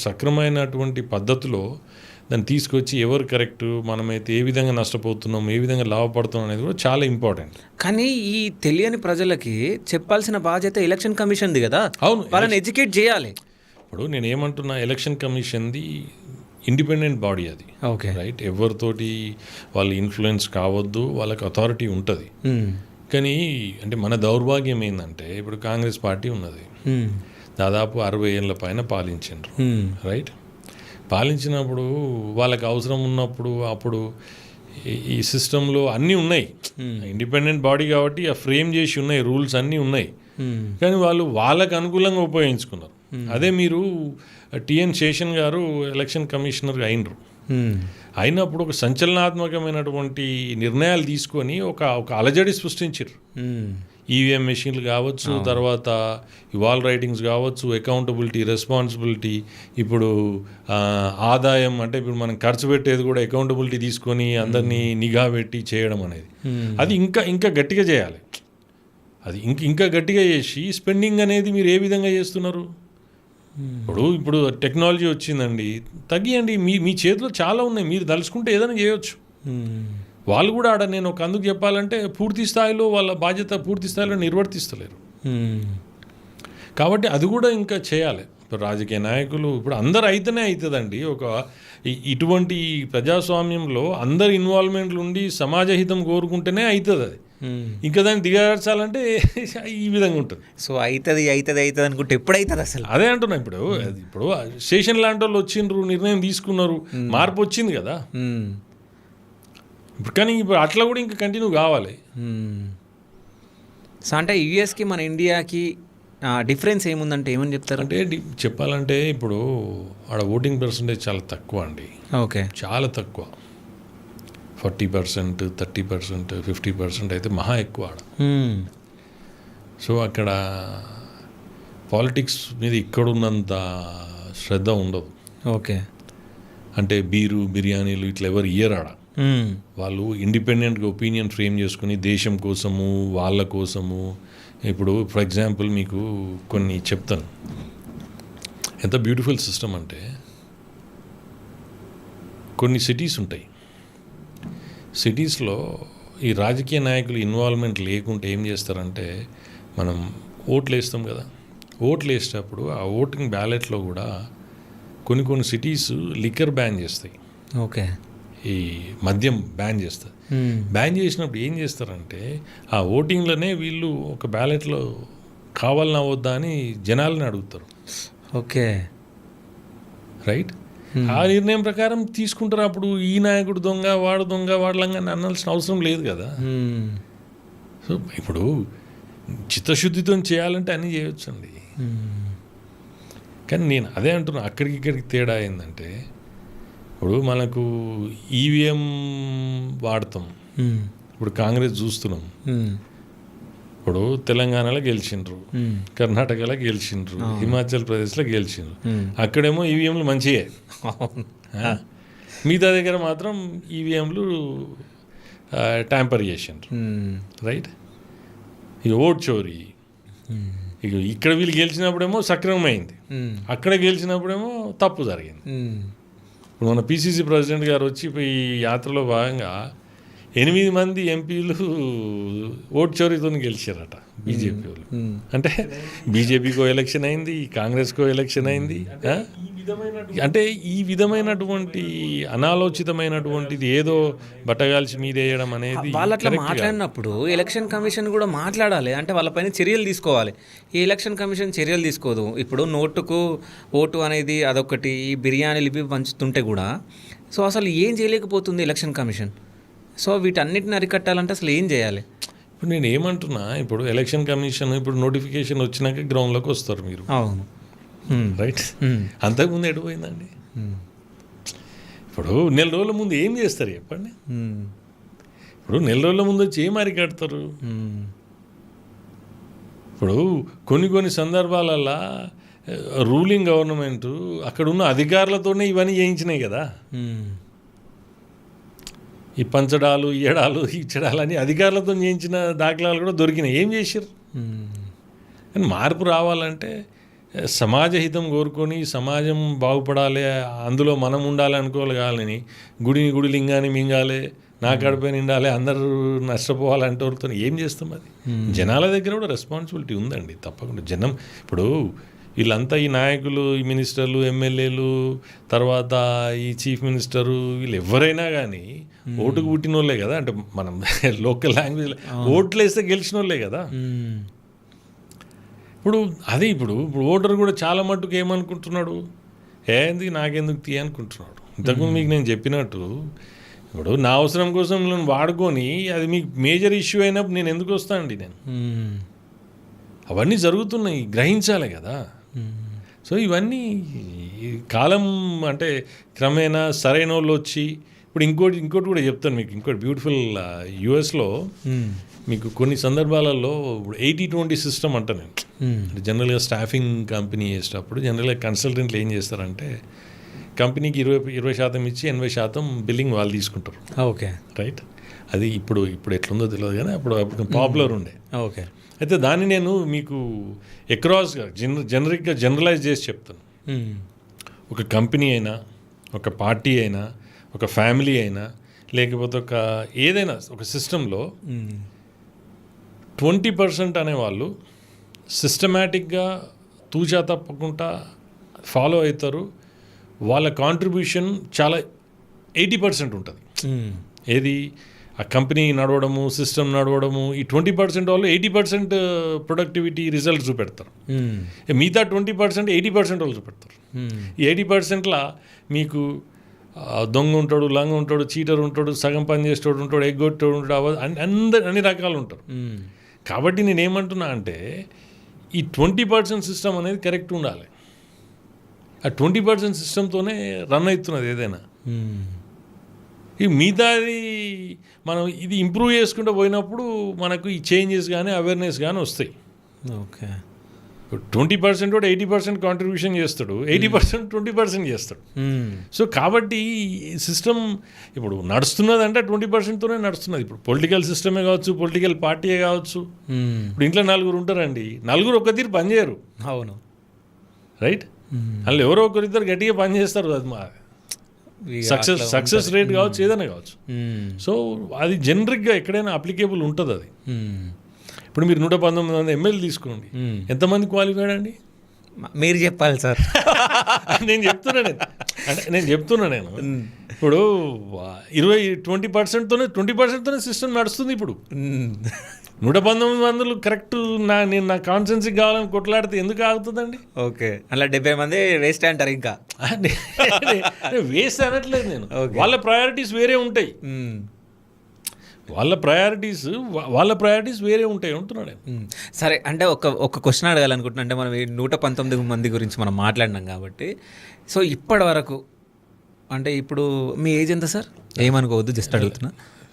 సక్రమైనటువంటి పద్ధతిలో దాన్ని తీసుకొచ్చి ఎవరు కరెక్ట్, మనమైతే ఏ విధంగా నష్టపోతున్నాం, ఏ విధంగా లాభపడుతున్నాం అనేది కూడా చాలా ఇంపార్టెంట్. కానీ ఈ తెలియని ప్రజలకి చెప్పాల్సిన బాధ్యత ఎలక్షన్ కమిషన్ది కదా. అవును, వాళ్ళని ఎడ్యుకేట్ చేయాలి. ఇప్పుడు నేను ఏమంటున్నా, ఎలక్షన్ కమిషన్ది ఇండిపెండెంట్ బాడీ అది. ఓకే. రైట్. ఎవరితోటి వాళ్ళు ఇన్ఫ్లుయెన్స్ కావద్దు, వాళ్ళకి అథారిటీ ఉంటుంది. కానీ అంటే మన దౌర్భాగ్యం ఏంటంటే ఇప్పుడు కాంగ్రెస్ పార్టీ ఉన్నది, దాదాపు 60 ఏళ్ళ పైన పాలించారు. రైట్. పాలించినప్పుడు వాళ్ళకి అవసరం ఉన్నప్పుడు అప్పుడు ఈ సిస్టంలో అన్నీ ఉన్నాయి. ఇండిపెండెంట్ బాడీ కాబట్టి ఆ ఫ్రేమ్ చేసి ఉన్నాయి, రూల్స్ అన్నీ ఉన్నాయి. కానీ వాళ్ళు వాళ్ళకు అనుకూలంగా ఉపయోగించుకున్నారు. అదే మీరు టిఎన్ శేషన్ గారు ఎలక్షన్ కమిషనర్గా అయినప్పుడు ఒక సంచలనాత్మకమైనటువంటి నిర్ణయాలు తీసుకొని ఒక అలజడి సృష్టించారు. ఈవీఎం మెషిన్లు కావచ్చు, తర్వాత వాల్ రైటింగ్స్ కావచ్చు, అకౌంటబిలిటీ, రెస్పాన్సిబిలిటీ, ఇప్పుడు ఆదాయం అంటే ఇప్పుడు మనం ఖర్చు పెట్టేది కూడా అకౌంటబిలిటీ తీసుకొని అందరినీ నిఘా పెట్టి చేయడం అనేది అది ఇంకా గట్టిగా చేయాలి. అది ఇంకా గట్టిగా చేసి స్పెండింగ్ అనేది మీరు ఏ విధంగా చేస్తున్నారు? ఇప్పుడు టెక్నాలజీ వచ్చిందండి, తగ్గియండి. మీ చేతిలో చాలా ఉన్నాయి, మీరు తలుచుకుంటే ఏదైనా చేయొచ్చు. వాళ్ళు కూడా నేను ఒక అందుకు చెప్పాలంటే పూర్తి స్థాయిలో వాళ్ళ బాధ్యత పూర్తి స్థాయిలో నిర్వర్తిస్తలేరు. కాబట్టి అది కూడా ఇంకా చేయాలి. ఇప్పుడు రాజకీయ నాయకులు ఇప్పుడు అందరు అయితేనే అవుతుందండి. ఇటువంటి ప్రజాస్వామ్యంలో అందరు ఇన్వాల్వ్మెంట్లు ఉండి సమాజహితం కోరుకుంటేనే అవుతుంది అది. ఇంకా దాన్ని దిగజార్చాలంటే ఈ విధంగా ఉంటుంది. సో అవుతుంది అనుకుంటే ఎప్పుడైతుంది అసలు? అదే అంటున్నా. ఇప్పుడు స్టేషన్ లాంటి వాళ్ళు వచ్చిండ్రు, నిర్ణయం తీసుకున్నారు, మార్పు వచ్చింది కదా. కానీ ఇప్పుడు అట్లా కూడా ఇంకా కంటిన్యూ కావాలి. సో అంటే యూఎస్కి మన ఇండియాకి డిఫరెన్స్ ఏముందంటే ఏమని చెప్తారు? అంటే చెప్పాలంటే ఇప్పుడు ఆడ ఓటింగ్ పర్సంటేజ్ చాలా తక్కువ అండి. ఓకే. చాలా తక్కువ. 40%, 30%, 50% అయితే మహా ఎక్కువ ఆడ. సో అక్కడ పాలిటిక్స్ మీద ఇక్కడున్నంత శ్రద్ధ ఉండదు. ఓకే. అంటే బిర్యానీలు ఇట్లా ఎవరు ఇయ్యరు ఆడ. వాళ్ళు ఇండిపెండెంట్గా ఒపీనియన్ ఫ్రేమ్ చేసుకుని దేశం కోసము, వాళ్ళ కోసము. ఇప్పుడు ఫర్ ఎగ్జాంపుల్ మీకు కొన్ని చెప్తాను. ఎంత బ్యూటిఫుల్ సిస్టమ్ అంటే కొన్ని సిటీస్ ఉంటాయి. సిటీస్లో ఈ రాజకీయ నాయకులు ఇన్వాల్వ్మెంట్ లేకుంటే ఏం చేస్తారంటే, మనం ఓట్లు వేస్తాం కదా, ఓట్లు వేసేటప్పుడు ఆ ఓటింగ్ బ్యాలెట్లో కూడా కొన్ని సిటీస్ లిక్కర్ బ్యాన్ చేస్తాయి. ఓకే. ఈ మద్యం బ్యాన్ చేస్తారు. బ్యాన్ చేసినప్పుడు ఏం చేస్తారంటే ఆ ఓటింగ్లోనే వీళ్ళు ఒక బ్యాలెట్లో కావాలన్నా వద్దా అని జనాలని అడుగుతారు. ఓకే. రైట్. ఆ నిర్ణయం ప్రకారం తీసుకుంటారు. అప్పుడు ఈ నాయకుడు దొంగ, వాడు దొంగ, వాడలంగా అనాల్సిన అవసరం లేదు కదా. సో ఇప్పుడు చిత్తశుద్ధితో చేయాలంటే అన్నీ చేయొచ్చు అండి. కానీ నేను అదే అంటున్నా, ఇక్కడికి తేడా ఏంటంటే ఇప్పుడు మనకు ఈవీఎం వాడతాం. ఇప్పుడు కాంగ్రెస్ చూస్తున్నాం. ఇప్పుడు తెలంగాణలో గెలిచిండ్రు, కర్ణాటకలో గెలిచిండ్రు, హిమాచల్ ప్రదేశ్లో గెలిచిండ్రు. అక్కడేమో ఈవీఎంలు మంచియే, మిగతా దగ్గర మాత్రం ఈవీఎంలు ట్యాంపర్ చేసిండ్రు. రైట్. ఇక ఓట్ చోరీ, ఇక ఇక్కడ వీళ్ళు గెలిచినప్పుడేమో సక్రమమైంది, అక్కడ గెలిచినప్పుడేమో తప్పు జరిగింది. ఇప్పుడు మన పిసిసి ప్రెసిడెంట్ గారు వచ్చి ఈ యాత్రలో భాగంగా 8 మంది ఎంపీలు ఓటు చోరీతో గెలిచారట బీజేపీ వాళ్ళు. అంటే బీజేపీకో ఎలక్షన్ అయింది, కాంగ్రెస్కో ఎలక్షన్ అయింది. అంటే ఈ విధమైనటువంటి అనాలోచితమైనటువంటిది ఏదో బట్టగాల్చి మీదేయడం అనేది వాళ్ళు అట్లా మాట్లాడినప్పుడు ఎలక్షన్ కమిషన్ కూడా మాట్లాడాలి, అంటే వాళ్ళపైన చర్యలు తీసుకోవాలి. ఈ ఎలక్షన్ కమిషన్ చర్యలు తీసుకోదు. ఇప్పుడు నోటుకు ఓటు అనేది అదొకటి, ఈ బిర్యానీలు ఇవి పంచుతుంటే కూడా సో అసలు ఏం చేయలేకపోతుంది ఎలక్షన్ కమిషన్. సో వీటన్నిటిని అరికట్టాలంటే అసలు ఏం చేయాలి? ఇప్పుడు నేను ఏమంటున్నా, ఇప్పుడు ఎలక్షన్ కమిషన్ ఇప్పుడు నోటిఫికేషన్ వచ్చినాక గ్రౌండ్లోకి వస్తారు మీరు. అవును, రైట్. అంతకుముందు ఎడిపోయిందండి. ఇప్పుడు నెల రోజుల ముందు ఏం చేస్తారు చెప్పండి. ఇప్పుడు నెల రోజుల ముందు వచ్చి ఏం అరికడతారు? ఇప్పుడు కొన్ని సందర్భాలల్లో రూలింగ్ గవర్నమెంట్ అక్కడ ఉన్న అధికారులతోనే ఇవన్నీ చేయించినాయి కదా. ఈ పంచడాలు, ఇయ్యడాలు, ఇచ్చడాలని అధికారులతో చేయించిన దాఖలాలు కూడా దొరికినాయి. ఏం చేశారు? కానీ మార్పు రావాలంటే సమాజ హితం కోరుకొని సమాజం బాగుపడాలి, అందులో మనం ఉండాలి అనుకోవాలి. కావాలని గుడి లింగాన్ని మింగాలి, నా కడుపే నిండాలి, అందరూ నష్టపోవాలంటే వాళ్ళతో ఏం చేస్తాం? అది జనాల దగ్గర కూడా రెస్పాన్సిబిలిటీ ఉందండి తప్పకుండా. జనం ఇప్పుడు వీళ్ళంతా ఈ నాయకులు, ఈ మినిస్టర్లు, ఎమ్మెల్యేలు, తర్వాత ఈ చీఫ్ మినిస్టరు, వీళ్ళు ఎవరైనా కానీ ఓటుకు పుట్టిన వాళ్ళే కదా. అంటే మనం లోకల్ లాంగ్వేజ్ ఓట్లు వేస్తే గెలిచిన వాళ్ళే కదా. ఇప్పుడు అదే ఇప్పుడు ఓటర్ కూడా చాలా మట్టుకు ఏమనుకుంటున్నాడు, ఏంది నాకెందుకు తీ అనుకుంటున్నాడు. ఇంతకుముందు మీకు నేను చెప్పినట్టు ఇప్పుడు నా అవసరం కోసం నేను వాడుకొని అది మీకు మేజర్ ఇష్యూ అయినప్పుడు నేను ఎందుకు వస్తానండి? నేను అవన్నీ జరుగుతున్నాయి, గ్రహించాలి కదా. సో ఇవన్నీ కాలం అంటే క్రమేణా సరైన వాళ్ళు వచ్చి ఇప్పుడు ఇంకోటి కూడా చెప్తాను మీకు. ఇంకోటి బ్యూటిఫుల్, యుఎస్లో మీకు కొన్ని సందర్భాలలో ఇప్పుడు 80-20 సిస్టమ్ అంట. నేను జనరల్గా స్టాఫింగ్ కంపెనీ చేసేటప్పుడు జనరల్గా కన్సల్టెంట్లు ఏం చేస్తారంటే కంపెనీకి 20% ఇచ్చి 80% బిల్లింగ్ వాళ్ళు తీసుకుంటారు. Okay, right. అది ఇప్పుడు ఎట్లుందో తెలియదు కానీ అప్పుడు పాపులర్ ఉండే. ఓకే. అయితే దాన్ని నేను మీకు అక్రాస్గా జనరిక్గా జనరలైజ్ చేసి చెప్తాను. ఒక కంపెనీ అయినా, ఒక పార్టీ అయినా, ఒక ఫ్యామిలీ అయినా, లేకపోతే ఏదైనా ఒక సిస్టంలో 20% అనేవాళ్ళు సిస్టమేటిక్గా తూచా తప్పకుండా ఫాలో అవుతారు. వాళ్ళ కాంట్రిబ్యూషన్ చాలా 80% ఉంటుంది. ఏది ఆ కంపెనీ నడవడము, సిస్టమ్ నడవడము, ఈ 20% వాళ్ళు 80% ప్రొడక్టివిటీ రిజల్ట్స్ చూపెడతారు. మిగతా 20% 80% వాళ్ళు చూపెడతారు. ఈ 80%లా మీకు దొంగ ఉంటాడు, లంగ ఉంటాడు, చీటర్ ఉంటాడు, సగం పని చేసేటోడు ఉంటాడు, ఎగ్గొట్టోడు ఉంటాడు, అన్ని రకాలు ఉంటారు. కాబట్టి నేనేమంటున్నా అంటే ఈ 20% సిస్టమ్ అనేది కరెక్ట్ ఉండాలి. ఆ 20% సిస్టమ్తోనే రన్ అవుతున్నది ఏదైనా. ఈ మిగతాది మనం ఇది ఇంప్రూవ్ చేసుకుంటూ పోయినప్పుడు మనకు ఈ చేంజెస్ కానీ అవేర్నెస్ కానీ వస్తాయి. ఓకే. 20% కూడా 80% కాంట్రిబ్యూషన్ చేస్తాడు, 80% 20% చేస్తాడు. సో కాబట్టి సిస్టమ్ ఇప్పుడు నడుస్తున్నది అంటే 20%తోనే నడుస్తున్నది. ఇప్పుడు పొలిటికల్ సిస్టమే కావచ్చు, పొలిటికల్ పార్టీయే కావచ్చు. ఇప్పుడు ఇంట్లో 4 ఉంటారండి, 4 ఒక తీరు పనిచేయరు. అవును, రైట్. అందులో ఎవరో ఒకరిద్దరు గట్టిగా పనిచేస్తారు. అది మా సక్సెస్ రేట్ కావచ్చు, ఏదైనా కావచ్చు. సో అది జనరిక్గా ఎక్కడైనా అప్లికేబుల్ ఉంటుంది అది. ఇప్పుడు మీరు 119 మంది ఎమ్మెల్యే తీసుకోండి, ఎంతమంది క్వాలిఫైడ్ అండి? మీరు చెప్పాలి సార్. నేను చెప్తున్నా నేను ఇప్పుడు 20%తోనే సిస్టమ్ నడుస్తుంది. ఇప్పుడు 119 మందులు కరెక్ట్ నా కాన్సెన్సీకి కావాలని కొట్లాడితే ఎందుకు ఆగుతుందండి? ఓకే, అలా 70 మంది వేస్ట్ అంటారు. ఇంకా వేస్ట్ అనట్లేదు నేను. వాళ్ళ ప్రయారిటీస్ వేరే ఉంటాయి. వాళ్ళ ప్రయారిటీస్ వేరే ఉంటాయి అంటున్నాడు. సరే, అంటే ఒక క్వశ్చన్ అడగాలనుకుంటున్నా. అంటే మనం 119 మంది గురించి మనం మాట్లాడినాం కాబట్టి, సో ఇప్పటి వరకు అంటే ఇప్పుడు మీ ఏజ్ ఎంత సార్? ఏమనుకోవద్దు, జస్ట్ అడుగుతున్నా.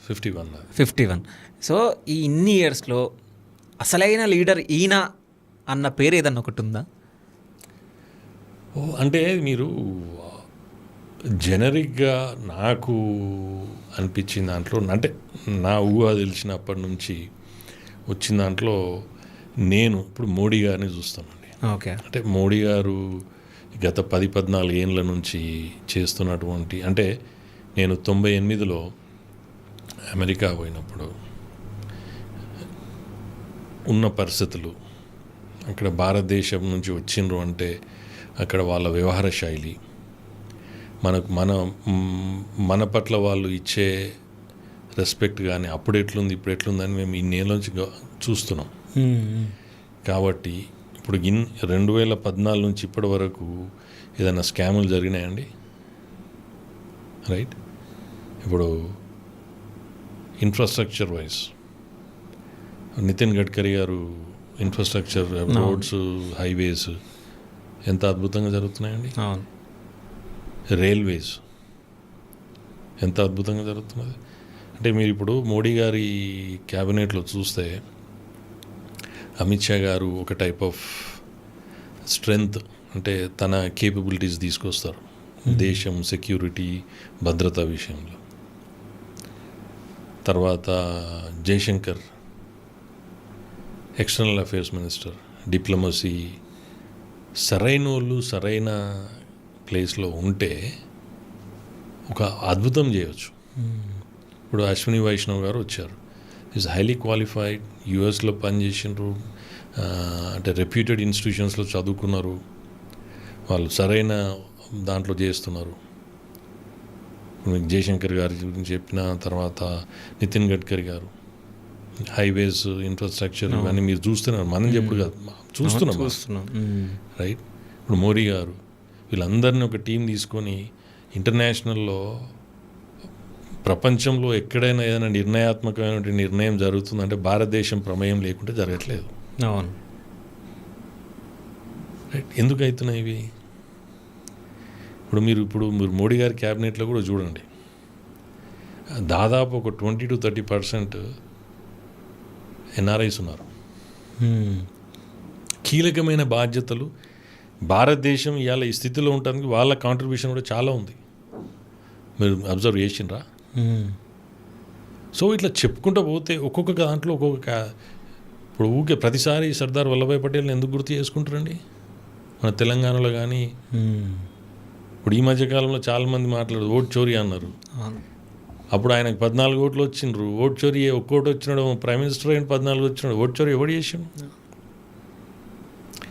51. సో ఈ ఇన్ని ఇయర్స్లో అసలైన లీడర్ ఈయన అన్న పేరు ఏదన్నా ఒకటి ఉందా? అంటే మీరు జనరిక్గా నాకు అనిపించిన దాంట్లో, అంటే నా ఊహ తెలిసినప్పటి నుంచి వచ్చిన దాంట్లో నేను ఇప్పుడు మోడీ గారిని చూస్తానండి. ఓకే. అంటే మోడీ గారు గత 10-14 ఏళ్ళ నుంచి చేస్తున్నటువంటి, అంటే నేను 98లో అమెరికా పోయినప్పుడు ఉన్న పరిస్థితులు, అక్కడ భారతదేశం నుంచి వచ్చిండ్రు అంటే అక్కడ వాళ్ళ వ్యవహార శైలి, మన పట్ల వాళ్ళు ఇచ్చే రెస్పెక్ట్ కానీ అప్పుడు ఎట్లుంది ఇప్పుడు ఎట్లుందని మేము ఇన్నేళ్ళ నుంచి చూస్తున్నాం. కాబట్టి ఇప్పుడు 2014 నుంచి ఇప్పటి వరకు ఏదైనా స్కాములు జరిగినాయండి? రైట్. ఇప్పుడు ఇన్ఫ్రాస్ట్రక్చర్ వైజ్ నితిన్ గడ్కరీ గారు ఇన్ఫ్రాస్ట్రక్చర్, రోడ్స్, హైవేస్ ఎంత అద్భుతంగా జరుగుతున్నాయండి. రైల్వేస్ ఎంత అద్భుతంగా జరుగుతున్నది. అంటే మీరు ఇప్పుడు మోడీ గారి క్యాబినెట్లో చూస్తే అమిత్ షా గారు ఒక టైప్ ఆఫ్ స్ట్రెంగ్త్, అంటే తన కేపబిలిటీస్ తీసుకొస్తారు దేశం సెక్యూరిటీ భద్రతా విషయంలో. తర్వాత Jaishankar external affairs minister, diplomacy, సరైన వాళ్ళు సరైన ప్లేస్లో ఉంటే ఒక అద్భుతం చేయవచ్చు. ఇప్పుడు అశ్విని వైష్ణవ్ గారు వచ్చారు, ఈజ్ హైలీ క్వాలిఫైడ్, యుఎస్లో పనిచేసినారు, అంటే రెప్యూటెడ్ ఇన్స్టిట్యూషన్స్లో చదువుకున్నారు, వాళ్ళు సరైన దాంట్లో చేస్తున్నారు. ఇప్పుడు మీకు జయశంకర్ గారి గురించి చెప్పిన తర్వాత నితిన్ గడ్కరీ గారు హైవేస్, ఇన్ఫ్రాస్ట్రక్చర్ ఇవన్నీ మీరు చూస్తున్నారు, మనం చెప్పుడు కాదు చూస్తున్నాం. రైట్. ఇప్పుడు మోడీ గారు వీళ్ళందరినీ ఒక టీం తీసుకొని ఇంటర్నేషనల్లో ప్రపంచంలో ఎక్కడైనా ఏదైనా నిర్ణయాత్మకమైన నిర్ణయం జరుగుతుందంటే భారతదేశం ప్రమేయం లేకుంటే జరగట్లేదు. అవును. రైట్. ఎందుకు అవుతున్నాయి ఇవి? ఇప్పుడు మీరు మోడీ గారి క్యాబినెట్లో కూడా చూడండి, దాదాపు ఒక 20-30% ఎన్ఆర్ఐస్ ఉన్నారు. కీలకమైన బాధ్యతలు భారతదేశం ఇవాళ ఈ స్థితిలో ఉండడానికి వాళ్ళ కాంట్రిబ్యూషన్ కూడా చాలా ఉంది. మీరు అబ్జర్వ్ చేసిండ్రా? సో ఇట్లా చెప్పుకుంటూ పోతే ఒక్కొక్క దాంట్లో ఇప్పుడు ఊకే ప్రతిసారి సర్దార్ వల్లభాయ్ పటేల్ని ఎందుకు గుర్తు చేసుకుంటారండి మన తెలంగాణలో? కానీ ఇప్పుడు ఈ మధ్యకాలంలో చాలామంది మాట్లాడారు ఓట్ చోరీ అన్నారు. అప్పుడు ఆయనకు 14 ఓట్లు వచ్చిండ్రు. ఓట్ చోరీ ఒక్కోటి వచ్చినాడు, ప్రైమ్ మినిస్టర్ అయిన 14 వచ్చినాడు. ఓట్ చోరీ ఎవడు చేసాడు?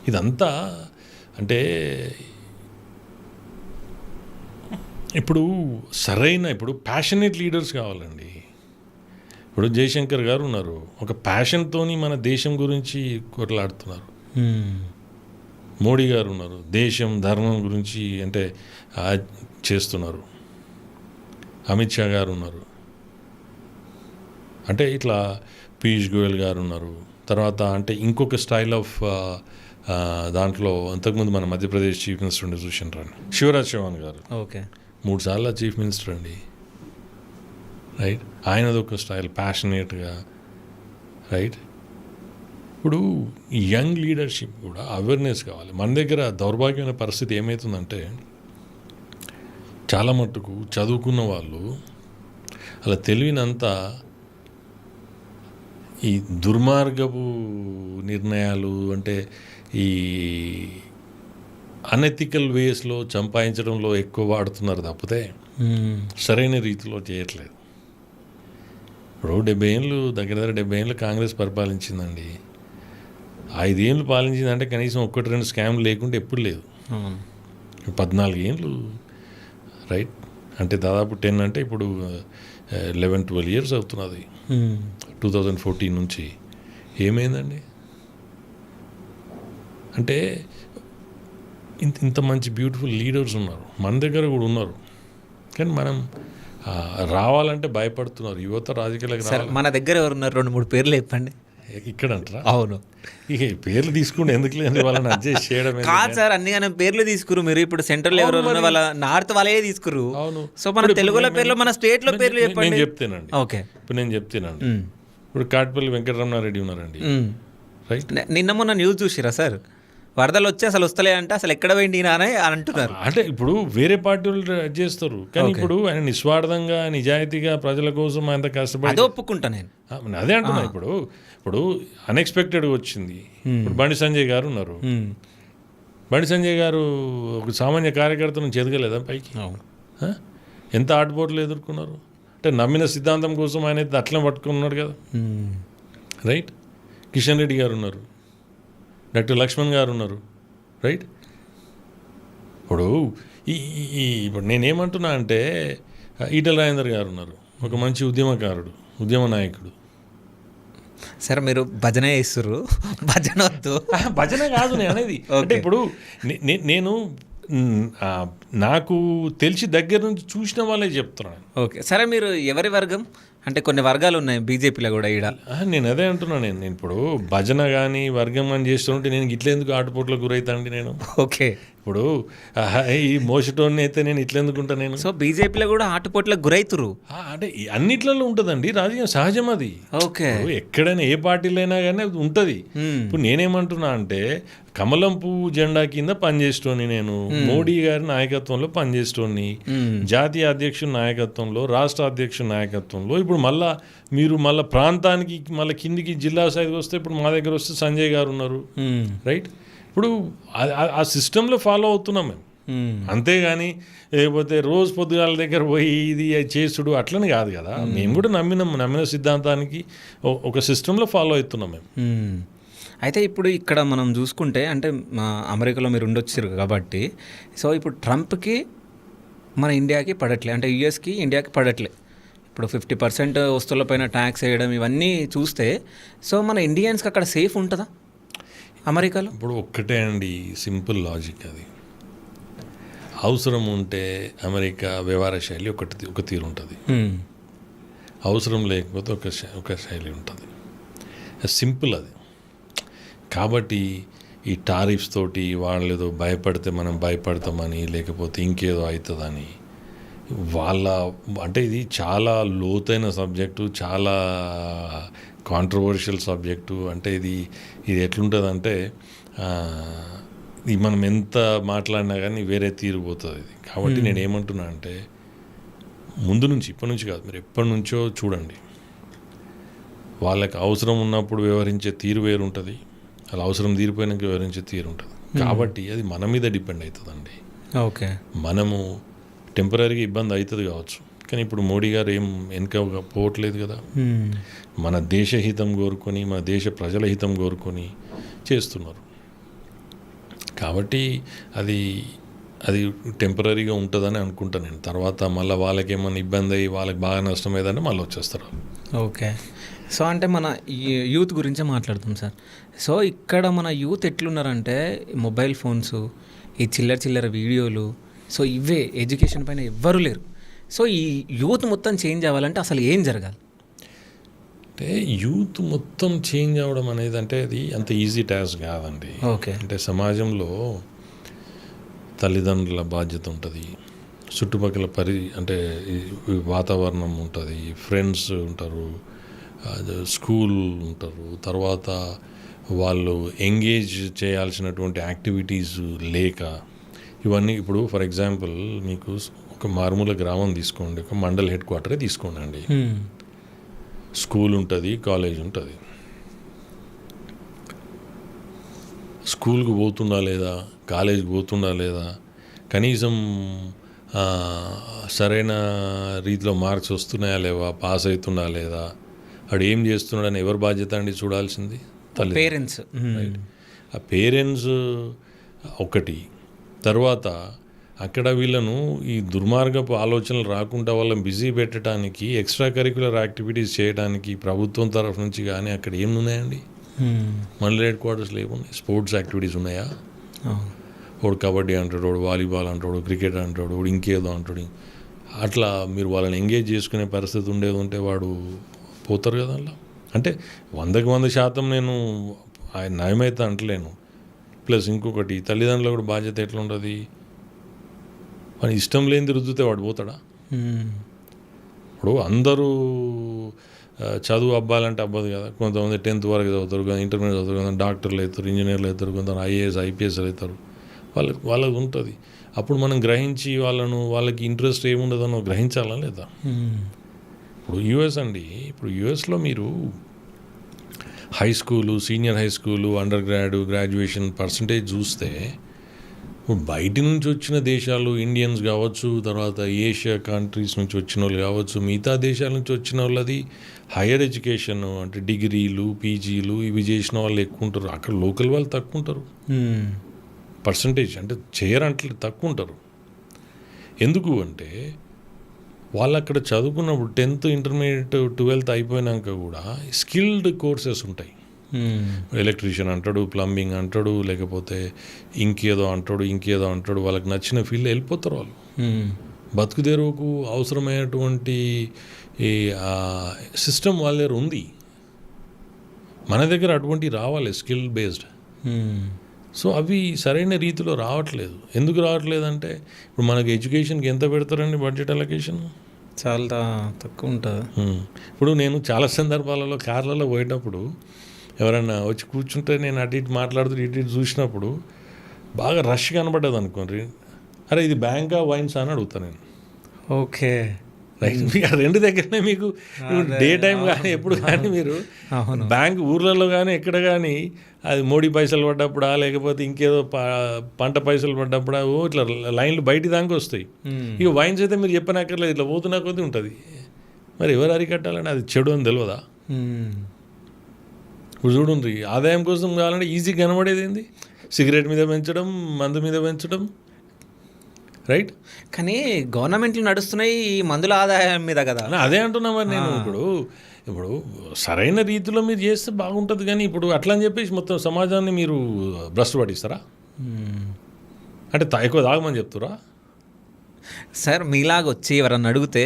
ఇదంతా అంటే ఇప్పుడు ఇప్పుడు ప్యాషనేట్ లీడర్స్ కావాలండి. ఇప్పుడు జయశంకర్ గారు ఉన్నారు, ఒక ప్యాషన్తోని మన దేశం గురించి కొట్లాడుతున్నారు. మోడీ గారు ఉన్నారు, దేశం ధర్మం గురించి అంటే చేస్తున్నారు. అమిత్ షా గారు ఉన్నారు, అంటే ఇట్లా పీయూష్ గోయల్ గారు ఉన్నారు. తర్వాత అంటే ఇంకొక స్టైల్ ఆఫ్ దాంట్లో అంతకుముందు మన మధ్యప్రదేశ్ చీఫ్ మినిస్టర్ ఉండే చూసిండ్రండి, శివరాజ్ చౌహాన్ గారు. ఓకే. 3 సార్లు చీఫ్ మినిస్టర్ అండి. రైట్. ఆయనది ఒక స్టైల్, ప్యాషనేట్గా. రైట్. ఇప్పుడు యంగ్ లీడర్షిప్ కూడా అవేర్నెస్ కావాలి. మన దగ్గర దౌర్భాగ్యమైన పరిస్థితి ఏమవుతుందంటే చాలా మట్టుకు చదువుకున్న వాళ్ళు అలా తెలివినంతా ఈ దుర్మార్గపు నిర్ణయాలు, అంటే ఈ అనెథికల్ వేస్లో సంపాదించడంలో ఎక్కువ వాడుతున్నారు తప్పితే సరైన రీతిలో చేయట్లేదు. ఇప్పుడు 70 ఏళ్ళు దగ్గర 70 ఏళ్ళు కాంగ్రెస్ పరిపాలించిందండి. 5 ఏళ్ళు పాలించిందంటే కనీసం 1-2 స్కామ్లు లేకుంటే ఎప్పుడు లేదు. 14 ఏళ్ళు. రైట్. అంటే దాదాపు 10 అంటే ఇప్పుడు 11-12 ఇయర్స్ అవుతున్నది. 2014 నుంచి ఏమైందండి? అంటే ఇంత మంచి బ్యూటిఫుల్ లీడర్స్ ఉన్నారు, మన దగ్గర కూడా ఉన్నారు, కానీ మనం రావాలంటే భయపడుతున్నారు యువత రాజకీయాలకు. మన దగ్గర ఎవరు ఉన్నారు? 2-3 పేర్లు చెప్పండి. ఇక్కడ అంటారా? అవును. ఇక పేర్లు తీసుకుంటే ఎందుకు లేదు, వాళ్ళని అడ్జస్ట్ చేయడం కాదు సార్. అన్నిగానే పేర్లు తీసుకురు మీరు. ఇప్పుడు సెంట్రల్ ఎవరు వాళ్ళ నార్త్ వాళ్ళే తీసుకురు. అవును. సో మన తెలుగులో పేర్లు, మన స్టేట్ లో పేర్లు చెప్పండి. నేను చెప్తానండి. ఓకే. ఇప్పుడు నేను చెప్తానండి. ఇప్పుడు కాట్పల్లి వెంకటరమణారెడ్డి ఉన్నారండి. రైట్. నిన్న మొన్న న్యూస్ చూసిరా సార్? వరదలు వచ్చి అసలు వస్తలే అంటే అసలు ఎక్కడ పోయింది ఈయన అని అంటున్నారు. అంటే ఇప్పుడు వేరే పార్టీ వాళ్ళు చేస్తారు, కానీ ఇప్పుడు ఆయన నిస్వార్థంగా నిజాయితీగా ప్రజల కోసం ఆయన కష్టపడి అదే ఒప్పుకుంటా నేను. అదే అంటున్నా. ఇప్పుడు అన్ఎక్స్పెక్టెడ్గా వచ్చింది. ఇప్పుడు బండి సంజయ్ గారు ఉన్నారు. బండి సంజయ్ గారు ఒక సామాన్య కార్యకర్త నుంచి ఎదగలేదా పైకి? ఎంత ఆటపోట్లు ఎదుర్కొన్నారు. అంటే నమ్మిన సిద్ధాంతం కోసం ఆయన అయితే అట్లనే పట్టుకున్నాడు కదా, రైట్. కిషన్ రెడ్డి గారు ఉన్నారు, డాక్టర్ లక్ష్మణ్ గారు ఉన్నారు, రైట్. ఇప్పుడు నేనేమంటున్నా అంటే ఈటల రాజేందర్ గారు ఉన్నారు, ఒక మంచి ఉద్యమకారుడు, ఉద్యమ నాయకుడు. సరే మీరు భజన చేస్తుర్రు, భజన వద్దు. భజన కాదు నేను అనేది. అంటే ఇప్పుడు నేను నాకు తెలిసి దగ్గర నుంచి చూసిన వాళ్ళే చెప్తున్నాను. ఓకే, సరే మీరు ఎవరి వర్గం? అంటే కొన్ని వర్గాలు ఉన్నాయి బీజేపీలో కూడా ఈడ. నేను అదే అంటున్నాను. నేను ఇప్పుడు భజన కానీ వర్గం అని చేస్తుంటే నేను ఇట్లెందుకు ఆటపోట్లకు గురవుతాండి నేను? ఓకే, ఇప్పుడు ఈ మోసటోని అయితే నేను ఇట్లెందుకుంటా నేను? సో బీజేపీలో కూడా ఆటపోట్లకు గురైతురు. అంటే అన్నిట్లలో ఉంటుందండి, రాజకీయం సహజం అది. ఓకే, ఎక్కడైనా ఏ పార్టీలో అయినా కానీ అది ఉంటుంది. ఇప్పుడు నేనేమంటున్నా అంటే కమలం పువ్వు జెండా కింద పనిచేస్తోని నేను, మోడీ గారి నాయకత్వంలో పనిచేస్తోని, జాతీయ అధ్యక్షుడి నాయకత్వంలో, రాష్ట్ర అధ్యక్షుడి నాయకత్వంలో. ఇప్పుడు మీరు మళ్ళీ ప్రాంతానికి మళ్ళీ కిందికి జిల్లా స్థాయికి వస్తే ఇప్పుడు మా దగ్గర వస్తే సంజయ్ గారు ఉన్నారు, రైట్. ఇప్పుడు ఆ సిస్టంలో ఫాలో అవుతున్నాం మేము, అంతేగాని లేకపోతే రోజు పొద్దుగాల దగ్గర పోయి ఇది చేసుడు అట్లని కాదు కదా. మేము కూడా నమ్మిన సిద్ధాంతానికి ఒక సిస్టంలో ఫాలో అవుతున్నాం మేము. అయితే ఇప్పుడు ఇక్కడ మనం చూసుకుంటే అంటే అమెరికాలో మీరు ఉండొచ్చారు కాబట్టి, సో ఇప్పుడు ట్రంప్కి మన ఇండియాకి పడట్లే, అంటే యూఎస్కి ఇండియాకి పడట్లే. ఇప్పుడు 50% వస్తువులపైన ట్యాక్స్ వేయడం ఇవన్నీ చూస్తే, సో మన ఇండియన్స్కి అక్కడ సేఫ్ ఉంటుందా అమెరికాలో? ఇప్పుడు ఒక్కటే అండి, సింపుల్ లాజిక్ అది. అవసరం ఉంటే అమెరికా వ్యవహార శైలి ఒక తీరు ఉంటుంది, అవసరం లేకపోతే ఒక శైలి ఉంటుంది. సింపుల్ అది. కాబట్టి ఈ టారిఫ్స్ తోటి వాళ్ళు ఏదో భయపడితే మనం భయపడతామని, లేకపోతే ఇంకేదో అవుతుందని అంటే ఇది చాలా లోతైన సబ్జెక్టు, చాలా కాంట్రవర్షియల్ సబ్జెక్టు. అంటే ఇది ఎట్లుంటుందంటే మనం ఎంత మాట్లాడినా కానీ వేరే తీరు పోతుంది ఇది. కాబట్టి నేను ఏమంటున్నా అంటే ఇప్పటి నుంచి కాదు, మీరు ఎప్పటి నుంచో చూడండి, వాళ్ళకి అవసరం ఉన్నప్పుడు వ్యవహరించే తీరు వేరు ఉంటుంది, అలా అవసరం తీరిపోయినాక వివరించే తీరు ఉంటుంది. కాబట్టి అది మన మీద డిపెండ్ అవుతుందండి. ఓకే, మనము టెంపరీగా ఇబ్బంది అవుతుంది కావచ్చు, కానీ ఇప్పుడు మోడీ గారు ఏం వెనక పోవట్లేదు కదా. మన దేశ హితం కోరుకొని, మన దేశ ప్రజల హితం కోరుకొని చేస్తున్నారు. కాబట్టి అది టెంపరీగా ఉంటుందని అనుకుంటాను నేను. తర్వాత మళ్ళీ వాళ్ళకి ఏమైనా ఇబ్బంది అయ్యి వాళ్ళకి బాగా నష్టమయ్యేదంటే మళ్ళీ వచ్చేస్తారు. ఓకే, సో అంటే మన యూత్ గురించే మాట్లాడుతాం సార్. సో ఇక్కడ మన యూత్ ఎట్లున్నారంటే మొబైల్ ఫోన్స్, ఈ చిల్లర వీడియోలు, సో ఇవే ఎడ్యుకేషన్ పైన ఎవ్వరూ లేరు. సో ఈ యూత్ మొత్తం చేంజ్ అవ్వాలంటే అసలు ఏం జరగాలి? అంటే యూత్ మొత్తం చేంజ్ అవ్వడం అనేది అంటే అది అంత ఈజీ టాస్క్ కాదండి. ఓకే, అంటే సమాజంలో తల్లిదండ్రుల బాధ్యత ఉంటుంది, చుట్టుపక్కల అంటే వాతావరణం ఉంటుంది, ఫ్రెండ్స్ ఉంటారు, స్కూల్ ఉంటారు, తర్వాత వాళ్ళు ఎంగేజ్ చేయాల్సినటువంటి యాక్టివిటీస్ లేక ఇవన్నీ. ఇప్పుడు ఫర్ ఎగ్జాంపుల్ మీకు ఒక మారుమూల గ్రామం తీసుకోండి, ఒక మండల్ హెడ్ క్వార్టరే తీసుకోండి అండి. స్కూల్ ఉంటుంది, కాలేజ్ ఉంటుంది. స్కూల్కి పోతుందా లేదా, కాలేజీకి పోతుందా లేదా, కనీసం సరైన రీతిలో మార్క్స్ వస్తున్నాయా లేవా, పాస్ అవుతుందా లేదా, వాడు ఏం చేస్తున్నాడని ఎవరు బాధ్యత అండి చూడాల్సింది? పేరెంట్స్. ఆ పేరెంట్స్ ఒకటి. తర్వాత అక్కడ వీళ్ళను ఈ దుర్మార్గపు ఆలోచనలు రాకుండా వాళ్ళని బిజీ పెట్టడానికి ఎక్స్ట్రా కరిక్యులర్ యాక్టివిటీస్ చేయడానికి ప్రభుత్వం తరఫు నుంచి కానీ అక్కడ ఏం ఉన్నాయండి? మండల్ హెడ్ క్వార్టర్స్లో ఏమున్నాయి? స్పోర్ట్స్ యాక్టివిటీస్ ఉన్నాయా? వాడు కబడ్డీ అంటాడు, వాడు వాలీబాల్ అంటాడు, క్రికెట్ అంటాడు, వాడు ఇంకేదో అంటాడు. అట్లా మీరు వాళ్ళని ఎంగేజ్ చేసుకునే పరిస్థితి ఉండేది ఉంటే వాడు పోతారు కదా అలా. అంటే 100% నేను ఆయన నయమైతే అంటలేను. ప్లస్ ఇంకొకటి, తల్లిదండ్రులు కూడా బాధ్యత ఎట్లా ఉంటుంది? మన ఇష్టం లేనిది రుద్దితే వాడు పోతాడా? ఇప్పుడు అందరూ చదువు అబ్బాలంటే అవ్వదు కదా. కొంతమంది 10th వరకు చదువుతారు, ఇంటర్మీడియట్ చదువుతారు, కొంతమంది డాక్టర్లు అవుతారు, ఇంజనీర్లు అవుతారు, కొంతమంది ఐఏఎస్ ఐపీఎస్ అవుతారు. వాళ్ళకి ఉంటుంది. అప్పుడు మనం గ్రహించి వాళ్ళకి ఇంట్రెస్ట్ ఏముండదో గ్రహించాలా లేదా? ఇప్పుడు యూఎస్ అండి, ఇప్పుడు యూఎస్లో మీరు high school, senior high school, under graduation percentage చూస్తే బయటి నుంచి వచ్చిన దేశాలు, ఇండియన్స్ కావచ్చు, తర్వాత ఏషియా కంట్రీస్ నుంచి వచ్చిన వాళ్ళు కావచ్చు, మిగతా దేశాల నుంచి వచ్చిన వాళ్ళది హైయర్ ఎడ్యుకేషన్ అంటే డిగ్రీలు, పీజీలు ఇవి చేసిన వాళ్ళు ఎక్కువ ఉంటారు. అక్కడ లోకల్ వాళ్ళు తక్కువ ఉంటారు. పర్సంటేజ్ అంటే చేయరంటే తక్కువ ఉంటారు. ఎందుకు అంటే వాళ్ళు అక్కడ చదువుకున్నప్పుడు 10th, ఇంటర్మీడియట్, 12th అయిపోయినాక కూడా స్కిల్డ్ కోర్సెస్ ఉంటాయి. ఎలక్ట్రీషియన్ అంటాడు, ప్లంబింగ్ అంటాడు, లేకపోతే ఇంకేదో అంటాడు. వాళ్ళకి నచ్చిన ఫీల్డ్ వెళ్ళిపోతారు. వాళ్ళు బతుకు తెరువుకు అవసరమైనటువంటి ఈ సిస్టమ్ వాళ్ళ దగ్గర ఉంది. మన దగ్గర అటువంటి రావాలి స్కిల్ బేస్డ్. సో అవి సరైన రీతిలో రావట్లేదు. ఎందుకు రావట్లేదంటే ఇప్పుడు మనకి ఎడ్యుకేషన్కి ఎంత పెడతారండి బడ్జెట్ అలొకేషన్? చాలా తక్కువ ఉంటుంది. ఇప్పుడు నేను చాలా సందర్భాలలో కార్లలో పోయేటప్పుడు ఎవరైనా వచ్చి కూర్చుంటే నేను అటు ఇటు మాట్లాడుతూ ఇటు చూసినప్పుడు బాగా రష్ కనబడ్డది అనుకోండి, అరే ఇది బ్యాంకా వైన్స్ అని అడుగుతాను నేను. Okay, right. మీకు రెండు దగ్గరనే మీకు డే టైం కానీ ఎప్పుడు కానీ మీరు బ్యాంక్ ఊర్లలో కానీ ఎక్కడ కానీ అది మోడీ పైసలు పడ్డప్పుడా లేకపోతే ఇంకేదో పంట పైసలు పడ్డప్పుడా ఇట్లా లైన్లు బయటి దానికి వస్తాయి. ఇక వైన్స్ అయితే మీరు చెప్పనక్కర్లేదు, ఇట్లా పోతున్నా కొద్దీ ఉంటుంది. మరి ఎవరు అరికట్టాలని అది చెడు అని తెలియదా? ఇప్పుడు చూడండి, ఆదాయం కోసం కావాలంటే ఈజీ కనబడేది ఏంది? సిగరెట్ మీద పెంచడం, మందు మీద పెంచడం, రైట్. కానీ గవర్నమెంట్లు నడుస్తున్నాయి ఈ మందుల ఆదాయం మీద కదా. అదే అంటున్నా మరి నేను. ఇప్పుడు సరైన రీతిలో మీరు చేస్తే బాగుంటుంది. కానీ ఇప్పుడు అట్లా అని చెప్పేసి మొత్తం సమాజాన్ని మీరు భ్రష్టు పట్టిస్తారా? అంటే ఎక్కువ తాగమని చెప్తారా? సార్ మీలాగా వచ్చి ఎవరన్నా అడిగితే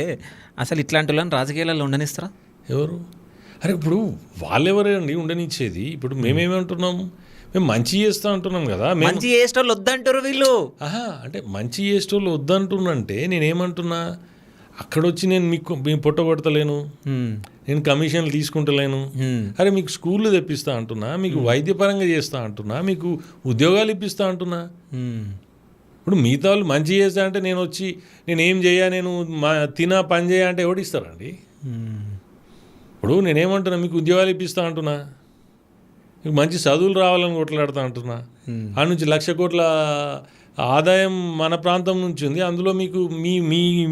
అసలు ఇట్లాంటి వాళ్ళని రాజకీయాలలో ఉండనిస్తారా? ఎవరు? అరే ఇప్పుడు వాళ్ళెవరండి ఉండనిచ్చేది? ఇప్పుడు మేమేమంటున్నాము, మేము మంచి చేస్తా అంటున్నాం కదా. మంచి చేసేటోళ్ళు వద్దంటారు వీళ్ళు. అంటే మంచి చేసేటోళ్ళు వద్దంటున్నంటే నేనేమంటున్నా, అక్కడొచ్చి నేను మీ పొట్ట కొడతలేను, నేను కమిషన్లు తీసుకుంటలేను. అరే మీకు స్కూళ్ళు తెప్పిస్తా అంటున్నా, మీకు వైద్యపరంగా చేస్తా అంటున్నా, మీకు ఉద్యోగాలు ఇప్పిస్తా అంటున్నా. ఇప్పుడు మిగతా వాళ్ళు మంచి చేస్తా అంటే నేను వచ్చి నేనేం చేయ, నేను పని చేయ అంటే ఎవడిస్తారండి? ఇప్పుడు నేనేమంటున్నా, మీకు ఉద్యోగాలు ఇప్పిస్తా అంటున్నా, మీకు మంచి చదువులు రావాలని కొట్లాడుతా అంటున్నా. ఆ నుంచి 1,00,000 కోట్ల ఆదాయం మన ప్రాంతం నుంచి ఉంది, అందులో మీకు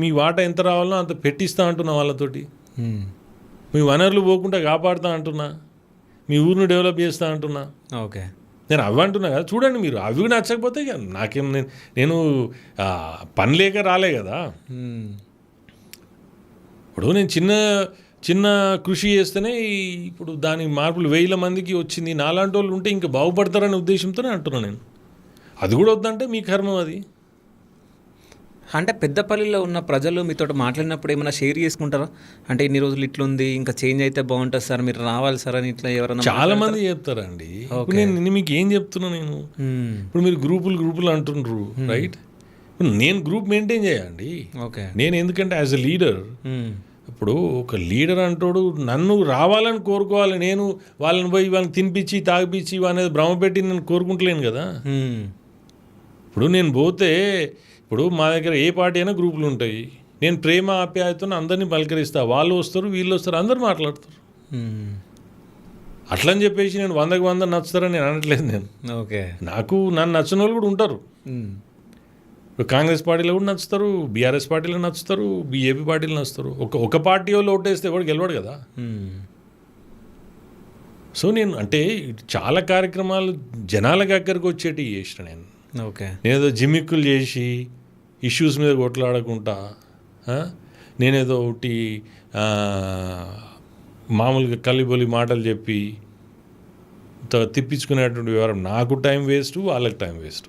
మీ వాటా ఎంత రావాలో అంత పెట్టిస్తా అంటున్నా వాళ్ళతోటి. మీ వనరులు పోకుండా కాపాడుతా అంటున్నా, మీ ఊరిని డెవలప్ చేస్తా అంటున్నా. ఓకే, నేను అవి అంటున్నా కదా. చూడండి, మీరు అవి నచ్చకపోతే నాకేం, నేను పని లేక రాలే కదా. ఇప్పుడు నేను చిన్న కృషి చేస్తేనే ఇప్పుడు దాని మార్పులు 1000 మందికి వచ్చింది. నాలాంటి వాళ్ళు ఉంటే ఇంకా బాగుపడతారనే ఉద్దేశంతోనే అంటున్నాను నేను. అది కూడా వద్దంటే మీ కర్మం అది. అంటే పెద్దపల్లిలో ఉన్న ప్రజలు మీతో మాట్లాడినప్పుడు ఏమైనా షేర్ చేసుకుంటారా? అంటే ఇన్ని రోజులు ఇట్లుంది, ఇంకా చేంజ్ అయితే బాగుంటుంది సార్, మీరు రావాలి సార్ అని ఇట్లా ఎవరైనా చాలా మంది చెప్తారండి. నేను మీకు ఏం చెప్తున్నా, నేను ఇప్పుడు మీరు గ్రూపులు అంటుండ్రు, రైట్. నేను గ్రూప్ మెయింటైన్ చేయండి. ఓకే, నేను ఎందుకంటే యాజ్ ఎ లీడర్, ఇప్పుడు ఒక లీడర్ అంటాడు నన్ను రావాలని కోరుకోవాలి. నేను వాళ్ళని పోయి వాళ్ళని తినిపించి తాగిపించి అనేది భ్రమ పెట్టి నేను కోరుకుంటలేను కదా. ఇప్పుడు నేను పోతే, ఇప్పుడు మా దగ్గర ఏ పార్టీ అయినా గ్రూపులు ఉంటాయి. నేను ప్రేమ ఆప్యాయతను అందరినీ పలకరిస్తా. వాళ్ళు వస్తారు, వీళ్ళు వస్తారు, అందరు మాట్లాడతారు. అట్లని చెప్పేసి నేను 100కి 100 నచ్చుతారని నేను అనట్లేదు. నేను నన్ను నచ్చిన వాళ్ళు కూడా ఉంటారు. ఇప్పుడు కాంగ్రెస్ పార్టీలో కూడా నచ్చుతారు, బీఆర్ఎస్ పార్టీలో నచ్చుతారు, బీజేపీ పార్టీలో నచ్చుతారు. ఒక పార్టీ వాళ్ళు ఓటేస్తే ఎవరు గెలవడు కదా. సో నేను అంటే చాలా కార్యక్రమాలు జనాల దగ్గరకు వచ్చేటి చేసిన నేను. నేనేదో జిమ్మిక్కులు చేసి ఇష్యూస్ మీద కొట్లాడకుండా, నేనేదో ఒకటి మామూలుగా కలిబొలి మాటలు చెప్పి తిప్పించుకునేటువంటి వ్యవహారం నాకు టైం వేస్ట్, వాళ్ళకి టైం వేస్ట్.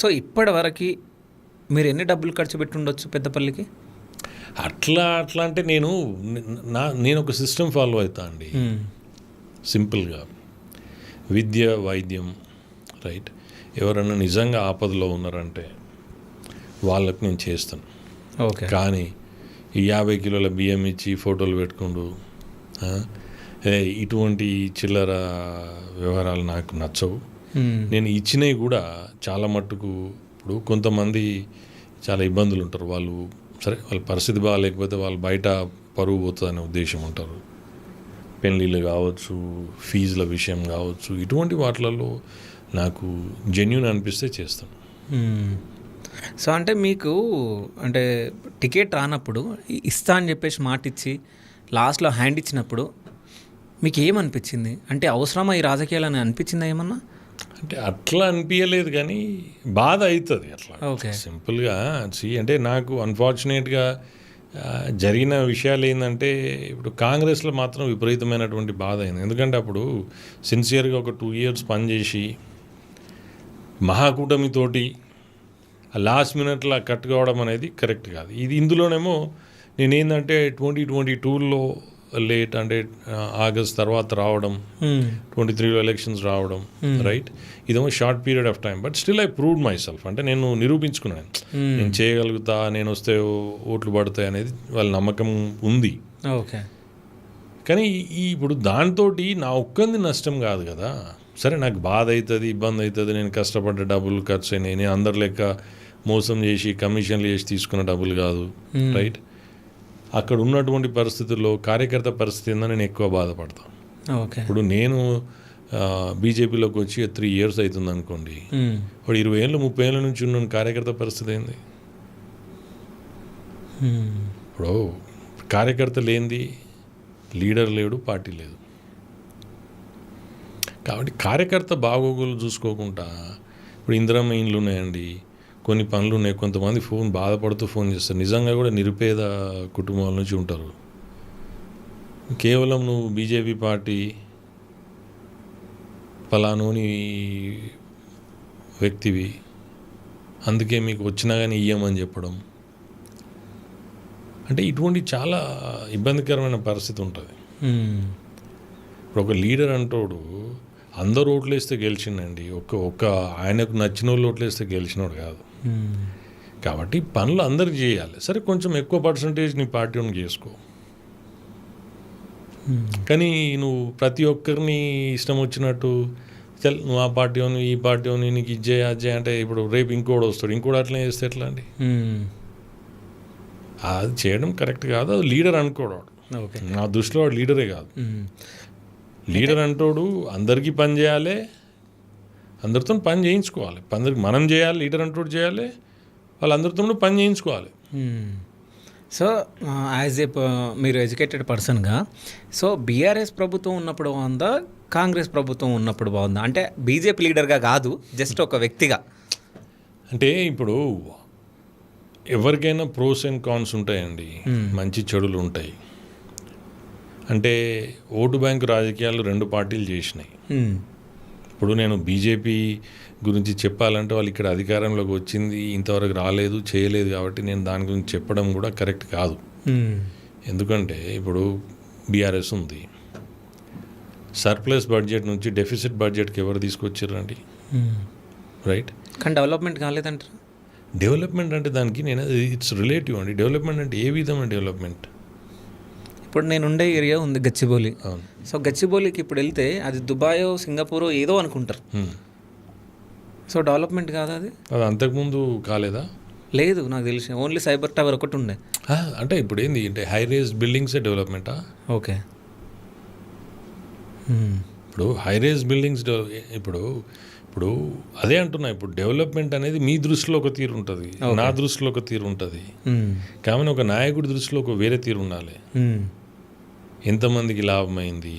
సో ఇప్పటి వరకు మీరు ఎన్ని డబ్బులు ఖర్చు పెట్టి ఉండొచ్చు పెద్దపల్లికి? అట్లా అంటే నేను ఒక సిస్టమ్ ఫాలో అవుతా అండి. సింపుల్గా విద్య, వైద్యం, రైట్. ఎవరైనా నిజంగా ఆపదలో ఉన్నారంటే వాళ్ళకి నేను చేస్తాను. ఓకే, కానీ ఈ 50 కిలోల బియ్యం ఇచ్చి ఫోటోలు పెట్టుకుంటూ ఇటువంటి చిల్లర వ్యవహారాలు నాకు నచ్చవు. నేను ఇచ్చినవి కూడా చాలా మట్టుకు ఇప్పుడు కొంతమంది చాలా ఇబ్బందులు ఉంటారు. వాళ్ళు సరే వాళ్ళ పరిస్థితి బాగాలేకపోతే వాళ్ళు బయట పరువు పోతుందనే ఉద్దేశం ఉంటారు. పెళ్ళిళ్ళు కావచ్చు, ఫీజుల విషయం కావచ్చు, ఇటువంటి వాటిలలో నాకు జెన్యూన్ అనిపిస్తే చేస్తాను. సో అంటే మీకు అంటే టికెట్ రానప్పుడు ఇస్తా అని చెప్పేసి మాట ఇచ్చి లాస్ట్లో హ్యాండ్ ఇచ్చినప్పుడు మీకు ఏమనిపించింది? అంటే అవసరమా ఈ రాజకీయాలని అనిపించిందా ఏమన్నా? అంటే అట్లా అనిపించలేదు, కానీ బాధ అవుతుంది అట్లా. ఓకే, సింపుల్గా అంటే నాకు అన్ఫార్చునేట్గా జరిగిన విషయాలు ఏంటంటే ఇప్పుడు కాంగ్రెస్లో మాత్రం విపరీతమైనటువంటి బాధ అయింది. ఎందుకంటే అప్పుడు సిన్సియర్గా ఒక 2 years పనిచేసి మహాకూటమితోటి లాస్ట్ మినిట్లో కట్ కావడం అనేది కరెక్ట్ కాదు. ఇది ఇందులోనేమో నేనేందంటే 2022లో లేట్ అంటే ఆగస్ట్ తర్వాత రావడం, 23లో ఎలక్షన్స్ రావడం, రైట్, ఇదేమో short period of time. But still I proved my self. అంటే నేను నిరూపించుకున్నాను, నేను చేయగలుగుతా, నేను వస్తే ఓట్లు పడతాయి అనేది వాళ్ళ నమ్మకం ఉంది. ఓకే, కానీ ఇప్పుడు దాంతో నా ఒక్కంది నష్టం కాదు కదా. సరే నాకు బాధ అవుతుంది, ఇబ్బంది అవుతుంది, నేను కష్టపడ్డ డబ్బులు ఖర్చు అయినాయి, నేను అందరి లెక్క మోసం చేసి కమిషన్లు చేసి తీసుకున్న డబ్బులు కాదు, రైట్. అక్కడ ఉన్నటువంటి పరిస్థితుల్లో కార్యకర్త పరిస్థితి ఏందని నేను ఎక్కువ బాధపడతాను. ఇప్పుడు నేను బీజేపీలోకి వచ్చి 3 years అవుతుంది అనుకోండి, ఇప్పుడు 20 ఏళ్ళు 30 ఏళ్ళ నుంచి ఉన్న కార్యకర్త పరిస్థితి ఏంది? ఇప్పుడు కార్యకర్త లేనిది లీడర్ లేడు, పార్టీ లేదు. కాబట్టి కార్యకర్త బాగోగులు చూసుకోకుండా ఇప్పుడు ఇందిరమ్మ ఇండ్లు ఉన్నాయండి, కొన్ని పనులు ఉన్నాయి, కొంతమంది బాధపడుతూ ఫోన్ చేస్తారు. నిజంగా కూడా నిరుపేద కుటుంబాల నుంచి ఉంటారు. కేవలం నువ్వు బీజేపీ పార్టీ ఫలానోని వ్యక్తివి, అందుకే మీకు వచ్చినా కానీ ఇయ్యమని చెప్పడం, అంటే ఇటువంటి చాలా ఇబ్బందికరమైన పరిస్థితి ఉంటుంది. ఇప్పుడు ఒక లీడర్ అంటోడు అందరు ఓట్లు వేస్తే గెలిచిండండి, ఒక్క ఆయనకు నచ్చిన వాళ్ళు ఓట్లు వేస్తే గెలిచినోడు కాదు. కాబట్టి పనులు అందరికి చేయాలి. సరే కొంచెం ఎక్కువ పర్సంటేజ్ నీ పార్టీని చేసుకో, కానీ నువ్వు ప్రతి ఒక్కరిని ఇష్టం వచ్చినట్టు చల్ నువ్వు ఆ పార్టీ అని ఈ పార్టీ అని నీకు ఇజ్జే అజ్జే అంటే ఇప్పుడు రేపు ఇంకోటి వస్తాడు, ఇంకోటి అట్లనే చేస్తే ఎట్లా అండి? అది చేయడం కరెక్ట్ కాదు. అది లీడర్ అనుకోడు. నా దృష్టిలో వాడు లీడరే కాదు. లీడర్ అంటోడు అందరికీ పని చేయాలి, అందరితో పని చేయించుకోవాలి, మనం చేయాలి, లీడర్ అంటోడు చేయాలి, వాళ్ళందరితో పని చేయించుకోవాలి. సో యాజ్ ఏ మీరు ఎడ్యుకేటెడ్ పర్సన్గా, సో బీఆర్ఎస్ ప్రభుత్వం ఉన్నప్పుడు బాగుందా, కాంగ్రెస్ ప్రభుత్వం ఉన్నప్పుడు బాగుందా? అంటే బీజేపీ లీడర్గా కాదు, జస్ట్ ఒక వ్యక్తిగా. అంటే ఇప్పుడు ఎవరికైనా ప్రోస్ అండ్ కాన్స్ ఉంటాయండి, మంచి చెడులు ఉంటాయి. అంటే ఓటు బ్యాంకు రాజకీయాలు 2 పార్టీలు చేసినాయి. ఇప్పుడు నేను బీజేపీ గురించి చెప్పాలంటే వాళ్ళు ఇక్కడ అధికారంలోకి వచ్చింది, ఇంతవరకు రాలేదు, చేయలేదు, కాబట్టి నేను దాని గురించి చెప్పడం కూడా కరెక్ట్ కాదు. ఎందుకంటే ఇప్పుడు బీఆర్ఎస్ ఉంది, సర్ప్లస్ బడ్జెట్ నుంచి డెఫిసిట్ బడ్జెట్కి ఎవరు తీసుకొచ్చారండి, రైట్? కానీ డెవలప్మెంట్ కాలేదంటారు. డెవలప్మెంట్ అంటే దానికి నేను ఇట్స్ రిలేటివ్ అండి. డెవలప్మెంట్ అంటే ఏ విధమైన డెవలప్మెంట్? ఇప్పుడు నేను ఉండే ఏరియా ఉంది గచ్చిబౌలి. సో గచ్చిబౌలికి ఇప్పుడు వెళ్తే అది దుబాయ్, సింగపూర్ ఏదో అనుకుంటారు. సో డెవలప్మెంట్ కాదా అది? అది అంతకుముందు కాలేదా? లేదు, నాకు తెలిసి ఓన్లీ సైబర్ టవర్ ఒకటి ఉండే. అంటే ఇప్పుడు ఏంది అంటే హై రేజ్ బిల్డింగ్సే డెవలప్మెంటా? ఓకే, ఇప్పుడు హై రేజ్ బిల్డింగ్స్ ఇప్పుడు అదే అంటున్నా. ఇప్పుడు డెవలప్మెంట్ అనేది మీ దృష్టిలో ఒక తీరు ఉంటుంది, నా దృష్టిలో ఒక తీరు ఉంటుంది. కాబట్టి ఒక నాయకుడి దృష్టిలో ఒక వేరే తీరు ఉండాలి. ఎంతమందికి లాభమైంది,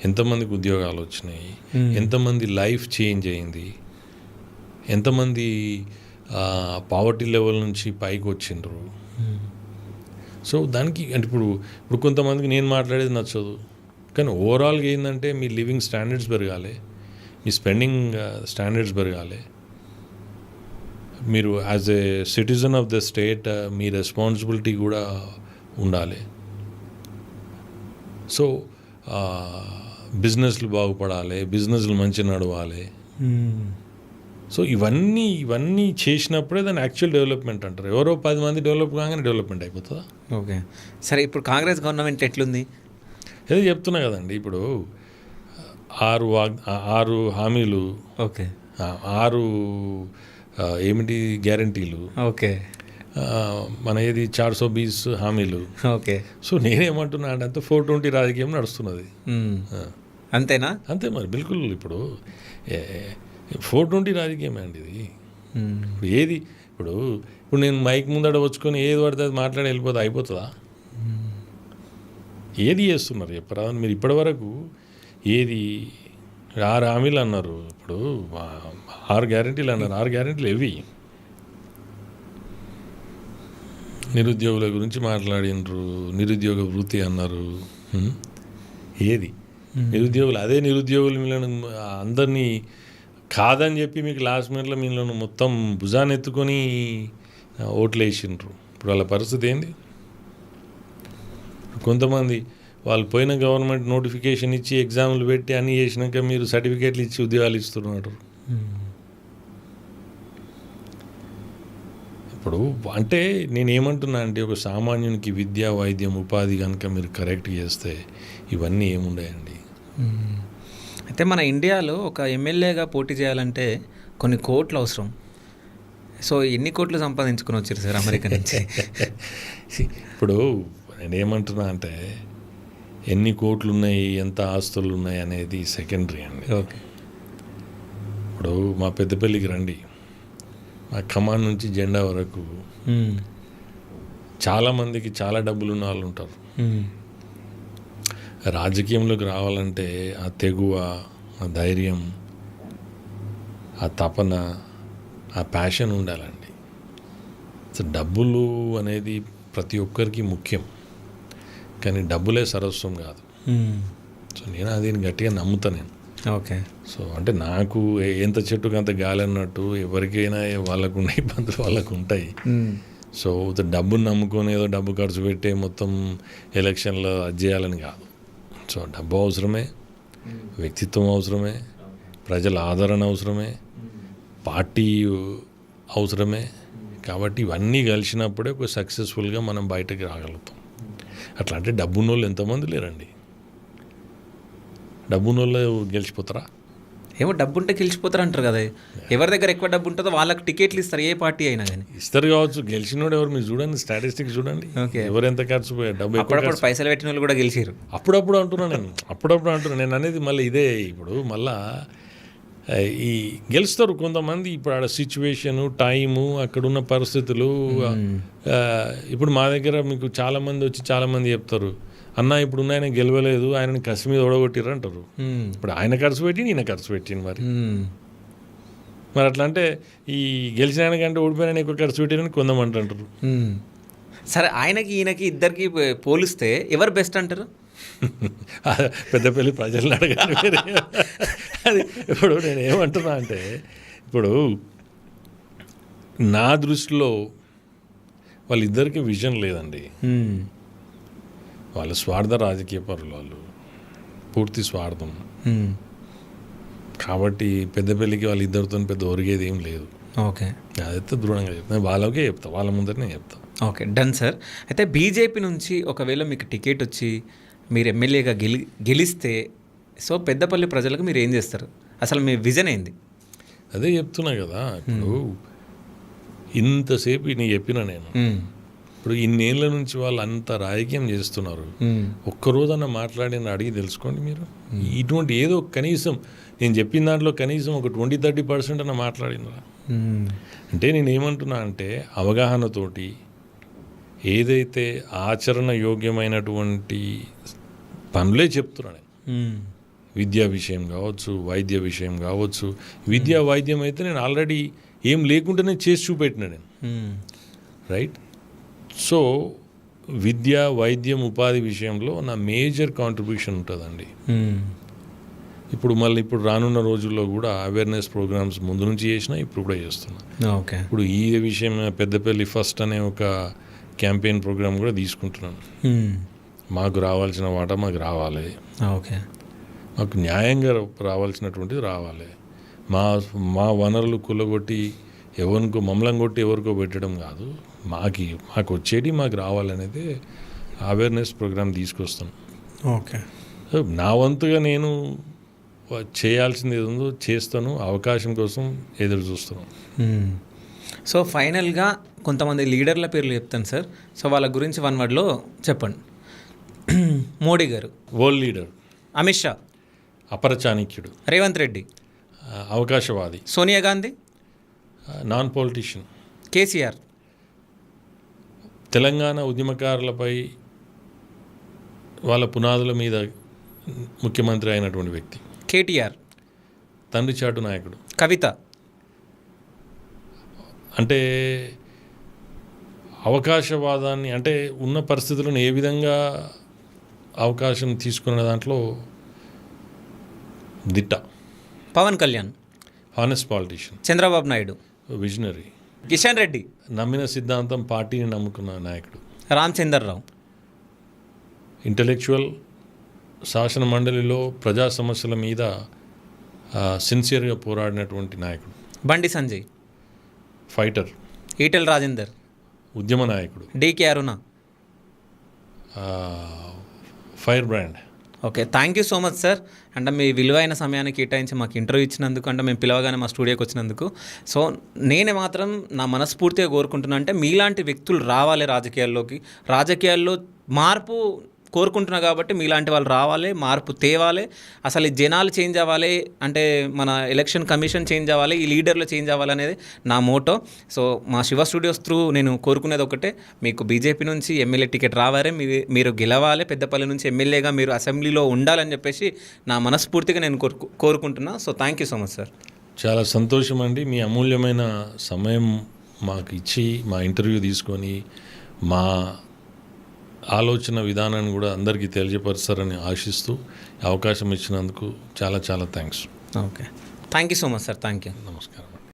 ఎంతమందికి ఉద్యోగాలు వచ్చినాయి, ఎంతమంది లైఫ్ చేంజ్ అయింది, ఎంతమంది పావర్టీ లెవెల్ నుంచి పైకి వచ్చిండ్రు. సో దానికి అంటే ఇప్పుడు కొంతమందికి నేను మాట్లాడేది నచ్చదు, కానీ ఓవరాల్గా ఏంటంటే మీ లివింగ్ స్టాండర్డ్స్ పెరగాలి, మీ స్పెండింగ్ స్టాండర్డ్స్ పెరగాలి, మీరు as a citizen of the state me responsibility కూడా ఉండాలి. సో బిజినెస్లు బాగుపడాలి, బిజినెస్లు మంచిగా నడవాలి. సో ఇవన్నీ చేసినప్పుడే దాన్ని యాక్చువల్ డెవలప్మెంట్ అంటారు. ఎవరో 10 మంది డెవలప్ కాగానే డెవలప్మెంట్ అయిపోతుందా? ఓకే, సరే ఇప్పుడు కాంగ్రెస్ గవర్నమెంట్ ఎట్లుంది? ఏదో చెప్తున్నా కదండి. ఇప్పుడు 6 హామీలు, ఓకే 6 ఏమిటి గ్యారంటీలు, ఓకే మన ఏది 420 హామీలు. ఓకే సో నేనేమంటున్నా అంటే 420 రాజకీయం నడుస్తున్నది. అంతేనా? అంతే మరి, బిల్కుల్. ఇప్పుడు 420 రాజకీయమే అండి ఇది. ఇప్పుడు ఏది ఇప్పుడు నేను మైక్ ముందట వచ్చుకొని ఏది పడితే అది మాట్లాడి వెళ్ళిపోతే అయిపోతుందా? ఏది చేస్తున్నారు చెప్పరా మీరు? ఇప్పటి వరకు ఏది 6 హామీలు అన్నారు, ఇప్పుడు 6 గ్యారెంటీలు అన్నారు. 6 గ్యారెంటీలు ఏవి? నిరుద్యోగుల గురించి మాట్లాడినరు, నిరుద్యోగ వృత్తి అన్నారు. ఏది నిరుద్యోగులు? అదే నిరుద్యోగులు మిమ్మల్ని అందరినీ కాదని చెప్పి మీకు లాస్ట్ మినిట్లో మిమ్మల్ని మొత్తం భుజాన్ని ఎత్తుకొని ఓట్లు వేసిండ్రు. ఇప్పుడు వాళ్ళ పరిస్థితి ఏంది? కొంతమంది వాళ్ళు పోయిన గవర్నమెంట్ నోటిఫికేషన్ ఇచ్చి ఎగ్జామ్లు పెట్టి అన్నీ చేసినాక మీరు సర్టిఫికేట్లు ఇచ్చి ఉద్యోగాలు ఇస్తున్నారు. ఇప్పుడు అంటే నేనేమంటున్నా అంటే ఒక సామాన్యునికి విద్య, వైద్యం, ఉపాధి కనుక మీరు కరెక్ట్ చేస్తే ఇవన్నీ ఏముండాయండి. అయితే మన ఇండియాలో ఒక ఎమ్మెల్యేగా పోటీ చేయాలంటే కొన్ని కోట్లు అవసరం. సో ఎన్ని కోట్లు సంపాదించుకొని వచ్చారు సార్ అమెరికా నుంచి? ఇప్పుడు నేనేమంటున్నా అంటే ఎన్ని కోట్లు ఉన్నాయి, ఎంత ఆస్తులు ఉన్నాయి అనేది సెకండరీ అండి. ఓకే. ఇప్పుడు మా పెద్దపల్లికి రండి, మా ఖమ్మం నుంచి జెండా వరకు చాలామందికి చాలా డబ్బులు ఉన్న వాళ్ళు ఉంటారు. రాజకీయంలోకి రావాలంటే ఆ తెగువ, ఆ ధైర్యం, ఆ తపన, ఆ ప్యాషన్ ఉండాలండి. సో డబ్బులు అనేది ప్రతి ఒక్కరికి ముఖ్యం, కానీ డబ్బులే సర్వస్వం కాదు. సో నేను అది గట్టిగా నమ్ముతాను నేను. ఓకే. సో అంటే నాకు ఎంత చెట్టుకు అంత గాలి అన్నట్టు ఎవరికైనా వాళ్ళకున్న ఇబ్బందులు వాళ్ళకు ఉంటాయి. సో డబ్బును నమ్ముకొని ఏదో డబ్బు ఖర్చు పెట్టి మొత్తం ఎలక్షన్లో అది చేయాలని కాదు. సో డబ్బు అవసరమే, వ్యక్తిత్వం అవసరమే, ప్రజల ఆదరణ అవసరమే, పార్టీ అవసరమే. కాబట్టి ఇవన్నీ కలిసినప్పుడే ఒక సక్సెస్ఫుల్గా మనం బయటకు రాగలుగుతాం. అట్లా అంటే డబ్బున్నోళ్ళు ఎంతమంది లేరండి. డబ్బున్నోళ్ళు గెలిచిపోతారా? ఏమో డబ్బు ఉంటే గెలిచిపోతారు అంటారు కదా. ఎవరి దగ్గర ఎక్కువ డబ్బు ఉంటుందో వాళ్ళకి టికెట్లు ఇస్తారు, ఏ పార్టీ అయినా కానీ. ఇస్తారు కావచ్చు. గెలిచినోడు ఎవరు మీరు చూడండి, స్టాటిస్టిక్స్ చూడండి. ఓకే. ఎవరు ఎంత ఖర్చు పోయారు, డబ్బు అప్పుడప్పుడు పైసలు పెట్టిన వాళ్ళు కూడా గెలిచారు. అప్పుడప్పుడు అంటున్నాను నేను అనేది మళ్ళీ ఇదే. ఇప్పుడు మళ్ళా ఈ గెలుస్తారు కొంతమంది. ఇప్పుడు ఆడ సిచ్యువేషను, టైము, అక్కడున్న పరిస్థితులు. ఇప్పుడు మా దగ్గర మీకు చాలామంది వచ్చి చాలామంది చెప్తారు, అన్న ఇప్పుడు ఆయన గెలవలేదు, ఆయనని కసి మీద ఓడగొట్టిర్రు అంటారు. ఇప్పుడు ఆయన ఖర్చు పెట్టి ఈయన ఖర్చు పెట్టింది. మరి అట్లా అంటే ఈ గెలిచిన ఆయన కంటే ఓడిపోయిన ఎక్కువ ఖర్చు పెట్టిరని కొంతమంది అంటారు. సరే, ఆయనకి ఈయనకి ఇద్దరికి పోలిస్తే ఎవరు బెస్ట్ అంటారు? పెద్దపల్లి ప్రజలను అడగాలి. అది ఇప్పుడు నేను ఏమంటున్నా అంటే, ఇప్పుడు నా దృష్టిలో వాళ్ళిద్దరికి విజన్ లేదండి. వాళ్ళ స్వార్థ రాజకీయ పరులు, వాళ్ళు పూర్తి స్వార్థం. కాబట్టి పెద్దపల్లికి వాళ్ళిద్దరితో పెద్ద ఒరిగేది ఏం లేదు. ఓకే. అదైతే దృఢంగా చెప్తాను, వాళ్ళకే చెప్తా, వాళ్ళ ముందరనే చెప్తా. Okay, done sir. అయితే బీజేపీ నుంచి ఒకవేళ మీకు టికెట్ వచ్చి మీరు ఎమ్మెల్యేగా గెలిస్తే, సో పెద్దపల్లి ప్రజలకు మీరు ఏం చేస్తారు? అసలు మీ విజన్ ఏంది? అదే చెప్తున్నా కదా. ఇప్పుడు ఇంతసేపు నేను చెప్పిన నేను, ఇప్పుడు ఇన్నేళ్ల నుంచి వాళ్ళు అంత రాజకీయం చేస్తున్నారు. ఒక్కరోజన్నా మాట్లాడిన అడిగి తెలుసుకోండి మీరు. ఇటువంటి ఏదో కనీసం నేను చెప్పిన దాంట్లో కనీసం ఒక 20-30% అన్న మాట్లాడినరా? అంటే నేను ఏమంటున్నా అంటే, అవగాహనతోటి ఏదైతే ఆచరణ యోగ్యమైనటువంటి పనులే చెప్తున్నా నేను. విద్యా విషయం కావచ్చు, వైద్య విషయం కావచ్చు. విద్యా వైద్యం అయితే నేను ఆల్రెడీ ఏం లేకుండానే చేసి చూపెట్టిన నేను, రైట్? సో విద్య, వైద్యం, ఉపాధి విషయంలో నా మేజర్ కాంట్రిబ్యూషన్ ఉంటుందండి. ఇప్పుడు మళ్ళీ ఇప్పుడు రానున్న రోజుల్లో కూడా అవేర్నెస్ ప్రోగ్రామ్స్ ముందు నుంచి చేసినా, ఇప్పుడు కూడా చేస్తున్నా. ఓకే. ఇప్పుడు ఈ విషయం పెద్దపల్లి ఫస్ట్ అనే ఒక క్యాంపెయిన్ ప్రోగ్రామ్ కూడా తీసుకుంటున్నాను. మాకు రావాల్సిన వాటా మాకు రావాలి. ఓకే. మాకు న్యాయంగా రావాల్సినటువంటిది రావాలి. మా వనరులు కుల్లగొట్టి ఎవరికో మమ్మల్ని కొట్టి ఎవరికో పెట్టడం కాదు. మాకు వచ్చేటి మాకు రావాలనేది అవేర్నెస్ ప్రోగ్రామ్ తీసుకొస్తాం. ఓకే. నా వంతుగా నేను చేయాల్సింది ఏది ఉందో చేస్తాను, అవకాశం కోసం ఎదురు చూస్తున్నాను. సో ఫైనల్గా కొంతమంది లీడర్ల పేర్లు చెప్తాను సార్. సో వాళ్ళ గురించి 1 wordలో చెప్పండి. మోడీ గారు, వరల్డ్ లీడర్. అమిత్ షా, అపర చాణక్యుడు. రేవంత్ రెడ్డి, అవకాశవాది. Sonia Gandhi, non politician. కేసీఆర్, తెలంగాణ ఉద్యమకారులపై వాళ్ళ పునాదుల మీద ముఖ్యమంత్రి అయినటువంటి వ్యక్తి. కేటీఆర్, తండ్రి చాటు నాయకుడు. కవిత, అంటే అవకాశవాదాన్ని, అంటే ఉన్న పరిస్థితులను ఏ విధంగా అవకాశం తీసుకునే దాంట్లో దిట్ట. Pawan Kalyan, honest politician. Chandrababu Naidu, visionary. Kishan Reddy, నమ్మిన సిద్ధాంతం, పార్టీని నమ్ముకున్న నాయకుడు. రామచందర్రావు, ఇంటలెక్చువల్, శాసన మండలిలో ప్రజా సమస్యల మీద సిన్సియర్గా పోరాడినటువంటి నాయకుడు. బండి సంజయ్, ఫైటర్. ఈటెల రాజేందర్, ఉద్యమ నాయకుడు. DK Aruna. Fire brand. Okay, thank you so much sir. అంటే మీ విలువైన సమయాన్ని కేటాయించి మాకు ఇంటర్వ్యూ ఇచ్చినందుకు, అంటే మేము పిలవగానే మా స్టూడియోకి వచ్చినందుకు. సో నేను మాత్రం నా మనస్ఫూర్తిగా కోరుకుంటున్నా, అంటే మీలాంటి వ్యక్తులు రావాలి రాజకీయాల్లో మార్పు కోరుకుంటున్నా కాబట్టి మీలాంటి వాళ్ళు రావాలి, మార్పు తేవాలి. అసలు ఈ జనాలు చేంజ్ అవ్వాలి, అంటే మన ఎలక్షన్ కమిషన్ చేంజ్ అవ్వాలి, ఈ లీడర్లు చేంజ్ అవ్వాలి అనేది నా మోటో. సో మా శివ స్టూడియోస్ త్రూ నేను కోరుకునేది ఒకటే, మీకు బీజేపీ నుంచి ఎమ్మెల్యే టికెట్ రావాలి, మీరు గెలవాలి, పెద్దపల్లి నుంచి ఎమ్మెల్యేగా మీరు అసెంబ్లీలో ఉండాలని చెప్పేసి నా మనస్ఫూర్తిగా నేను కోరుకుంటున్నా. So thank you so much sir. చాలా సంతోషం అండి, మీ అమూల్యమైన సమయం మాకు ఇచ్చి మా ఇంటర్వ్యూ తీసుకొని మా ఆలోచన విధానాన్ని కూడా అందరికీ తెలియపరుస్తారని ఆశిస్తూ అవకాశం ఇచ్చినందుకు చాలా చాలా thanks. Okay, thank you so much sir. Thank you. నమస్కారం.